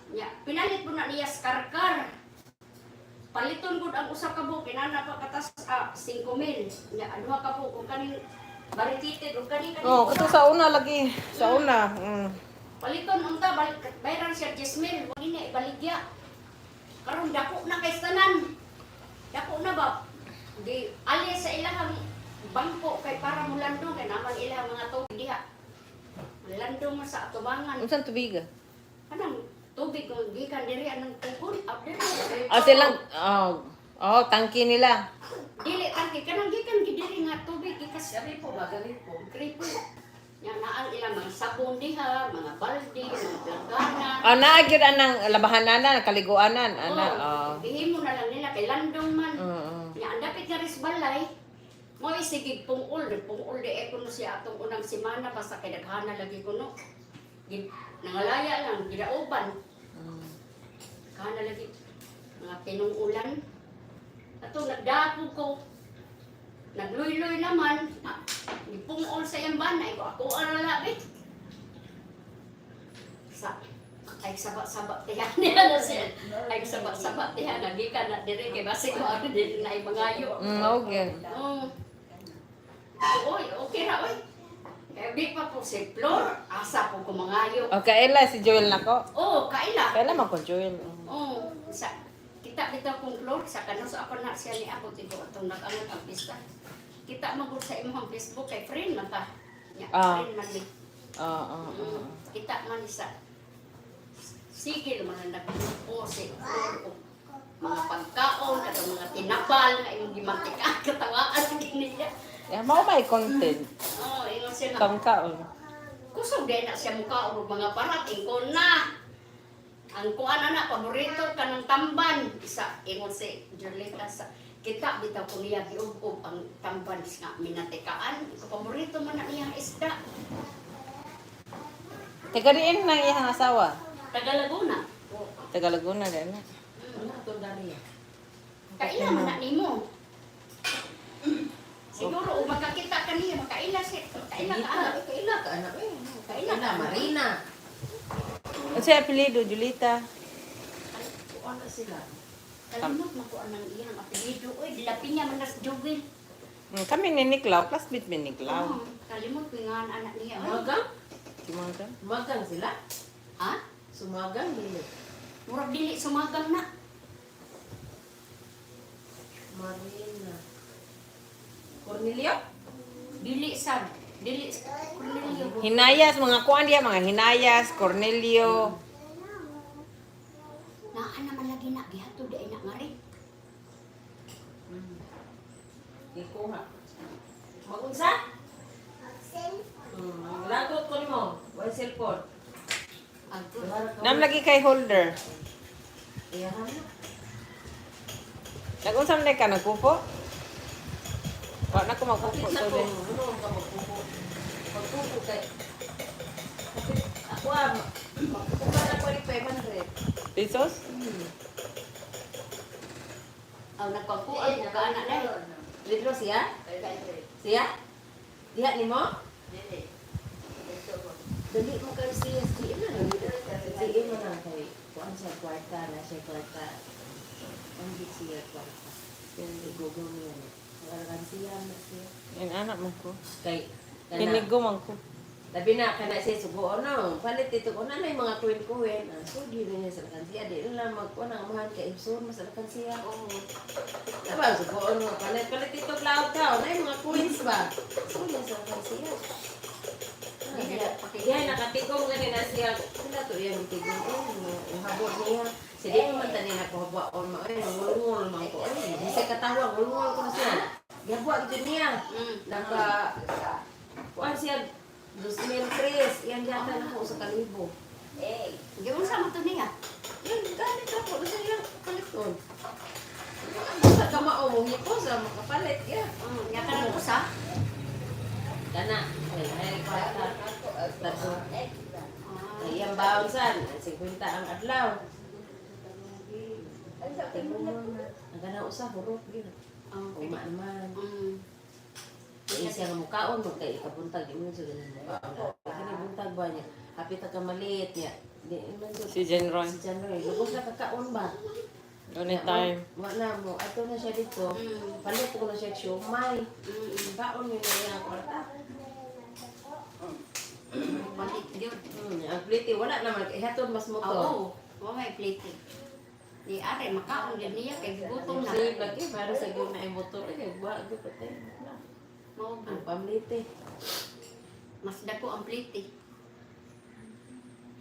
Ya, pinalit po na niya sa karkar. Paliton gud ang usa ka buok kinana pa katas 5,000. Ya, aduha ka po kung kaning baritited o kaning Oh, ito sa una lagi, sa una. Paliton unta bayaran siya 10,000, wala na ibaligya. Karon dako na kay tanan. Dako na ba? Di ali sa ilahang bangko kay para mulandong kay naman ilahang mga tubig diha. Landong sa atubangan. Unsan tubig? Anang tubig kung gikan diri anang tubig up diri. Silang tangki nila. Dili tangki kanang gikan diri nga tubig gikas gripo ba gripo. Gripo. Nya naang ilang mga sabon diha, mga balde, mga plangana. Naa gyud anang labahanan, kaliguanan, ana. Bihimo na lang nila kay landong man. Nya ang dapit nga risbalay. Mo isigig pungol de ekon siya atong unang semana basta kay daghana lagi kuno. Nangalaya lang gidauban. Kana lagi mga pinungulan. Ato nagdako ko. Nagluy-luy naman. Gipungol sa iyang banay ko ako ara labi. Ay sabat-sabat tiyan niya na siya. Ay sabat-sabat tiyan na gikan na dire kay basi ko ako dire na ibangayo. Okay. Oy, okay ra oy. Kaya di pa po si Flor, asa po kumangayo. Okay, ila si Joel nako. Oh, kaila. Kaila man ko Joel. Oh, kita dito kung Flor sa kanus ako na siya ni ako dito atong nag-angat ang pista. Kita magud sa imong Facebook kay friend man ta. Nya, friend man ni. Kita man isa. Sige man ang nagpo si Flor. Mga pagkaon, katong mga tinapal na imong gimantika katawaan gini niya. Ya, mau may content. Ingon siya na. Pangkaon. Kusog din na siya mukha o mga parating ko na. Ang kuan na paborito kanang tamban. Isa, ingon si Jolita sa kita bitaw ko niya giug-ug ang tamban nga minatekaan. Paborito man na niyang isda. Taga diin nang iyang asawa. Taga Laguna. Taga Laguna din. Nato dari. Kaila man na nimo. Siguro magkakita kaniya makaila si kaila ka anak. Kaila ka anak. Kaila ka Marina. Ano siya apelido, Julita? Ano sila? Kalimot mo ko anang iyang apelido. Uy, dilapi niya man nas Jogel. Kami ni Niklaw, classmate ni Niklaw. Kalimot ko nga anak niya. Sumagang? Sumagang? Sumagang sila? Ha? Sumagang dili. Murag dili sumagang na. Marina. Cornelio? Dili sad. Dili Cornelio. Hinayas, mga kuan dia, mga Hinayas, Cornelio. Naa naman lagi na gihatod ay na ngari. Ikuha. Magunsa? Lagot ko nimo. Wala cellphone. Nam lagi kay holder. Iya ha. Nag-unsam na ka nagpupo? Wa na ko magpupo to din. Ano ka magpupo? Magpupo kay. Ako magpupo na ko ni 500 pesos? Ang nagpagpuan mo ka anak na. Lidro siya? Siya? Diha nimo? Dili. Dali mo kay siya na. Sige mo na kay kuan sa kwarta na siya kwarta. Ang siya kwarta. Yung Google niya. Wala siya na siya. Yan anak mo ko. Kay Pinigo man ko. Labi na kana siya sugo no. Palit ito ko na mga kuwen-kuwen. So di niya sa kansiya di lang magkuan ang mahan kay Ibson mas kansiya. Oo. Diba sugo no palit ito cloud ka. Na mga coins ba? So niya sa kansiya. Yan, nakatigong ganin na siya. Sila to yung tigong ko. Yung habot niya. Sige mo man tanin ako habuan mo. Ay, ngulungol man ko. Ay, di siya katawang. Ngulungol ko na siya. Gabuan ito niya. Kuan siya. 2,003. Yan yata na ko sa kalibo. Eh, gawin sama to niya. Yan, ganit ako na sila paliton. Basta ka maumuhi ko sa makapalit, ya. Nga ka na usa. Kana, ay kwata. Tato. Ay, ang bawasan, 50 ang adlaw. Ang kana usa, hurot, gina. Uma naman. Siya nga mukaon, kay ikabuntag, di mo sa ganun mukaon. Kaya buntag ba niya? Hapit ka maliit niya. Si Jenroy. Si Jenroy. Lubos na kakaon ba? Anytime. Wala mo. Ato na siya dito. Palit ko na siya siomay. Kaon yun na yung kwarta. Palit yun. Ang pliti, wala naman. Ihatod mas mo to. Oo. Wala may plate. Di are, makaon din niya. Kaya gutom na. Save lagi. Para sa gawin na yung motor. Kaya buwan ko pati. Ang pamliti. Mas dako ang plate.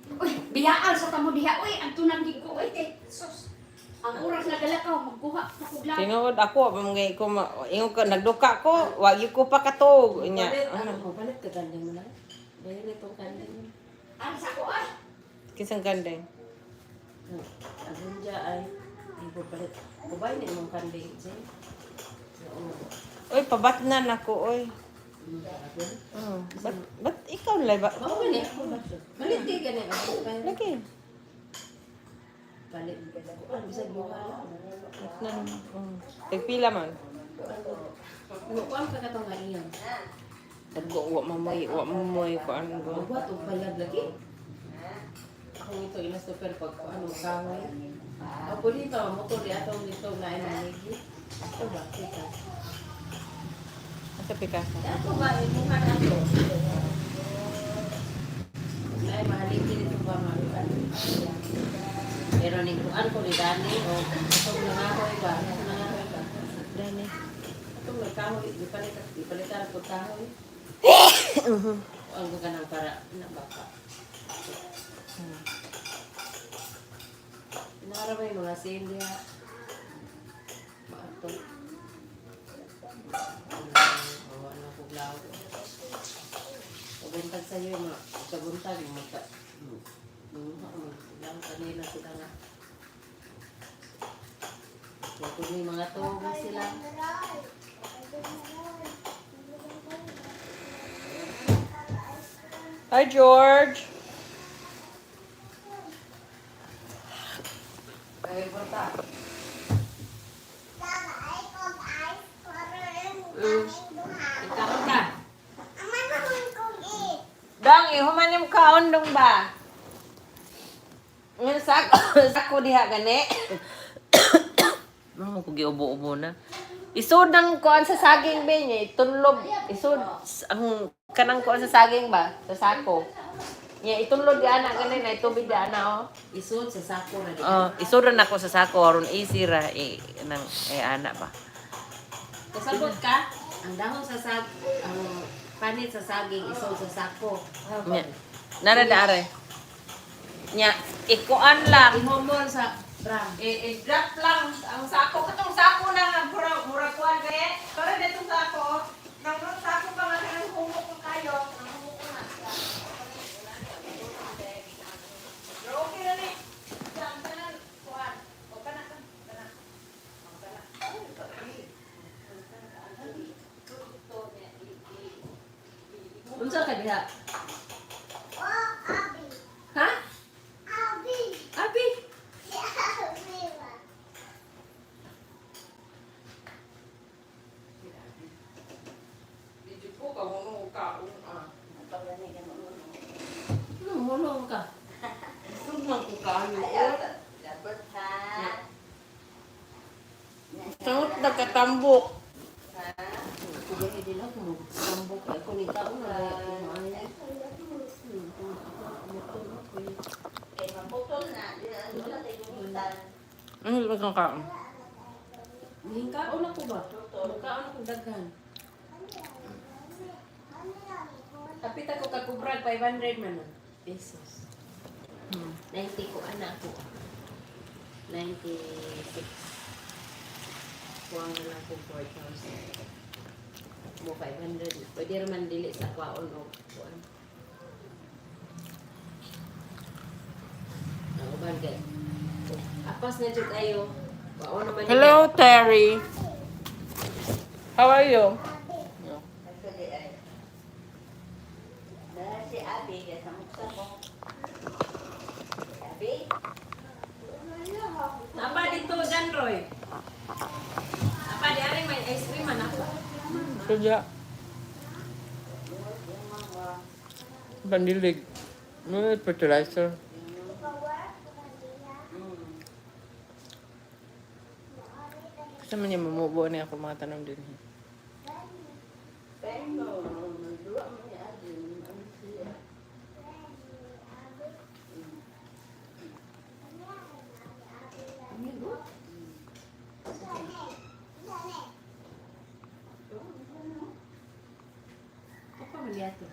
Uy, biyaan sa kamo diha. Uy, ang tunang di ko. Uy, sus. Ang oras na dala ka, magkuha na kuglaw. Tingod ako, mga ko, ingon ko, nagduka ko, wag ko pa katog. Nya. Palit ka gandeng mo na. Dahil itong gandeng mo. Ano sa ko ay? Kisang gandeng. Ang dya ay, hindi palit. Kubay na yung kandeng. Uy, pabatnan ako, oy. Ba't ikaw lang ba? Oo, gani. Palit di gani. Lagi. Palit. Ano, bisag mo ka lang. Tagpila man. Kuhaan ka katong nga iyan. Wa mamoy ko ano go. Magbuhat og bayad lagi. Ako ito inastoper pag ano kahoy. Ako dito, motor di atong dito na inaligi. Ito ba? Kita. Asa pikasa? Ako ba, imuhan ato. Ay, mahaligi dito ba maluan. Pero ning kuan ko ni Dani o itong nangahoy ba? Nangahoy ba? Dani. Itong nagkahoy, ipalitan ko kahoy. Ang ganang para nabaka. Inara may mga silya. Maato. Ano kuglaw. Kabuntag sa iyo, kabuntag mo ka. Lang kanila sila nga. Ito may mga tugas sila. Hi, George. Ay, bata. Ikaw ka. Dang, ihuman yung kaon dong ba? Yung sako diha gani. Mga ko giubo-ubo na. Isod ng kuan sa saging ba niya, itunlob. Isod ang kanang kuan sa saging ba? Sa sako. Nya itunlob di ana gani na itubig di ana oh. Isod sa sako na di. Isod na ako sa sako aron easy ra nang ana ba. Kasabot ka, ang dahon sa ang panit sa saging isod sa sako. Nya nara daare. Nya ikuan lang. Ihomol sa drum. I-drop lang ang sako. Katong sako na nga murag kuan kay. Pero dito sako, nang sako pa nga kanang humok ko kayo. Nang humok ko na siya. Pero okay na ni. Diyan tanan kuan. O kana. Unsa ka diha? Ha? Abi. Mulong ka. Tulong ko kayo. Sangot nagkatambok. Kuya din ako. Tambok ako ni tao na. Ano ba kang kaon? Hingkaon ako ba? Hingkaon ako daghan. Kapit ako kakubrag 500 man pesos. 90 ko anak ko. 96. Kuwang na lang ko 4,000. Mo 500. Pwede naman dili sa kwaon o kuwan. Ang uban kay Apas na dyan kayo. Bao naman Hello, Terry. How are you? Si Abby, kaya sa mukha mo. Abby? Apa dito, John Roy? Apa di aring may ice cream man ako? Sudah. Bandilig. Fertilizer. Kasi man niya mamubuo niya ako mga tanong din. Apa man diato?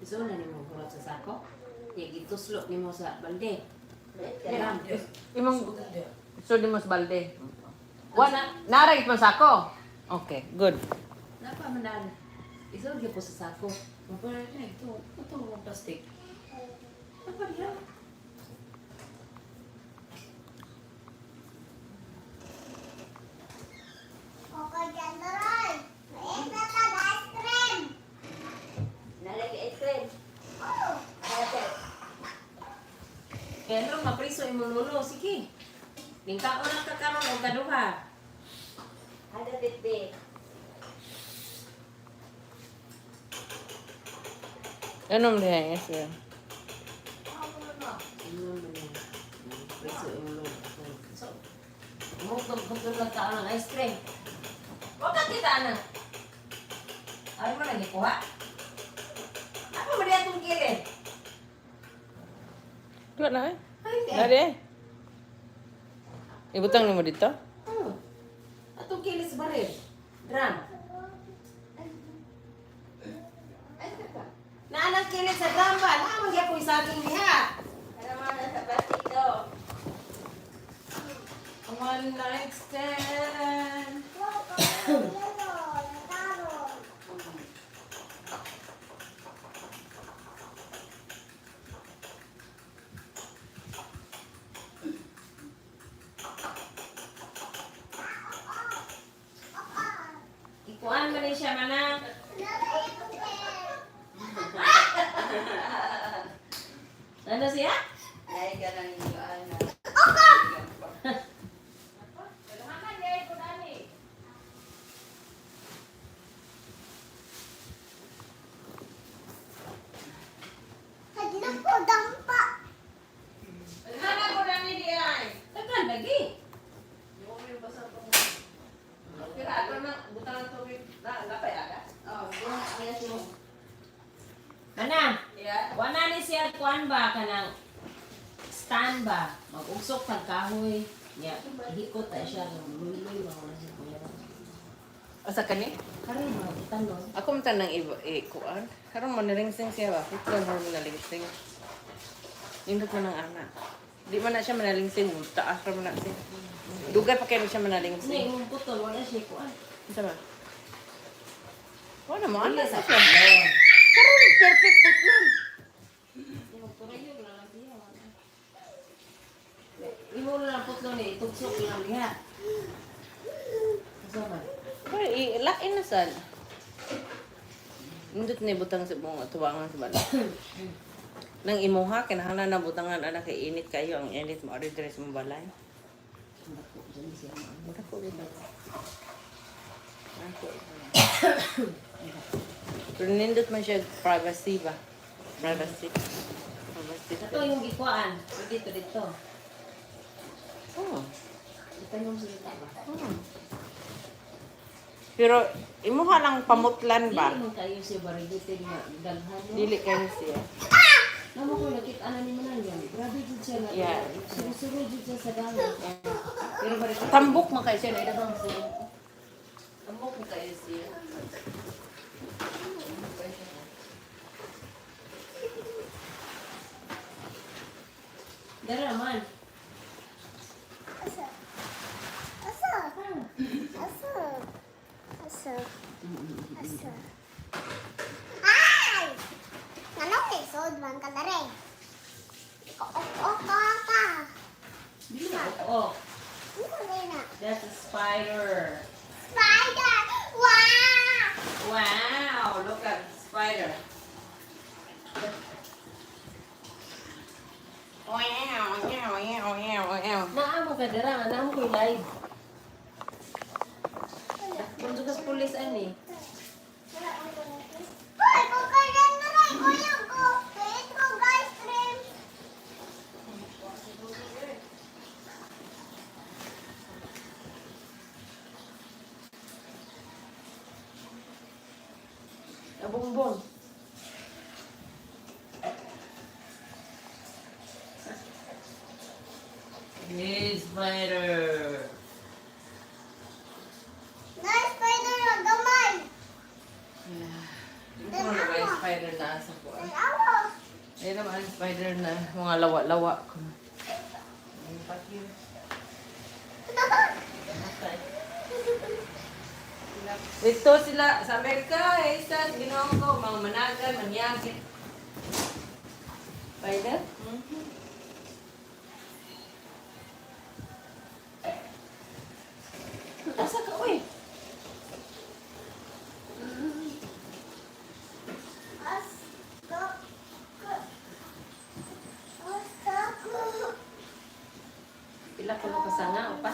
Iso na ni mo kulot sa sako? Ya gituslok ni mo sa balde. Imong so di mas balde. Wala naray man sako. Okay, good. Napa man dan? Iso gyud po sa sako. Mapara na ito. Ito mo plastic. Apa dia? Nalagi ice cream. Pero mapriso imong lulo, sige. Ningkaon na ka karon og kaduha. Ada bit. Ano mo diyan, yes, sir. Priso imong lulo. So, mutog lang ka ng ice cream. Huwag ka kita na. Ano mo lagi kuha? Ano mo diyan itong kilin? Dua na eh. Ay, hindi. Nari eh. Ibutang ni mo dito? Atong kilin sa baril. Drum. Naanang kilin sa drum ba? Naamang kaya po isaging niya. Ano mga sa pastito? One night stand. Ikuan mo rin siya, manang. Ano siya? Ay, ganang ikuan na. Mana? Wala ni siya kuan ba kanang stand ba? Mag-ugsok tag kahoy. Ya, hikot ta siya ng luloy ba wala siya kuya. Asa kani? Karon mo tanong. Ako man tanang kuan. Karon mo nalingsing siya ba? Ito mo nalingsing. Nindot mo ng anak. Di man na siya manalingsing, taas ra man na siya. Dugar pa kayo siya manalingsing. Ni imong putol wala siya kuan. Isa ba? Wala mo Wala ana sa siya. siya. Karon perfect putlon. Imo lang putlon ni tugsok lang diha. Asa ba? Ay, lain na sad. Nindot ni butang sa mga tuwangan sa bala. Nang imuha kinahanglan na butangan ana kay init kayo ang init mo ori dress mo balay. Ako rin ako. Pero nindot man siya privacy ba? Privacy. Ito yung gikuan. Dito. Oh. Ito yung salita ba? Pero imuha lang pamutlan ba? Dili mo kayo siya barigitin nga daghan. Dili kayo siya. Namo ko nakita ana ni manan yan. Grabe jud siya na. Yeah. Suru-suru jud siya sa dami. Pero barigitin. Tambok man kayo siya na idabang siya. Tambok mo kayo siya. Dara man. Ay! Nanong isod man ka dare. Ka. Dili man. Oh, Flordilinagregoire. that's a spider. Spider! Wow! Wow, look at the spider. Naamo ka dira, naamo ko live. Kung sugas pulis ani. Hoy, pagkain na rin. Kuya ko. Wait ko, guys, cream. Nabongbong. Hey, spider. Nice spider na gamay. Ito na ba yung spider na asa ko? Dalawa. Ayun naman ang spider na mga lawa-lawa ko. Ayun pa yun. Ito sila sa Amerika, isa, ginawa ko, mga managan, manyagin. Spider? Asa ka, uy? Pila ko na kasanga, opa?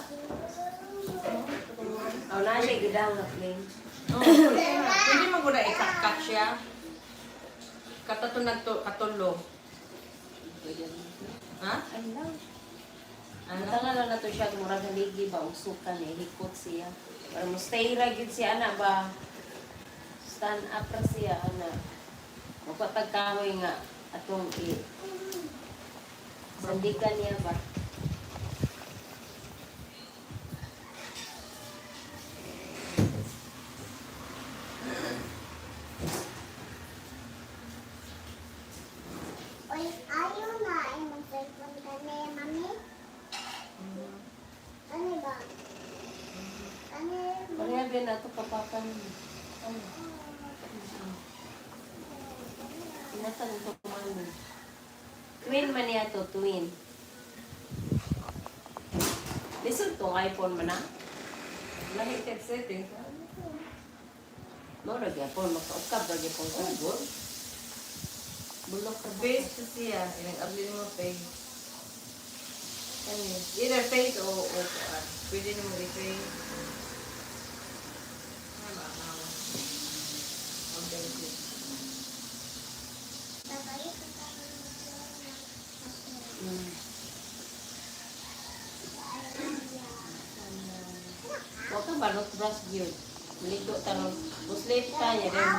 Oh, na siya gudang na flame. Hindi mo guna ikakat siya. Katatunag to, katulo. Ha? Ay lang. Ang tanga lang na to siya, murag haligi ba, usukan eh, hikot siya. Para mo stay ra gyud siya, ana ba? Stand up ra siya, ana. Mapatag kahoy nga, atong sandikan niya ba? Oy, ayaw na ay mag-cellphone ka na, mami. Ano ba? Ano ba? Pareha din na ito papapan. Ano? Pinatan ito kumano. Twin man niya to, twin. Listen tong iPhone man na. Lahi setting. No, nagyapon, makaukab, nagyapon sa good. Bulok ka Face to siya. Inag-abli mo face. Ano yun? Either face o kuan. Pwede mo i-face. Ano ba? Okay. Huwag ka balot brush yun. Ligo tanong. Muslit ka niya rin.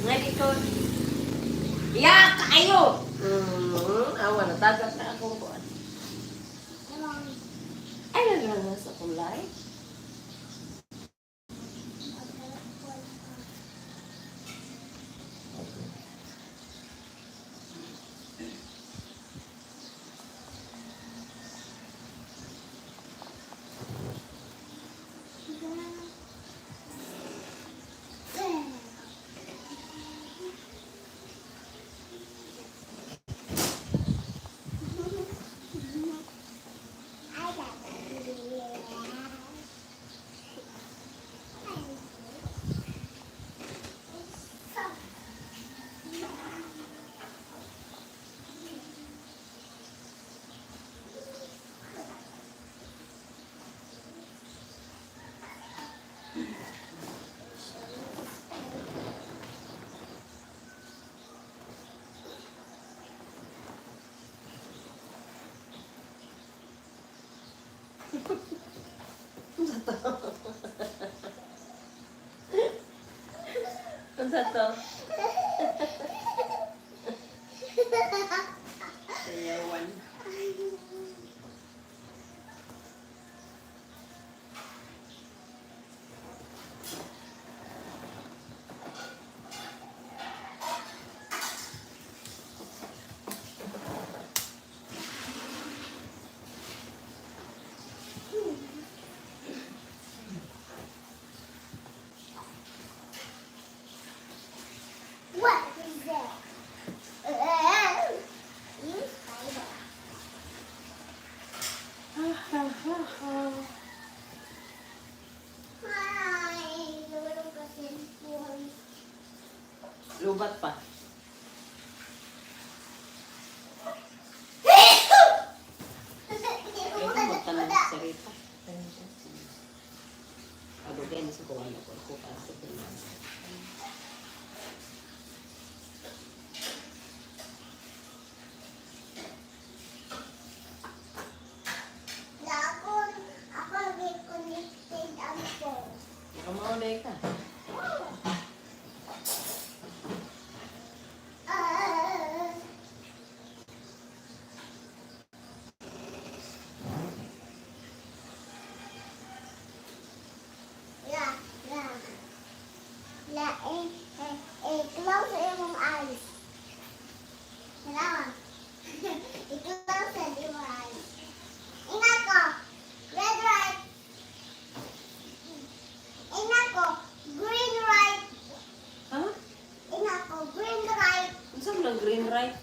Nga dito. Yak! Kayo! Awa na. Tagat na akong kuan. Ay, naglangan sa kulay. Ang sato. Sayawan. lubat pa. Ay, lumot ka na sa sarita. Agugay na sa kuwan ako. Kuka sa pinan. Nakamaulay ka. Close your eyes. Kailangan. I-close your eyes. Ingat ko. Red right. Ingat ko. Green right. Ha? Ingat ko. Green right. Ano saan lang green right?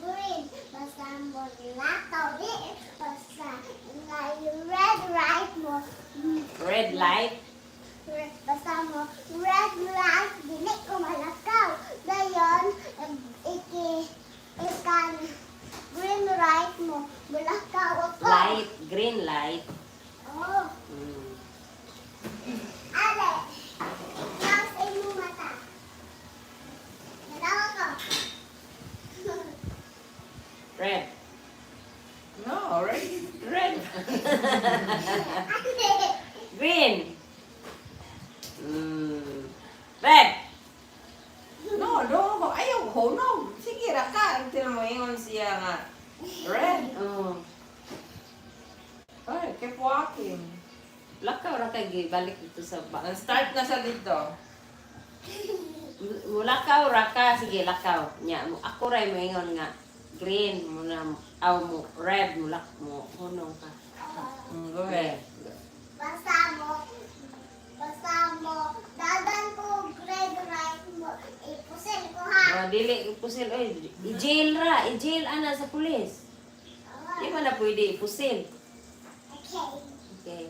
Green. Basta mo lakaw di. Basta na yung red right mo. Red light? Basta mo red light. Dili ko malakaw. Dayon, ikan green right mo. Malakaw ako. Light. Green light. Oh. Ale. Close yung mata. Nalawa ko. Red. No, red. Red. Green. Red. No, ayaw hunog. Sige, raka. Until mo ingon siya nga. Red. Oh. Ay, keep walking. Lakaw ra kay balik dito sa Start na sa dito. Mulakaw ra ka, sige lakaw. Nya ako ray mo ingon nga green mo na aw mo red mo hunong ka. Go ahead. Basta mo, dadan ko grade right mo, ipusin ko ha. Dili ipusil oy. I-jail ana sa pulis. Di man na pwede ipusil. Okay. Okay.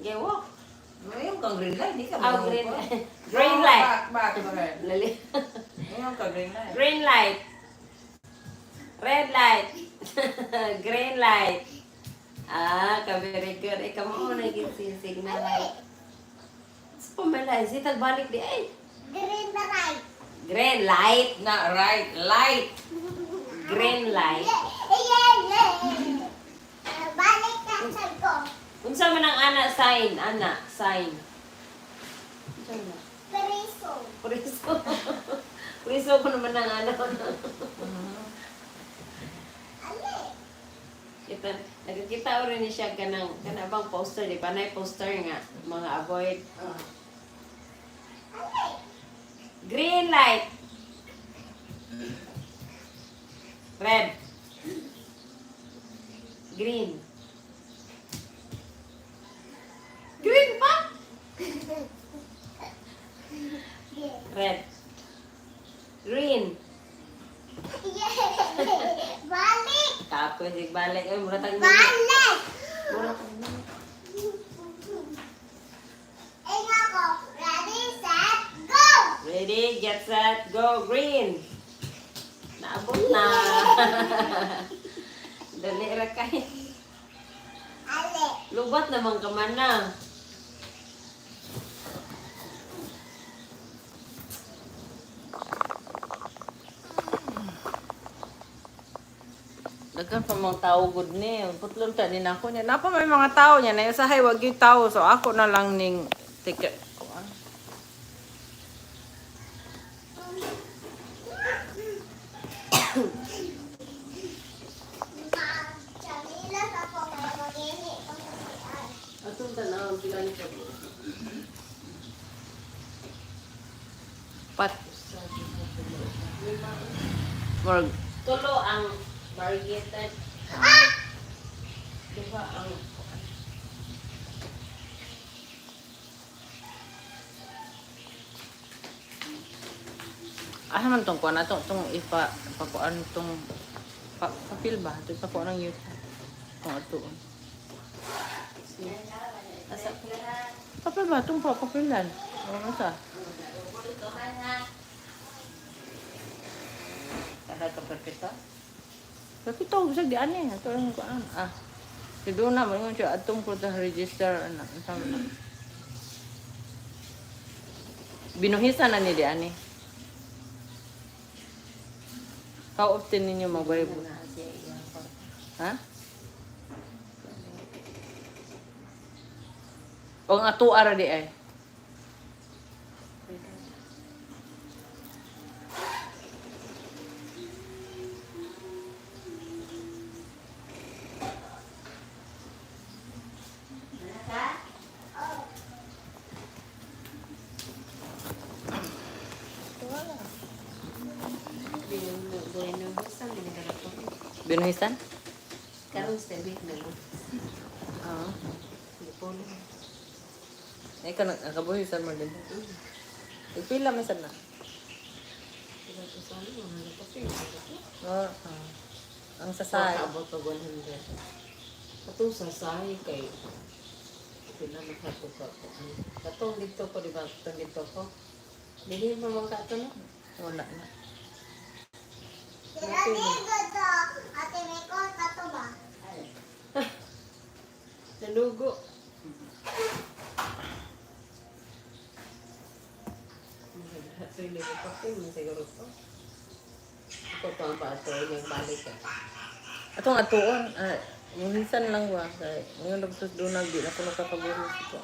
Okay, walk. Ngayon kang green light, di ka Oh, marunong green po. light. Green light. Back, go ahead. Lali. Ngayon ka green light. Green light. Red light. Green light. Very good. Ikaw mo na yung signal light. Sa pamalay, sitag balik di ay. Green na right. Green light. Na right, light. Green light. Yeah. Balik ka sa ko. Unsa man ang sign? Sign. Unsa man? Periso. Priso. Priso ko naman ang Ale. Nakikita rin siya kanang bang poster, di ba? Na poster nga, mga avoid. Green light. Red. Green. Green pa? Red. Green. Balik. Tapos balik. Ay, mura tang Balik. Mura tang Ingat ko. Ready, set, go. Ready, get set, go. Green. Naabot na. Dali ra kay. Ale. Lubat naman ka man na. Daghan pa mga tao good ni. Putlon ta din ako niya. Napa may mga tao niya na usahay wag yung tao. So ako na lang ning ticket. Chamilas ako mag-ihi. Atong tanaw pila ni ka. Pat. Morg. Tulo ang variegated. Diba ang Man tong kuan ato tong ipakuan tong papil ba? Ito ipakuan ng youth. Tong ato. asa Kapil ba? Itong po, kapilan. Ano sa? Kada kapil kita. Tapi ito, bisa di aneh. Ito yung kuan. Si Duna, mo yung siya. Atong ko ta register. Binuhisan na ni di aneh. How often ninyo mag-vibe? Ha? O nga 2 ara di ay. Binuhisan? Karong stebit na lang. Oo. Telefon. Ikaw nakabuhisan mo din. Ipila man sana. Sila ko sa ano, mga kapil. Oo. Ang sasay. Abot pa 100. Katong sasay kay pinamakato ko. Katong dito ko, di ba? Katong dito ko. Dili mo mga kato na. Wala na. Ate Meko, kato ba? Nalugo. Pili ko pa ko, siguro ko. Ako to ang pato, yung balik ka. Atong atuon, minsan lang ba? Kaya ngayon nagtus doon di na ko nakakabuhos ito.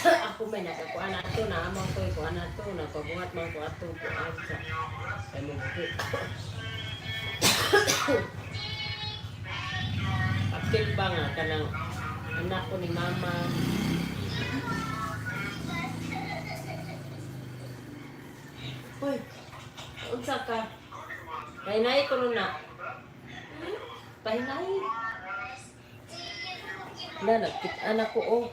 Ako may nakakuha na ito, naamang ko ikuha na ito, napabungat man ko ito, kuhaan sa bukit. Akil ba nga ka ng anak ko ni mama. Uy, unsa ka? Pahinay ko nun na. Pahinay. Wala, anak ko, oh.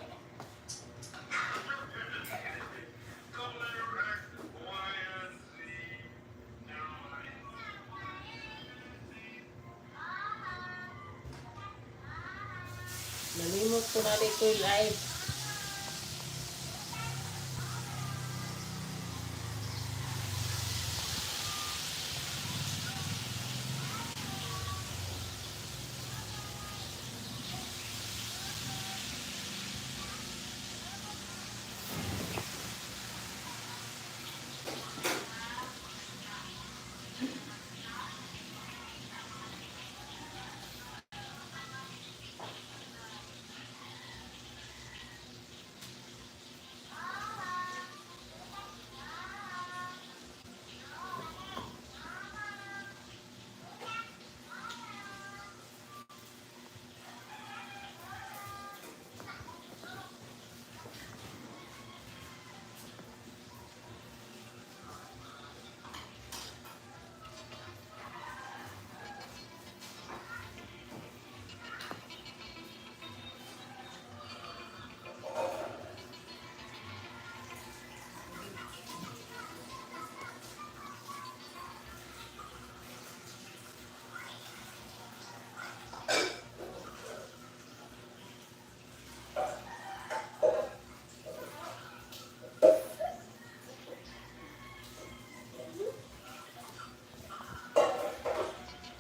Nalimot ko na dito yung live.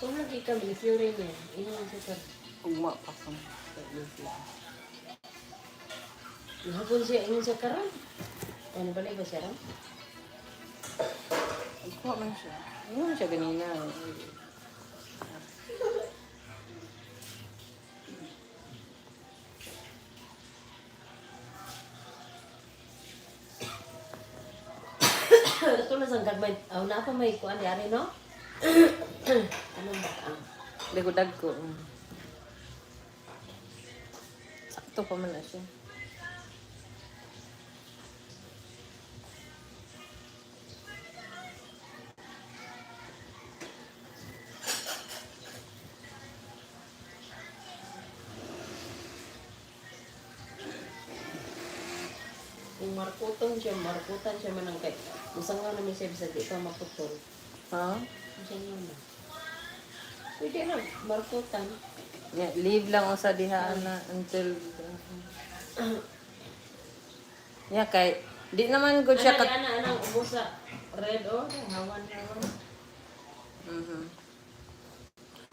Kung lagi ka bili-fure niya, ilang sukar. Ugma pa ko. Nahapon siya ingon sa karon. Ano balik ba siya ron? Ugma man siya. Ano siya ganina? Ito na sang gagmay. Aw na pa may kuan yari no? Ano ba ang Dagudag ko. Sakto pa man na siya. Markutan siya man ang kay. Musangaw naman siya bisa di pa maputol. Ha? Musangaw na. Pwede na, markutan. Yeah, leave lang o sa dihaan na until... Yeah, kay... Di naman good siya kat... Anang ubos sa red o. Hawan.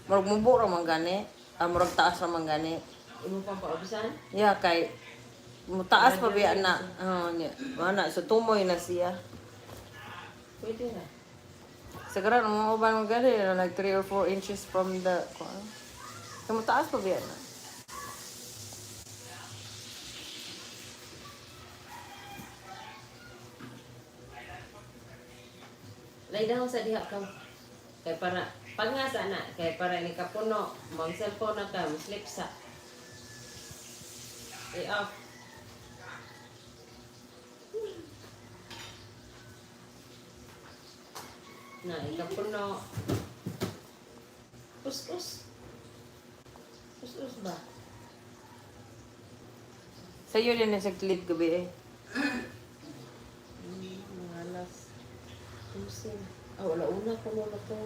Murag mubo ra man gani. Murag taas ra man gani. Imo pang paubusan? Yeah, kay... Mutaas pa biya na. Mana, so tumoy na siya. Pwede na. Siguro, ang mga uban mo gani, like 3 or 4 inches from the... So, mutaas pa biya na. Lay daw sa diha ka. Kay para pangasa na kay para ni kapuno mag cellphone na ka, slip sa. I-off. Na ikapuno. Us. Us ba? Sa'yo din na sa clip gabi eh. Malas. Tusin. Wala una ko na to.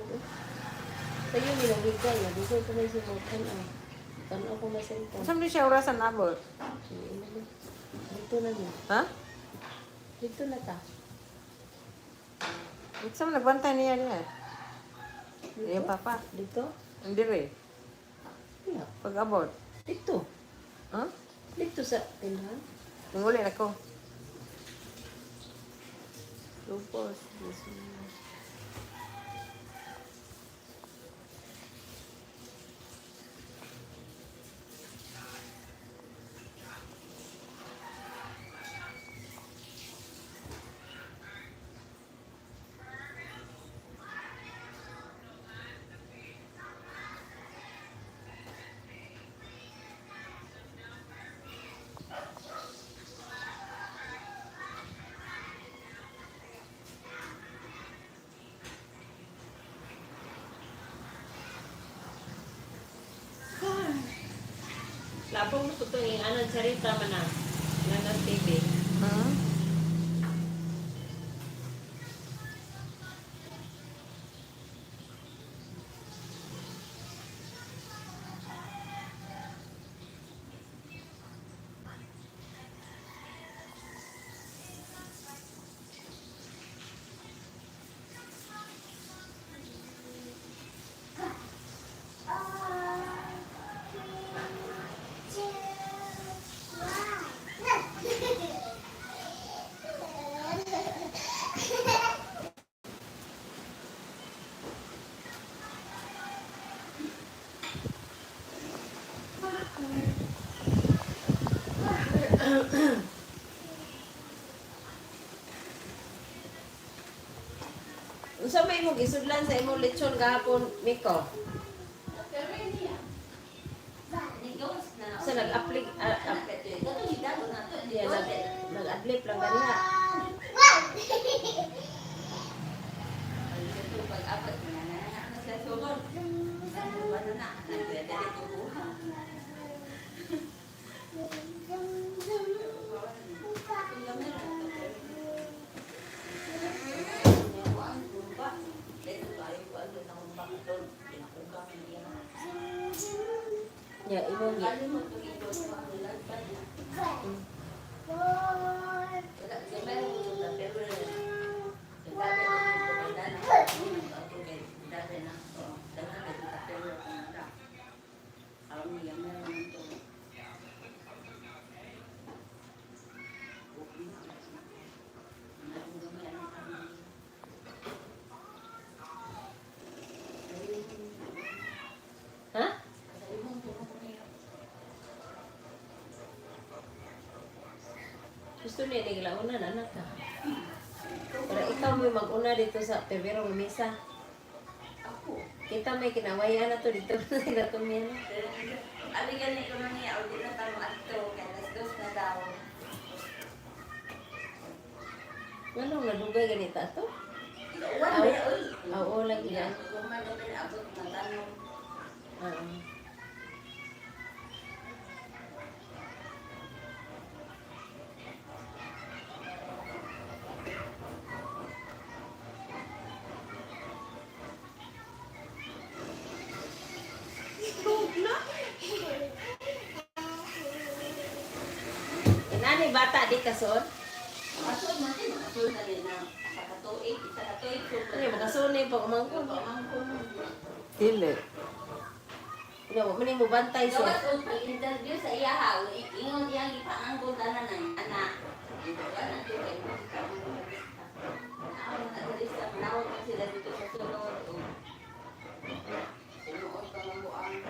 Sa'yo nilagigay. Nagigay ko na si Morgan. Tanaw ko na cellphone. Saan din siya orasan abot? Dito na din. Ha? Dito na ta. Saan nagbantay niya niya? Yung papa. Dito? Hindi rin. Yeah. Pag-abot. Dito. Ha? Dito sa tindahan. Nanguli ako. Lupos. Labong mo ito yung anong sarita man na. Nanang TV. Unsa may mo gisudlan sa imong lechon gahapon, Miko? Sa nag-apply nag-adlip lang ganiha. Ya, imong ha? Gusto niya naglauna na anak ka. Para ikaw may mag-una dito sa Pebero Mesa. Kita may kinawayan na to dito sa Natumyan. Ano ganit ko nang iya, o di na talo ato, kaya nas-dos na daw. Anong nadugay ganito to? One day, oy. Oo, lagi yan. Gumay na pinabot ng tanong. Ani bata di kasod. Masod man din, masod na rin na. Kakatuig, isa katuig. Ani makasunay pa umangkon. Dili. Ina mo man mo bantay siya. Gawas o pag-interview sa iya ha, ingon iyang ipaangkol tanan ng anak. Dito ka na ito, kay mo ka mo mag-lista. Ako na nag-lista, manawag mo sila dito sa sunod. Sinuot ka lang buang.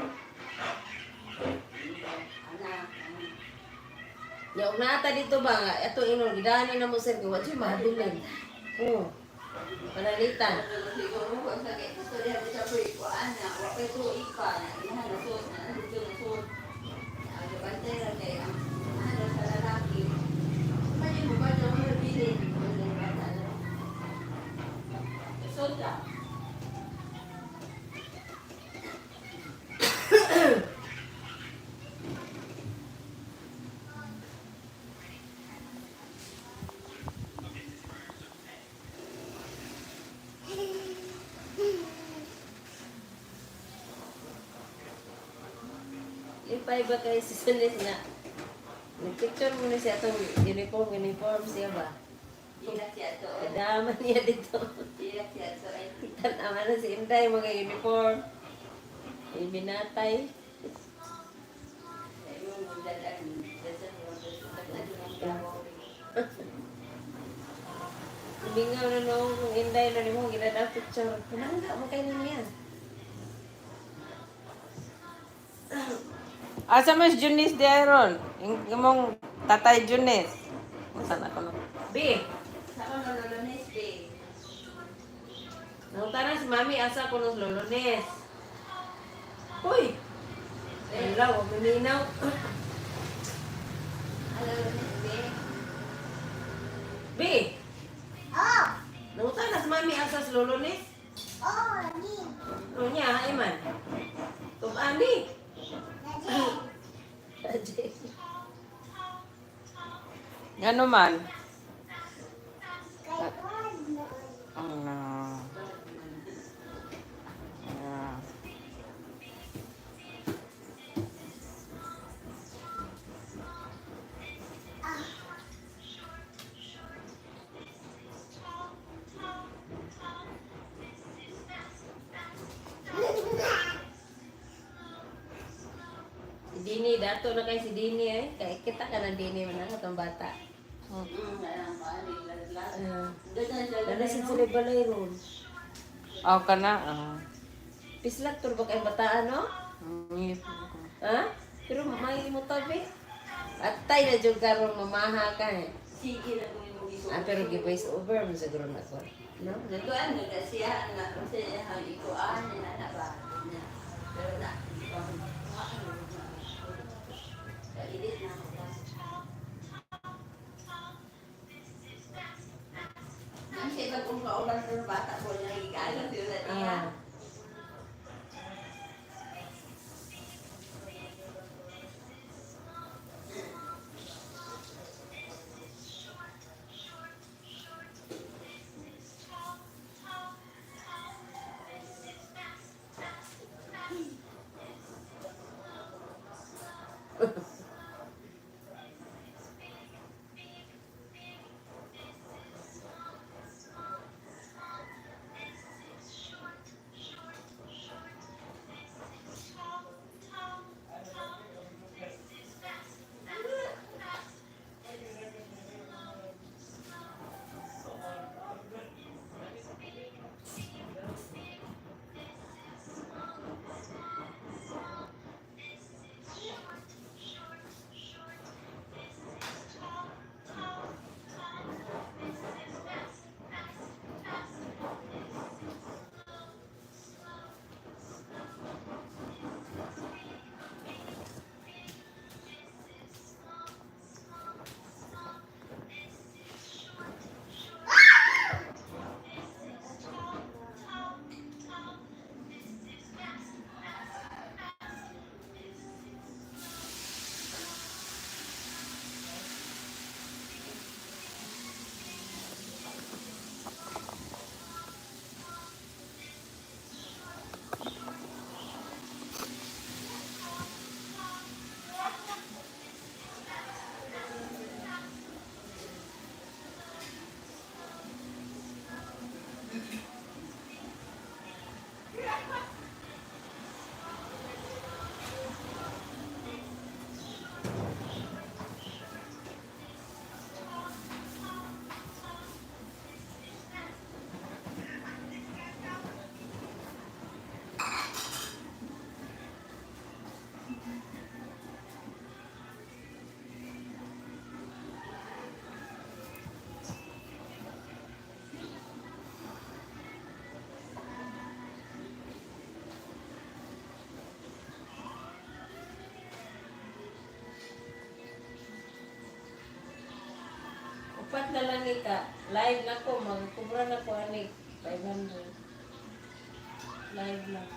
Anak. Ya nata dito ba nga ato inon gidani na mo sir kay wa siya mahabilin. Oh. Panalitan. Siguro ko sa kaya istorya ko sa pwede ko anak, wakay tuig pa na inahan na suot na nandito na suot. Ang bantay lang kay ang ano sa lalaki. Pwede mo ba ito mabilin? Pwede mo ba ito? Suot ka. Lipay ba kay si Sulis nga? Nag-picture mo na siya itong uniform siya ba? Iyak siya to. Kadaman niya dito. Iyak siya to. Tanawa na si Inday mga uniform. May binatay. Bingaw na noong kung Inday na mo ginada picture. Kunanda mo kayo niya. Asa mas Junis di Iron? Yung mong tatay Junis. Saan ako na? B. Saka nalulunis din. Nangutana si Mami asa ko ng lolones. Uy! Hello, huwag maminaw. Nalulunis din. B. Oh! Nangutana si Mami asa sa lolones. Oh, di. Ano niya, Iman? Tubani. Ano man? Kay God. Ano? Yeah. Si Dini, dato na kay si Dini eh. Kaya kita ka ng Dini man ang bata. Dala si sila balay ron. Aw ka na. Ah. Pislak tur ba kay bataan no? Ngip. Ha? Pero may mo tabi. At tayo na jud karon mamaha ka eh. Sige na kung yung isuot. Ah, pero gi-voice over mo siguro na ko. No? Nagkuhan na siya na kasi ang ikuan na ba. Pero na. Kaidit na ako. Ang siya kung kaulan ng bata ko niya igalang sila niya. na lang ika. Live na ko, magkubra na ko ani 500. Live lang.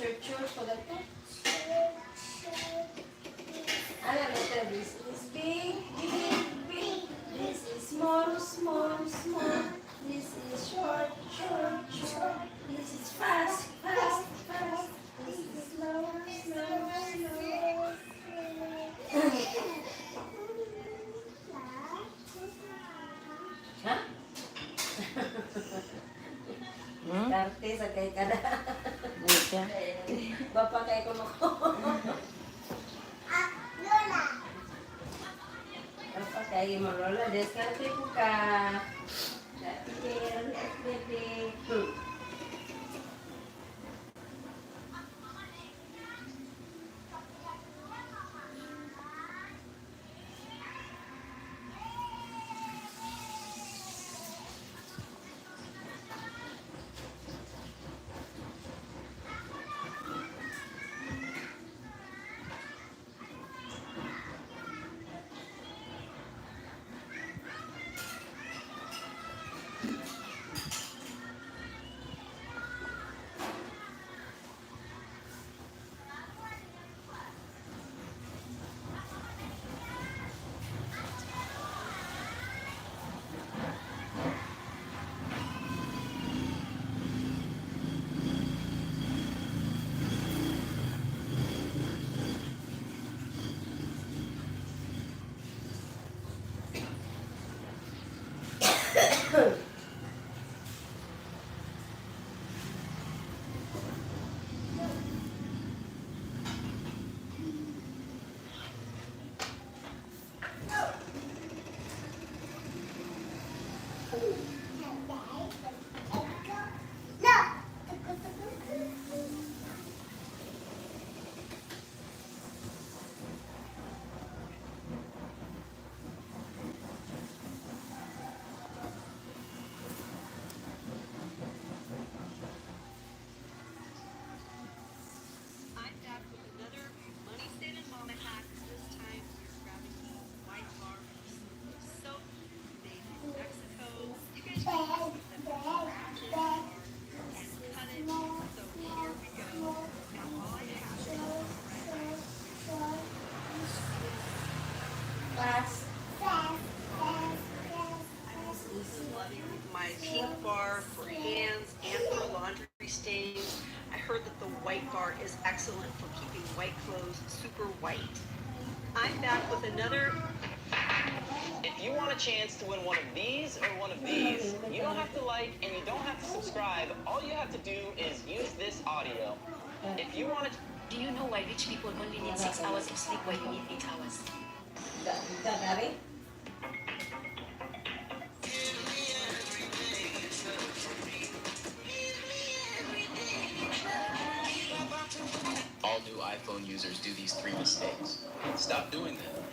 Church for the this is big, big, big. This is small, small, small. This is short, short, short. This is fast, fast, fast. This is slow, slow, slow. Hah? Karte sa kay kada. Bapak kay ko mo. Lola. Bapak kay mo Lola, descarte po ka. Bebe. My pink bar for hands and for laundry stains. I heard that the white bar is excellent for keeping white clothes super white. I'm back with another. If you want a chance to win one of these or one of these, you don't have to like and you don't have to subscribe. All you have to do is use this audio. If you want to... Do you know why rich people only need 6 hours of sleep while you need 8 hours? All new iPhone users do these 3 mistakes. Stop doing them.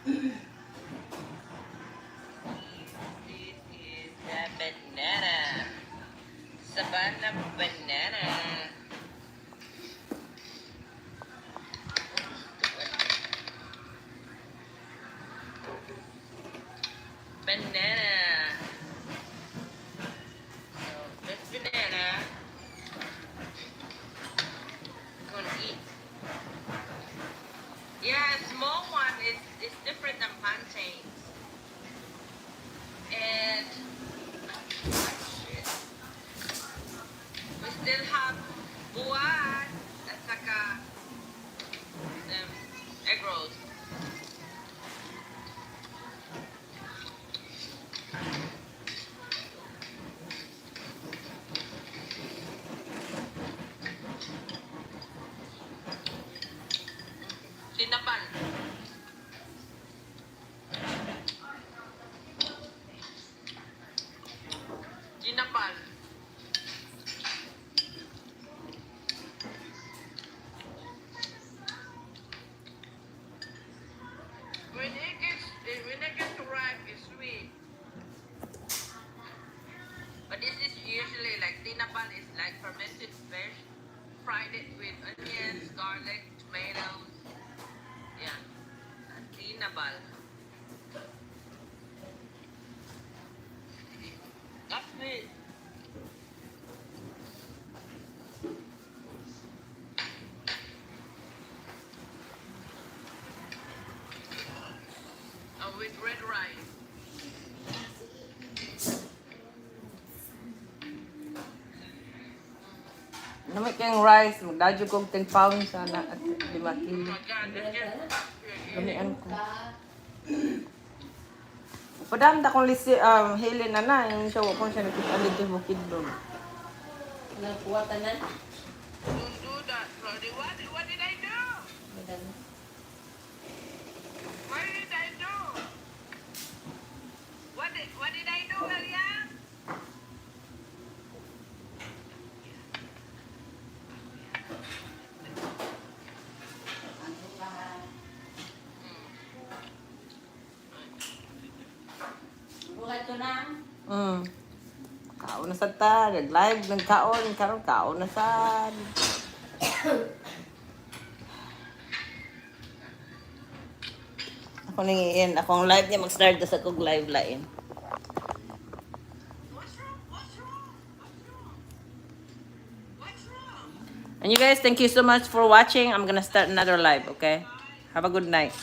is a banana. Savannah banana. Banana. So this banana, I'm gonna eat. Yeah, small one is different than plantains. And shit. We still have buwan at saka egg rolls. Tinapan. Tinapan. When it gets ripe, it's sweet. But this is usually like tinapan is like fermented fish, fried it with onions, garlic, tomatoes. Yeah, tinapal. That's it. With red rice. Namit kayong rice, magdadyo kong 10 pounds sana at 5 kilo. Gamian ko. Padam ta kong lisi, Helen na yung siya wakong siya nakita dito mo kidron. Nagkuwatan na? Don't do that, Flordy. What did I do? What did I do? What did I do, William? Bukat ko na. Kaon na sad ta, nag-live, nagkaon, karon kaon na sad. Ako nang akong live niya mag-start sa akong live lain. And you guys, thank you so much for watching. I'm gonna start another live, okay? Have a good night.